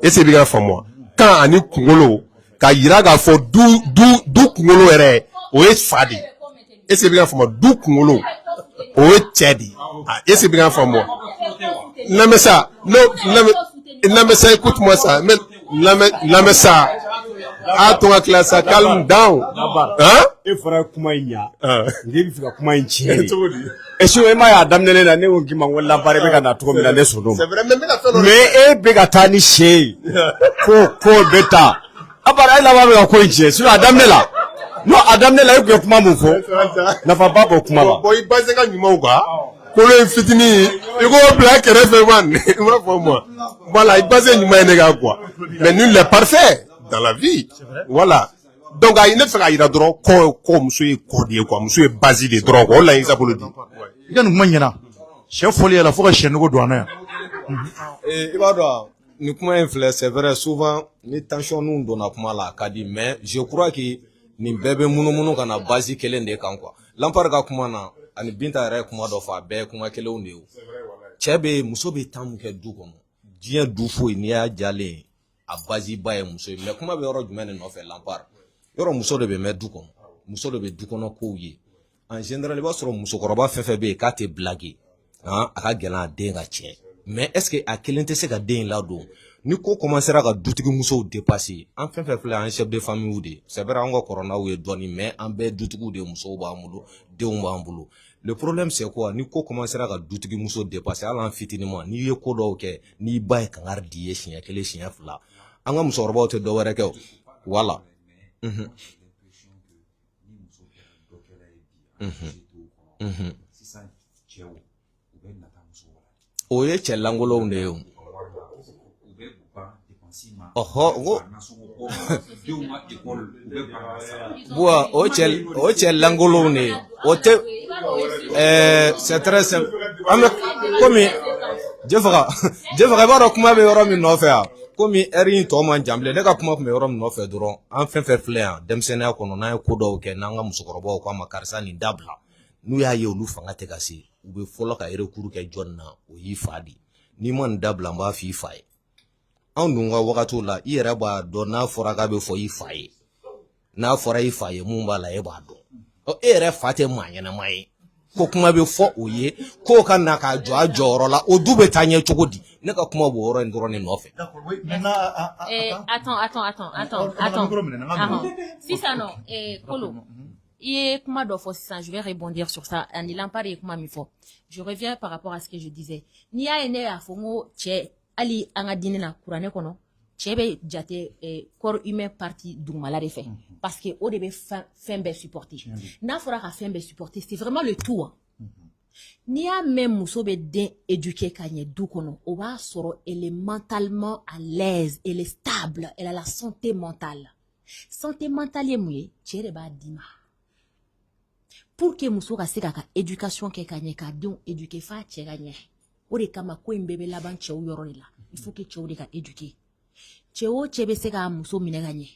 et c'est bien for moi quand ani kungolo ka yira ga fo du kungolo ere o e fadi et c'est bien for moi du kungolo o e tchedi et c'est bien for moi non mais ça écoute-moi ça mais non mais ça à ton classe calme down hein e fara kuma nya ngi bi fika kuma nchi e so e ma ya damnele na ne wonki ma wala bare be kana to mina ne sodom c'est vrai mais e be ga tani shey ko beta abara ila ba be ko nchi so adamnela no adamnela e kuma mu fo na fa babo kuma ba boy base ka nyuma uga ko le fitini e go black refe man ma pour moi voilà il base nyuma ne ga quoi mais nul n'est parfait dans la vie voilà donc il ne fera ira droit comme monsieur cordie quoi monsieur basi de droit voilà il s'appelle dit il nous manyana chef folie la faut que chef nous douane il va droit nous comment influence c'est vrai souvent les tensions nous donnent kuma la kadi mais je crois que ni bébé muno kana basi kelen de kan quoi lampar ka kuma na ani binta re kuma do fa be kuma kelen ne o chebe muso be tamu ke du kono dieu du fo ni ya jale a basi ba e muso mais kuma be yoro jumene no fe lampar yoro muso de be me du kono muso de be du kono ko ye en général ba soro muso koroba fefe be ka te blague hein aka gela den ga che mais est-ce que a kelente se ka den la do ni ko commencera ka dutigi muso dépasser en fait un chef de famille ou de c'est vrai on corona ou doni mais en be dutigi de muso ba mulo de on ba mulo le problème c'est quoi ni ko commencera ka dutigi muso dépasser ala fitinement ni ye ko do ke ni bay kan ardi ye sinya kele sinya fula anga muso roba te do wara ke voilà o ye chelangolo ne yo oho boa o chel langolo ne o te c'est très simple comme je va kuma be yoro mi no fe a comme erin to man jamble ne ka kuma me yoro mi no fe dron en fin fait fleur dem sena ko no na ko do ke na nga musokorobo ko makarsa ni dabla nu ya ye olu fanga te kasi ube folo ka ere kuru ke jonna o yi fadi ni man dabla mba fi faye an dun ka wagati la i yɛrɛ b'a dɔn n'a fɔra k'a bɛ fɔ i fa ye n'a fɔra i fa ye mun b'a la e b'a dɔn e yɛrɛ fa tɛ maa ɲɛnama ye ko kuma bɛ fɔ o ye ko ka na ka jɔ a jɔyɔrɔ la o du bɛ taa ɲɛ cogo di ne ka kuma b'o yɔrɔ in dɔrɔn de nɔfɛ. Attends. Si ça non, Kolo, je vais rebondir sur ça. Je reviens par rapport à ce que je disais. Ni a ene a fongo che ali anga dine na kurane kono che be jate corps humain partie dugmala de fait parce que o de be fin supporter. Na fora ka fin be supporter, c'est vraiment le tout. Ni a même muso be den éduquer kanye du kono o ba soro elle est mentalement à l'aise, elle est stable, elle a la santé mentale. Santé mentale yemwe che ba dima. Pour que muso ka se ka éducation ke kanye ka don éduquer fa che ganye. O de kama ko mbebe laban che o yoro la. Il faut que che o de ka éduquer. Che o che be se ka muso mine ganye.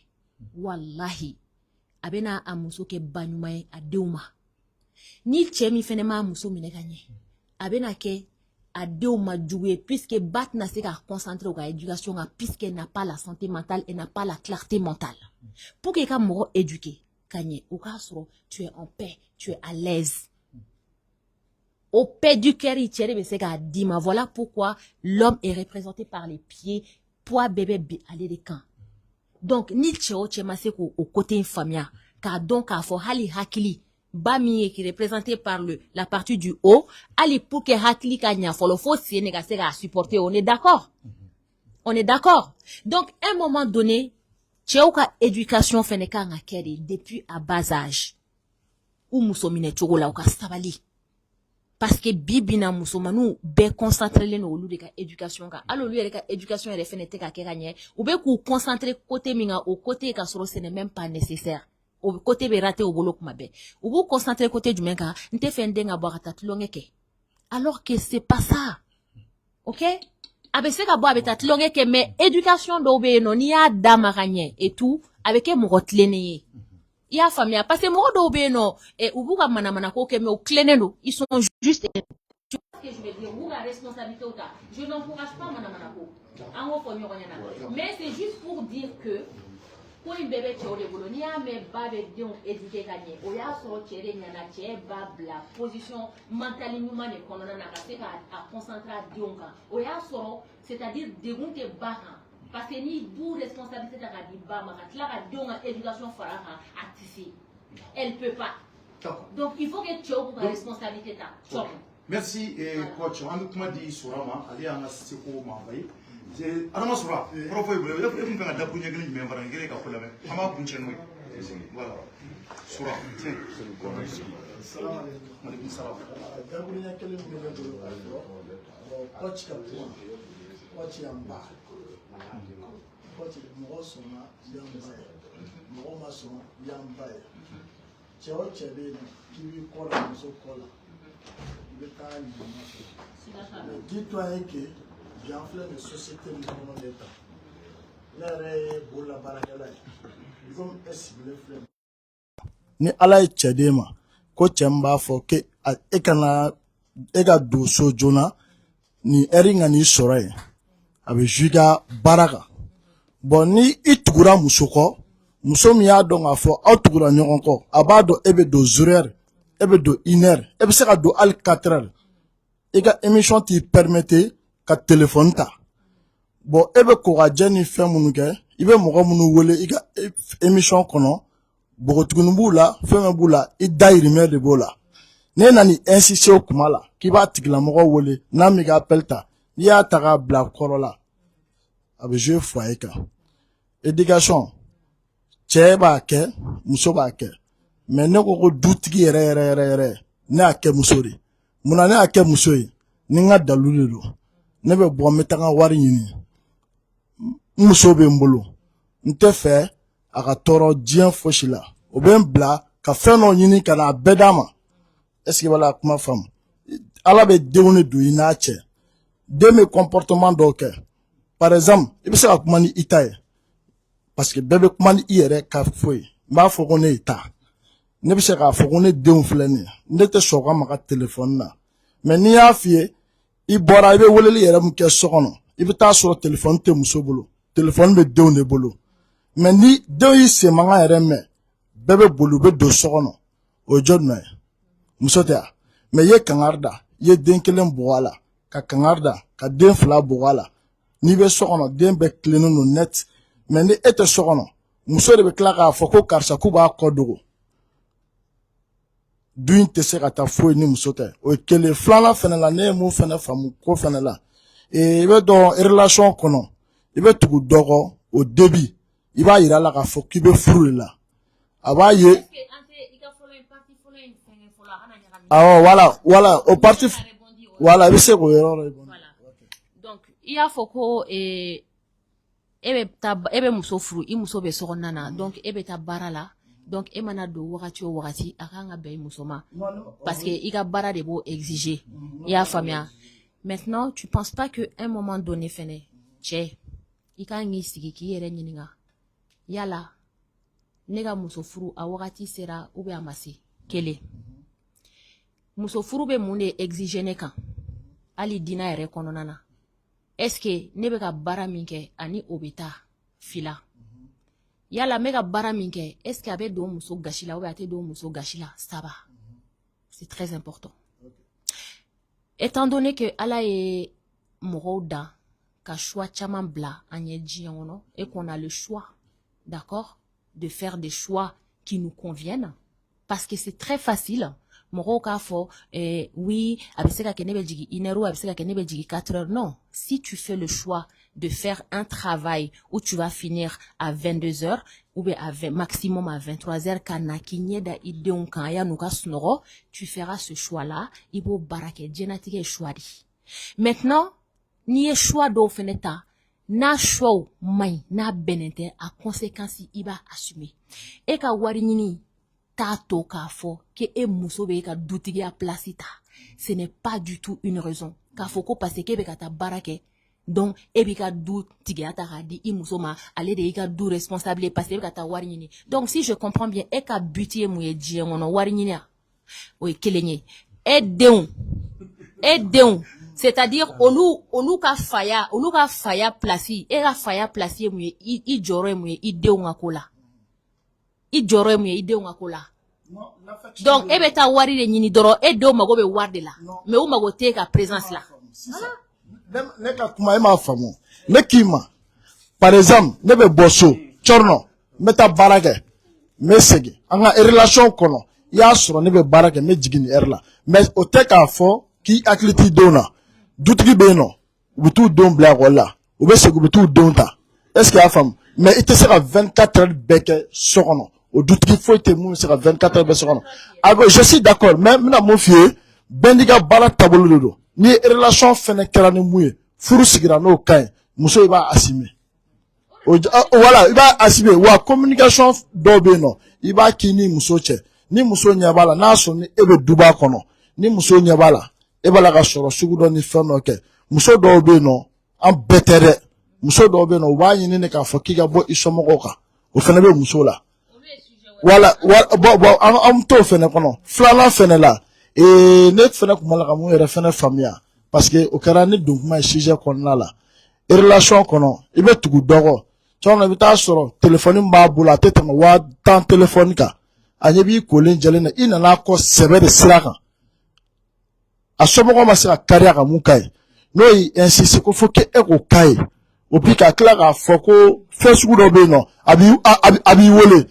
Wallahi abena amuso ke banyuma a deuma. Ni che mi fene ma muso mine ganye. Abena ke a deuma jouer puisque bat na se ka concentrer au éducation puisque n'a pas la santé mentale et n'a pas la clarté mentale. Pour que ka mo éduquer Kanye, au cas où tu es en paix, tu es à l'aise. Au paix du cœur, voilà pourquoi l'homme est représenté par les pieds, poids bébé aller des camps. Donc, ni tcheo tchemaseko au côté infamia, car donc à fo hali hakili, bami qui est représenté par la partie du haut, ali pour que hakili kanya folo fo sénégasé à supporter, on est d'accord? On est d'accord? Donc, à un moment donné, Tchèouka éducation feneka nga keri depuis à bas âge. Ou musomine tchogola uka stabali. Parce que bibina musomanu be concentrer le no lu de ka éducation ka. Alors lui ka éducation elle fenete ka keranye. Ou be ku concentrer côté minga au côté ka soro ce n'est même pas nécessaire. Au côté be raté au bolo kuma be. Ou bu concentrer côté du menga nte fende nga boata tlongeke. Alors que c'est pas ça. OK? Abese ka bo abetat longe ke mais éducation do be no ni ya damaranye et tout avec mo rotlene ya famille parce que mo do be no et ubuka mana ko ke mais au cleneno ils sont juste tu vois ce que je veux dire ou la responsabilité au ta je n'encourage pas mana ko ango ko nyokonyana mais c'est juste pour dire que pour une bébé tchore bolo ni ya me ba be dion éduquer gagner o ya so tchere nyana tche ba la position mentale humaine ne konona na ka se ka a concentrer dion ka o ya so c'est-à-dire dégoûter baran parce que ni d'où responsabilité ta di ba ma ka la ka dion éducation fara a tisser elle peut pas donc il faut que tu aies la responsabilité ta merci coach on kuma di surama ali anga siko ma bay Adama Soura, professeur, vous avez fait un peu de choses, mais vous avez fait un peu de choses. Voilà. Soura, tiens. J'enfle de société de l'État. L'air pour la barakala. Ils ont estimé le flemme. Ni ala ye cɛ d'e ma ko cɛ min b'a fɔ ke e kana e ka don so joona ni ɛri ka n'i sɔrɔ yen a bɛ zu i ka baara kan bon ni i tugura muso kɔ muso min y'a dɔn k'a fɔ aw tugura ɲɔgɔn kɔ a b'a dɔn e bɛ don 0 heures e bɛ don 1 heure e bɛ se ka don hali 4 heures i ka émission t'i permettre ka téléphone ta bon e be ko ka jɛ ni fɛn minnu kɛ i be mɔgɔ minnu wele i ka émission kɔnɔ bogotuguni b'u la fɛn b'u la i dayirimɛ de b'o la ne nani insister o kuma la k'i b'a tigilamɔgɔ wele n'a mi ka appel ta n'i y'a ta k'a bila kɔrɔ la a bɛ jouer foyer kan éducation cɛ b'a kɛ muso b'a kɛ mais ne ko ko dutigi yɛrɛ ne y'a kɛ muso de munna ne y'a kɛ muso ye ni n ka dalu de don ne bɛ bɔ n bɛ taga wari ɲini n muso bɛ n bolo n tɛ fɛ a ka tɔɔrɔ diɲɛ fosi la o bɛ n bila ka fɛn dɔ ɲini ka na a bɛɛ d'a ma est-ce que bala kuma faamu ala bɛ denw de don i n'a cɛ den bɛ comportement dɔw kɛ par exemple i bɛ se ka kuma ni i ta ye parce que bɛɛ bɛ kuma ni i yɛrɛ ka fo ye n b'a fɔ ko ne ye ta ne bɛ se k'a fɔ ko ne denw filɛ nin ye ne tɛ sɔn ka maga téléphone na mais n'i y'a f'i ye i bɔra i bɛ weleli yɛrɛ mun kɛ so kɔnɔ i bɛ taa sɔrɔ téléphone tɛ muso bolo téléphone bɛ denw de bolo mais ni denw y'i sen mankan yɛrɛ mɛn bɛɛ bɛ boli u bɛ don so kɔnɔ o ye jɔn ye muso tɛ wa mais i ye kangari da i ye den kelen bugɔ a la ka kangari da ka den 2 bugɔ a la n'i bɛ so kɔnɔ den bɛɛ tilennen don net mais ni e tɛ so kɔnɔ muso de bɛ tila k'a fɔ ko karisa k'u b'a kɔ dogo du in tɛ se ka taa foyi ni muso tɛ o ye kelen filanan fɛnɛ la ne ye mun fɛnɛ faamu ko fɛnɛ la i bɛ dɔn relation kɔnɔ i bɛ tugu dɔ kɔ o début i b'a yira a la k'a fɔ k'i bɛ furu de la a b'a ye voilà o parti voilà i bɛ se k'o yɔrɔ la donc i y'a fɔ ko e bɛ muso furu i muso bɛ so kɔnɔna na donc e bɛ taa baara la donc e mana don wagati o wagati a kan ka bɛn i muso ma parce que i ka baara de b'o exiger i y'a faamuya maintenant tu penses pas que un moment donné fɛnɛ cɛ i kan k'i sigi k'i yɛrɛ ɲininka yala ne ka muso furu a wagati sera ou bien a ma se kelen muso furu bɛ mun de exiger ne kan hali diinɛ yɛrɛ kɔnɔna na est-ce que ne bɛ ka baara min kɛ ani o bɛ taa fila yala me ka baara min kɛ est-ce que a bɛ don muso gasi la ou bien a tɛ don muso gasi la ça va c'est très important étant donné que Ala ye mɔgɔw dan ka choix caman bila an ɲɛ diɲɛ kɔnɔ et qu'on a le choix d'accord de faire des choix qui nous conviennent parce que c'est très facile mɔgɔw k'a fɔ oui a bɛ se ka kɛ ne bɛ jigin 1 heure ou a bɛ se ka kɛ ne bɛ jigin 4 heures non si tu fais le choix de faire un travail où tu vas finir à 22 heures ou bien maximum à 23 heures kana k'i ɲɛ da i denw kan yan'u ka sunɔgɔ tu feras ce choix là i b'o baara kɛ diɲɛlatigɛ ye choix de maintenant n'i ye choix dɔw fɛnɛ ta n'a choix man ɲi n'a bɛnnen tɛ a conséquence i b'a assumer e ka wari ɲini t'a to k'a fɔ k'e muso bɛ ka dutigiya place ta ce n'est pas du tout une raison k'a fɔ ko parce que e bɛ ka taa baara kɛ donc e b'i ka du tigiya ta k'a di i muso ma ale de y'i ka du responsable parce que e bɛ ka taa wari ɲini donc si je comprends bien e ka but ye mun ye diɲɛ kɔnɔ wari ɲini a o ye kelen ye e denw c'est-à-dire olu ka faya place e ka faya place ye mun ye i jɔyɔrɔ ye mun ye i denw ka ko la i jɔyɔrɔ ye mun ye i denw ka ko la donc e bɛ taa wari de ɲini dɔrɔn e denw mago bɛ wari de la mais u mago tɛ ka présence la ne ka kuma e m'a faamu ne k'i ma par exemple ne bɛ bɔ so cɔrɔnɔ n bɛ taa baara kɛ n bɛ segin an ka relation kɔnɔ i y'a sɔrɔ ne bɛ baara kɛ n bɛ jigin nin heure la mais o tɛ k'a fɔ k'i hakili t'i denw na dutigi bɛ yen nɔ u bɛ t'u denw bila ekɔli la u bɛ segin u bɛ t'u denw ta est-ce que i y'a faamu mais i tɛ se ka 24 heures bɛɛ kɛ so kɔnɔ o dutigi foyi tɛ mun bɛ se ka 24 heures bɛɛ so kɔnɔ je suis d'accord mais n bɛna mun f'i ye bɛɛ n'i ka baara taabolo de don ni relation fɛnɛ kɛra ni mun ye furu sigira n'o ka ɲi muso i b'a assumer voilà i b'a assumer wa communication dɔw bɛ yen nɔ i b'a k'i ni muso cɛ ni muso ɲɛ b'a la n'a sɔrɔ ni e bɛ duba kɔnɔ ni muso ɲɛ b'a la e b'a la ka sɔrɔ sugu dɔ ni fɛn dɔ kɛ muso dɔw bɛ yen nɔ an bɛɛ tɛ dɛ muso dɔw bɛ yen nɔ u b'a ɲini de k'a fɔ k'i ka bɔ i somɔgɔw kan o fɛnɛ bɛ muso la voilà bon an t'o fɛnɛ kɔnɔ filanan fɛnɛ la ne fɛnɛ tun b'a la ka mun yɛrɛ fɛnɛ faamuya parce que o kɛra ni don kuma ye sujet kɔnɔna la relation kɔnɔ i bɛ tugu dɔ kɔ cɔgɔn i bɛ taa sɔrɔ téléphone b'a bolo a tɛ tɛmɛ 10 téléphone kan a ɲɛ b'i kolen jɛlen na i nana kɔ sɛbɛ de sira kan a somɔgɔw ma se ka kari a ka mun ka ɲi n'o y'i insiste ko fo k'e k'o ka ye o puis ka tila k'a fɔ ko fɛn sugu dɔ bɛ yen nɔ a b'i wele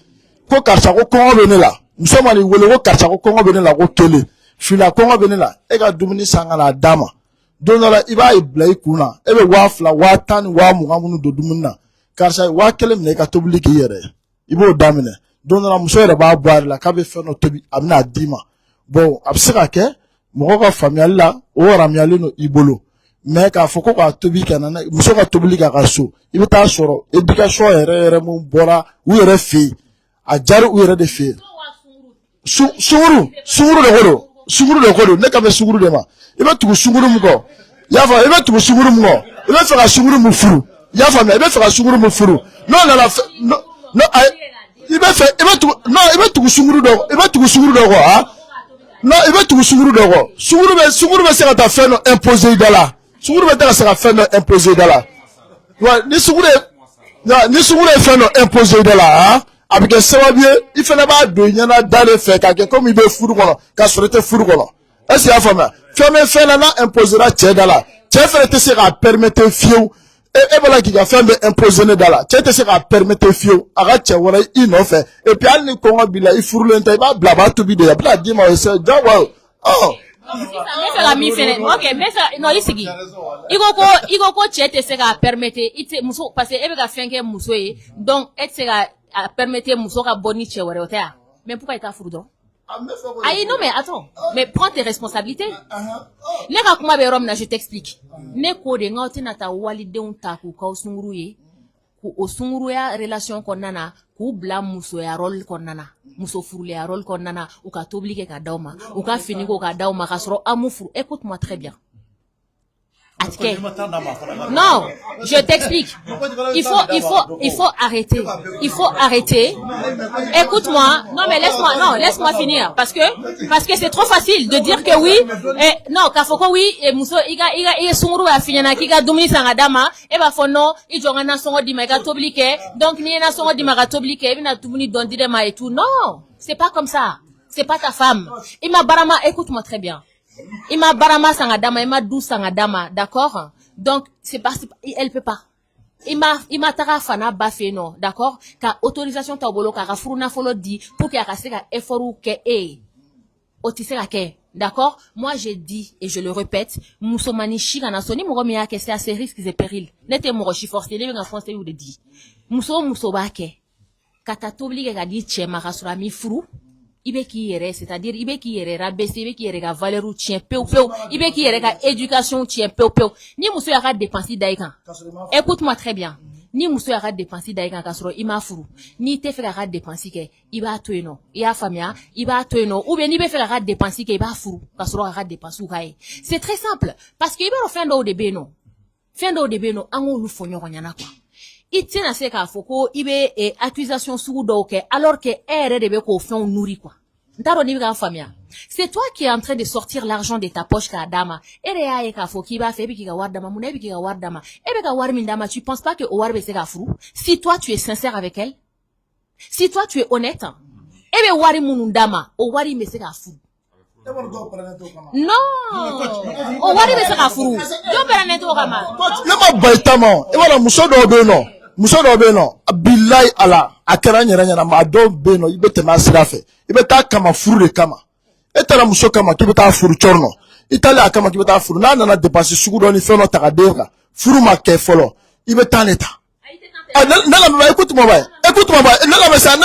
ko karisa ko kɔngɔ bɛ ne la muso ma n'i wele ko karisa ko kɔngɔ bɛ ne la ko kelen fila kɔngɔ bɛ ne la e ka dumuni san ka n'a d'a ma don dɔ la i b'a bila i kun na e bɛ 2000 1010 ni 20 minnu don dumuni na karisa 1000 minɛ i ka tobili k'i yɛrɛ ye i b'o daminɛ don dɔ la muso yɛrɛ b'a bɔ a yɛrɛ la k'a bɛ fɛn dɔ tobi a bɛna d'i ma bon a bɛ se ka kɛ mɔgɔ ka faamuyali la o waramuyalen don i bolo mais k'a fɔ ko k'a tobi ka na muso ka tobili k'a ka so i bɛ taa sɔrɔ éducation yɛrɛ mun bɔra u yɛrɛ fɛ yen a jari u yɛrɛ de fɛ yen sunguru de ko don ne ka bɛ sunguru de ma i bɛ tugu sunguru mun kɔ i y'a faamu i bɛ tugu sunguru mun kɔ i bɛ fɛ ka sunguru mun furu i y'a faamuya i bɛ fɛ ka sunguru mun furu n'o nana i bɛ tugu sunguru dɔ kɔ Non, il veut tout sunguru d'or. Sunguru be se ka ta fait no imposer dala. Sunguru be ta se ka fait no imposer dala. Ouais, ni sunguru fait no imposer dala, hein. Avec sababu il fait na do nyana dale fait ka comme il be furu kono, ka sorete furu kono. Est-ce que fama? Fait na imposera tche dala. Tche fait te se ka permettre fiou. Et voilà qui a fait imposer dala. Tche te se ka permettre fiou. Aga tche wala il no fait. Et puis al ni kongo bila il furu lenta ba blaba to bi de ya bla di ma se da wow. Oh. Ok, mais ça, non, ici, il go tche te se ka permettre, ite muso parce que ebe ka fenke muso e, donc et se ka permettre muso ka boni tche wala otea. Mais pourquoi il t'a furu donc? Aïe, non, mais attends, mais prends tes responsabilités. Les gars, comment je t'explique. Ne kode ngauti na ta walide unta ku ka osunguru ye, ku osunguru ya relation konana, ku bla muso ya role konana, muso furule ya role konana, ou ka t'obliger ka dauma, ou ka finir ka dauma ka soro amoufou. Écoute-moi très bien. Non, je t'explique. Il faut arrêter. Il faut arrêter. Écoute-moi. Non, mais laisse-moi finir. Parce que c'est trop facile de dire que oui. Non, kafoko oui, et muso, iga sunguru a fini na kiga dumini sangadama, et bah, faut non, il y aura un songo di maga toblique, donc ni un songo di maga toblique, et bien, tout muni don dire ma et tout. Non, c'est pas comme ça. C'est pas ta femme. Ima barama, écoute-moi très bien. Ima barama sangadama, ima dou sangadama, d'accord? Donc, elle peut pas. Ima tara fana bafé non, d'accord? Ka autorisation ta bolo, ka rafuruna folo di, pour qu'il y ait un effort ou que, otise la ke, d'accord? Moi, j'ai dit, et je le répète, Moussoumani Chigana Soni, Mouromia, que c'est assez risques et périls. N'était mourochi forcé, les en français ou de dit. Moussobake, kata t'oblige à dire, tche, marasurami frou. Ibe ki yere, c'est-à-dire ibe ki yere rabaisser, ibe ki yere ga valeur ou tien peu, ibe ki yere ga éducation tien peu. Ni muso yara dépenser daïkan. Écoute-moi très bien. Ni muso yara dépenser daïkan kasoro ima furu. Ni te fait ga dépenser ke iba toeno. Ia famia, iba toeno ou bien ibe fait ga dépenser ke iba furu kasoro ga dépenser ou kae. C'est très simple parce que ibe ro fin do de beno. Fin do de beno ango lu fonyo nyana kwa. Itina se ka foko ibe accusation sous doke alors que ere de be ko fon nourri quoi. Ndaro ni ga famia. C'est toi qui es en train de sortir l'argent de ta poche ka dama. Ere ya ka foki ba fe bi ki ga wardama muna bi ki ga wardama. Ebe ga war min dama, tu penses pas que o warbe se ga fru? Si toi tu es sincère avec elle, si toi tu es honnête, ebe wari munundama, o wari me se ga fru. Non, o wari me se ga fru. Yo perane to kama. Le ma baitamo, e wala muso do be no. Muso do be no, billahi ala, akara nyara ma do be no, ibe te ma sirafe. Ibe ta kama furu de kama. Etala muso kama kibe ta furu chorno. Itala kama kibe ta furu na na dépenser sugu do ni fe no takadera. Furu ma ke folo. Ibe ta neta. Nala me écoute-moi ba. Écoute-moi ba. Nala me ça.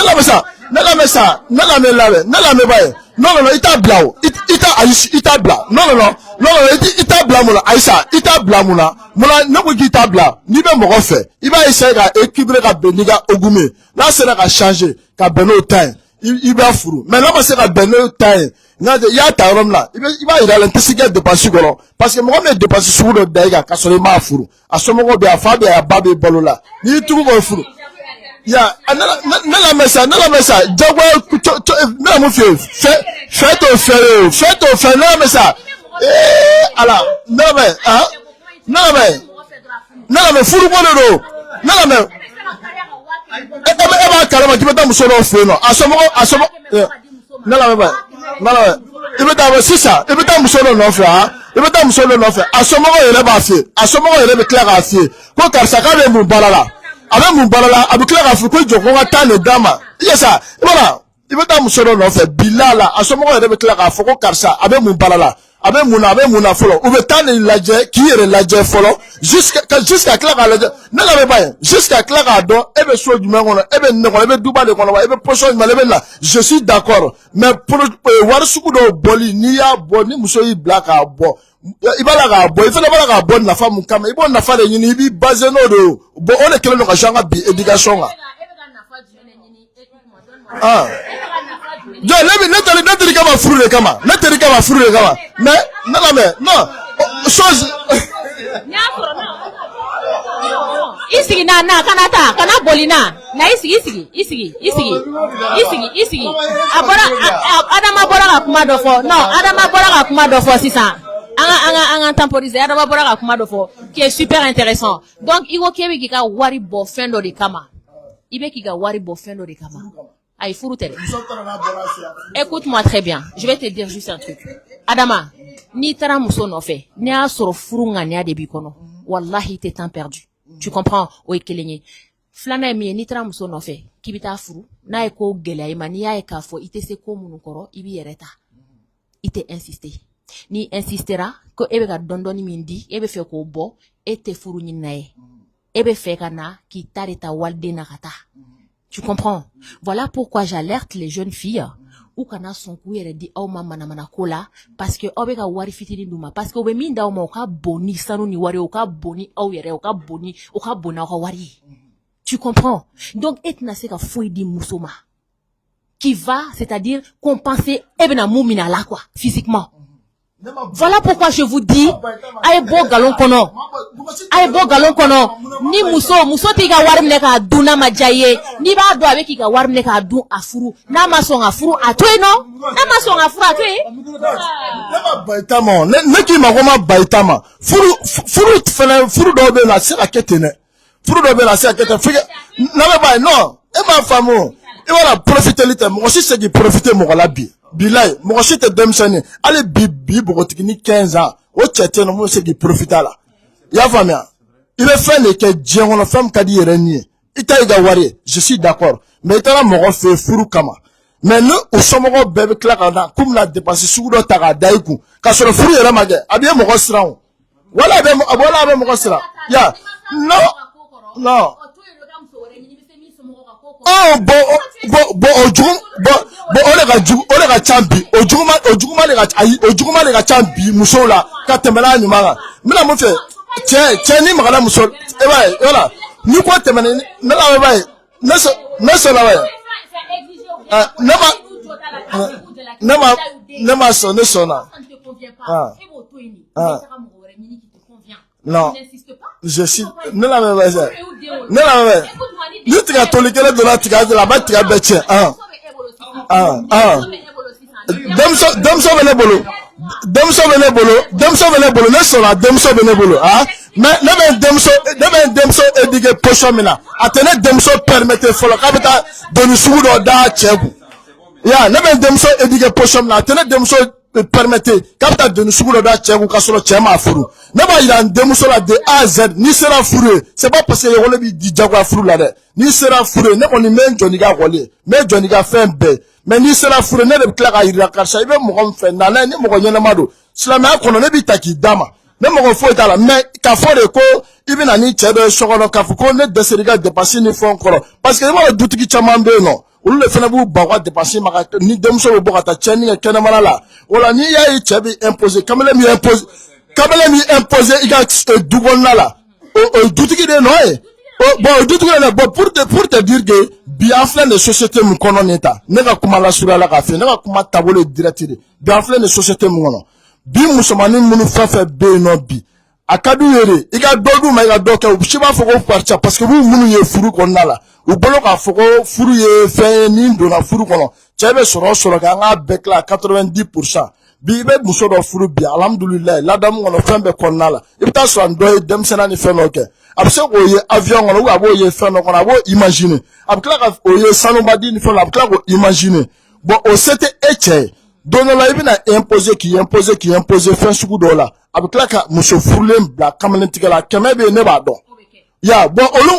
Nala me ba. Non, ita blao. Ita bla. Non, ita bla mula Aïssa, ita bla mula. Mula nako ita bla. Ni be mo fait. Iba essayer ga équilibrer ga beniga ogume. Là c'est là ga changer ka beno time. Iba furu. Mais là c'est ga beno time. Ya ta rom là. Iba ira l'intensité de passer golo. Parce que moi me dépasser sur le daiga ka so le ma furu. Asomo be afa be ababe bolola. Ni tu go furu. Ya, nala mesa, jagwa, nala mufie, faites au fer, nala mesa, ala, nala me, furu bono, nala me, eba kalama, kibeta musono feno, asomo, nala me, ibeta sisa, ibeta musono nofe, ibeta musono nofe, asomo yele ba fie, asomo yele be clair a fie, ko karsa ka be mu balala. Avec mon balala, avec la Afrique, je vois tant de dames. Yesa, voilà. Il veut dans mon solo non fait bilala. À ce moment, il veut que la Afrique karsa avec mon balala, avec mon afolo. Ou veut tant de ladje qui est ladje folo jusqu'à Clara ladje. Ne l'avez pas. Jusqu'à Clara don. Et bien soit du même on a. Et bien non, et bien douba de qu'on a. Et bien poisson malebe là. Je suis d'accord. Mais pour voir ce que do boli ni ya boni musoyi black à bo. Ibala ga bo ifele bala ga bo na femme kama ibo na fa de nyini bi base no do bo on ekele no ga shanga bi éducation ga jo lebi netali kama furu de kama mais non chose Isi na kanata kana bolina Na isigi. Adama bora ka kuma do fo. Non, Adama bora ka kuma do fo sisan. Anga temporiser Adama bora ka kuma do fo qui est super intéressant. Donc iko kebe ki ka wari bo fendo de kama. Ibe ki ka wari bo fendo de kama. Aïe furu tere. Écoute-moi très bien. Je vais te dire juste un truc. Adama, ni tara muso no fe. Ni a soro furu ngania de bikono. Wallahi t'es temps perdu. Tu comprends? O ekelenye. Flana mi ni tara muso no fe. Kibita furu. Na eko gele ima ni ya eka fo ite se ko munu koro ibi yereta. Ite insister. Ni insistera ko ebe ka dondoni mindi ebe fe ko bo ete furu nyinae. Ebe fe kana ki tareta walde na kata. Tu comprends? Voilà pourquoi j'alerte les jeunes filles ou kana son kuyere di au mama na kola parce que obe ka wari fitini duma parce que obe minda o ka boni sanu ni wari o ka boni au yere o ka boni o ka bona o wari. Tu comprends? Donc etna se ka foi di musoma qui va, c'est-à-dire compenser ebena mumina la quoi physiquement. Voilà pourquoi je vous dis aye bo galon kono ni muso tiga warmne ka duna majaye ni ba do avec ka warmne ka du afuru na mason afuru atwe no na mason afuru atwe nema baitama ne ki magoma baitama furu do be na se aketene furu do be na se aketene na ba bay non e ma famo e wala profiter lite mo si se qui profiter mo la bi bilay mo si te demsane ale bi bogotiki 15 ans o chete no mo se qui profiter la ya famia il est fait les que djengono femme kadi yereni ita iga wari je suis d'accord mais itara mo fait furu kama mais nous au somo bebe klaka na comme la dépenser sudo taga daiku ka so furu yera mage abiye mo sran wala be mo sran ya non oh bo ole ga champi ojuguma le ga champi musola ka temela nyuma mina mo fe che ni magala muso e ba voilà ni ko temela na la ba na so la ba nema so na non je suis ne la ba ni tiga tolikele de la tiga de la ba tiga beche demso vene bolo ne sera demso vene bolo mais ne ben demso edige pocho mina atene demso permettre folo kabita doni sugu do da chebu ya ne ben demso edige pocho mina atene demso permettre kabita doni sugu do da chebu kasolo chema furu ne ba ira demso la de A à Z ni sera furu c'est pas parce que yole bi di jagwa furu la de ni sera furu ne koni men joni ga wole men joni ga fembe mais ni sera furu ne de klaka ira karsa ibe mo gon fe nana ni mo go nyana mado slama kono ne bi taki dama ne mo go fo etala mais ka fo de ko ibi na ni chedo shogono ka fo ko ne de seriga dépasser ni fo encore parce que mo dutiki chamambe no ulu le fena bu bawa dépasser maka ni demso bo kata cheni ke kena malala wala ni ya i chebi imposer kamele mi imposer iga dugon la o dutiki de no bon dutiki de bon pour te dire que bien plein de sociétés mu kono neta ne ka kuma la sura la ka fe ne ka kuma tabolo directeur bien plein de sociétés mu kono bi musomani munu fa be no bi akadu yere iga dodu ma iga doke u shiba foko parcha parce que bu munu ye furu kono la u bolo ka foko furu ye fe ni do na furu kono chebe soro ka nga bekla 90% bi be muso do furu bi alhamdulillah la dam ngono fembe kono la ibta so ando dem sena ni fe no ke abse ko ye avion ngono abo ye fe no kono abo imaginer abkla ka o ye sanobadi ni fe la abkla ko imaginer bon o c'était eche dono la ibina imposer fin sugu do la abkla ka muso furulem bla kamalen tigala kemebe ne ba do ya bon olu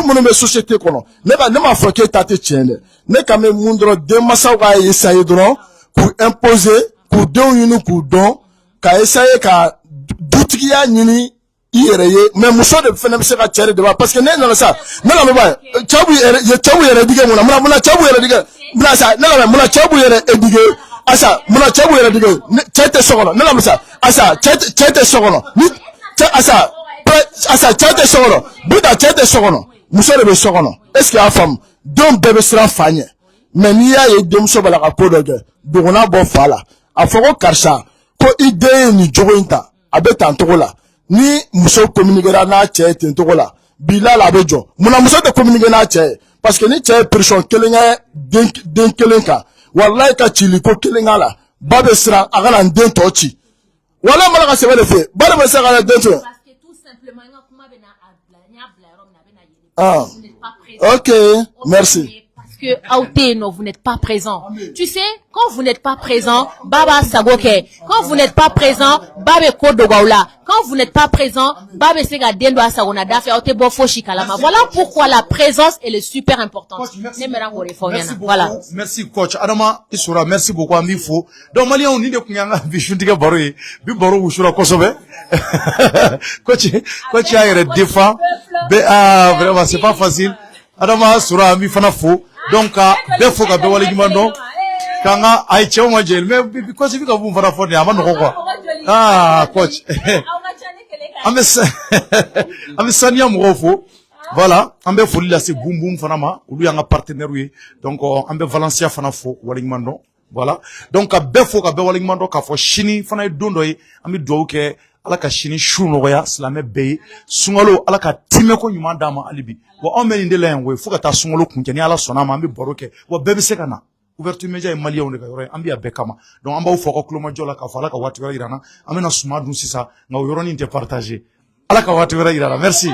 munu be société kono ne ma foke tate chene ne kame mundro de masa ga essayer dron pour imposer pour don yinu pour don ka essayer ka dutiya nyini iyereye mais muso de fene be se ka chere de ba parce que ne na sa na la ba chabu yere dige muna chabu yere dige muna sa na la muna chabu yere edige asa muna chabu yere dige chete sogono na la sa asa chete sogono ni asa chete sogono buda chete sogono muso de be sogono est-ce que a femme don bebe sera fanye mais ni ya ye dem so bala ka podoge dogona bo fala afoko karsa ko ide ni jogointa abeta ntogola ni muso communiquera na chete ntogola bila la bɛ jɔ munna muso tɛ communiquer n'a cɛ ye parce que ni cɛ ye pression kelen kɛ den kelen kan wallahi ka cili ko kelen k'a la ba bɛ siran a kana n den tɔ ci wala mala ka sɛbɛn de fɛ ba de bɛ se ka den to yen. Ok, merci. Parce que Auteno, vous n'êtes pas présent. Tu sais, quand vous n'êtes pas présent, Baba Sagoke. Quand vous n'êtes pas présent, Baba Kodogaula. Quand vous n'êtes pas présent, Baba Sega Dendo Asagona Dafe Autebo Foshikalama. Voilà pourquoi la présence elle est super importante. Merci beaucoup. Voilà. Merci coach. Adama Isura, merci beaucoup Amifo. Donc Malien on dit que Kunyanga Bishuntika Baroui, Biboro Ushura Kosobe. Coach a défend. Vraiment c'est pas facile. Adama Sura Ami Fanafo. Donc defo ka be wali gimando kanga ay chew ma jël mais because if ka bu fara fo ni amano ko coach ame sania mo fo voilà ambe fo lila se boum boum fana ma ulu yanga partenaire wi donc ambe Valencia fana fo wali gimando voilà donc defo ka be wali gimando ka fo chini fana dondo yi ami do ke ala ka chini shuno ya slame be sungalo ala ka time ko nyuma dama alibi wa on meni de la en we fo ka ta sungalo kunke ni ala sona ma ambi boroke wa bebe se kana ouverture media e malien on de ka yoro ambi abe kama donc amba fo ko kloma jola ka fala ka watu wala irana amena suma dun sisa nga yoro ni te partager ala ka watu wala irana merci.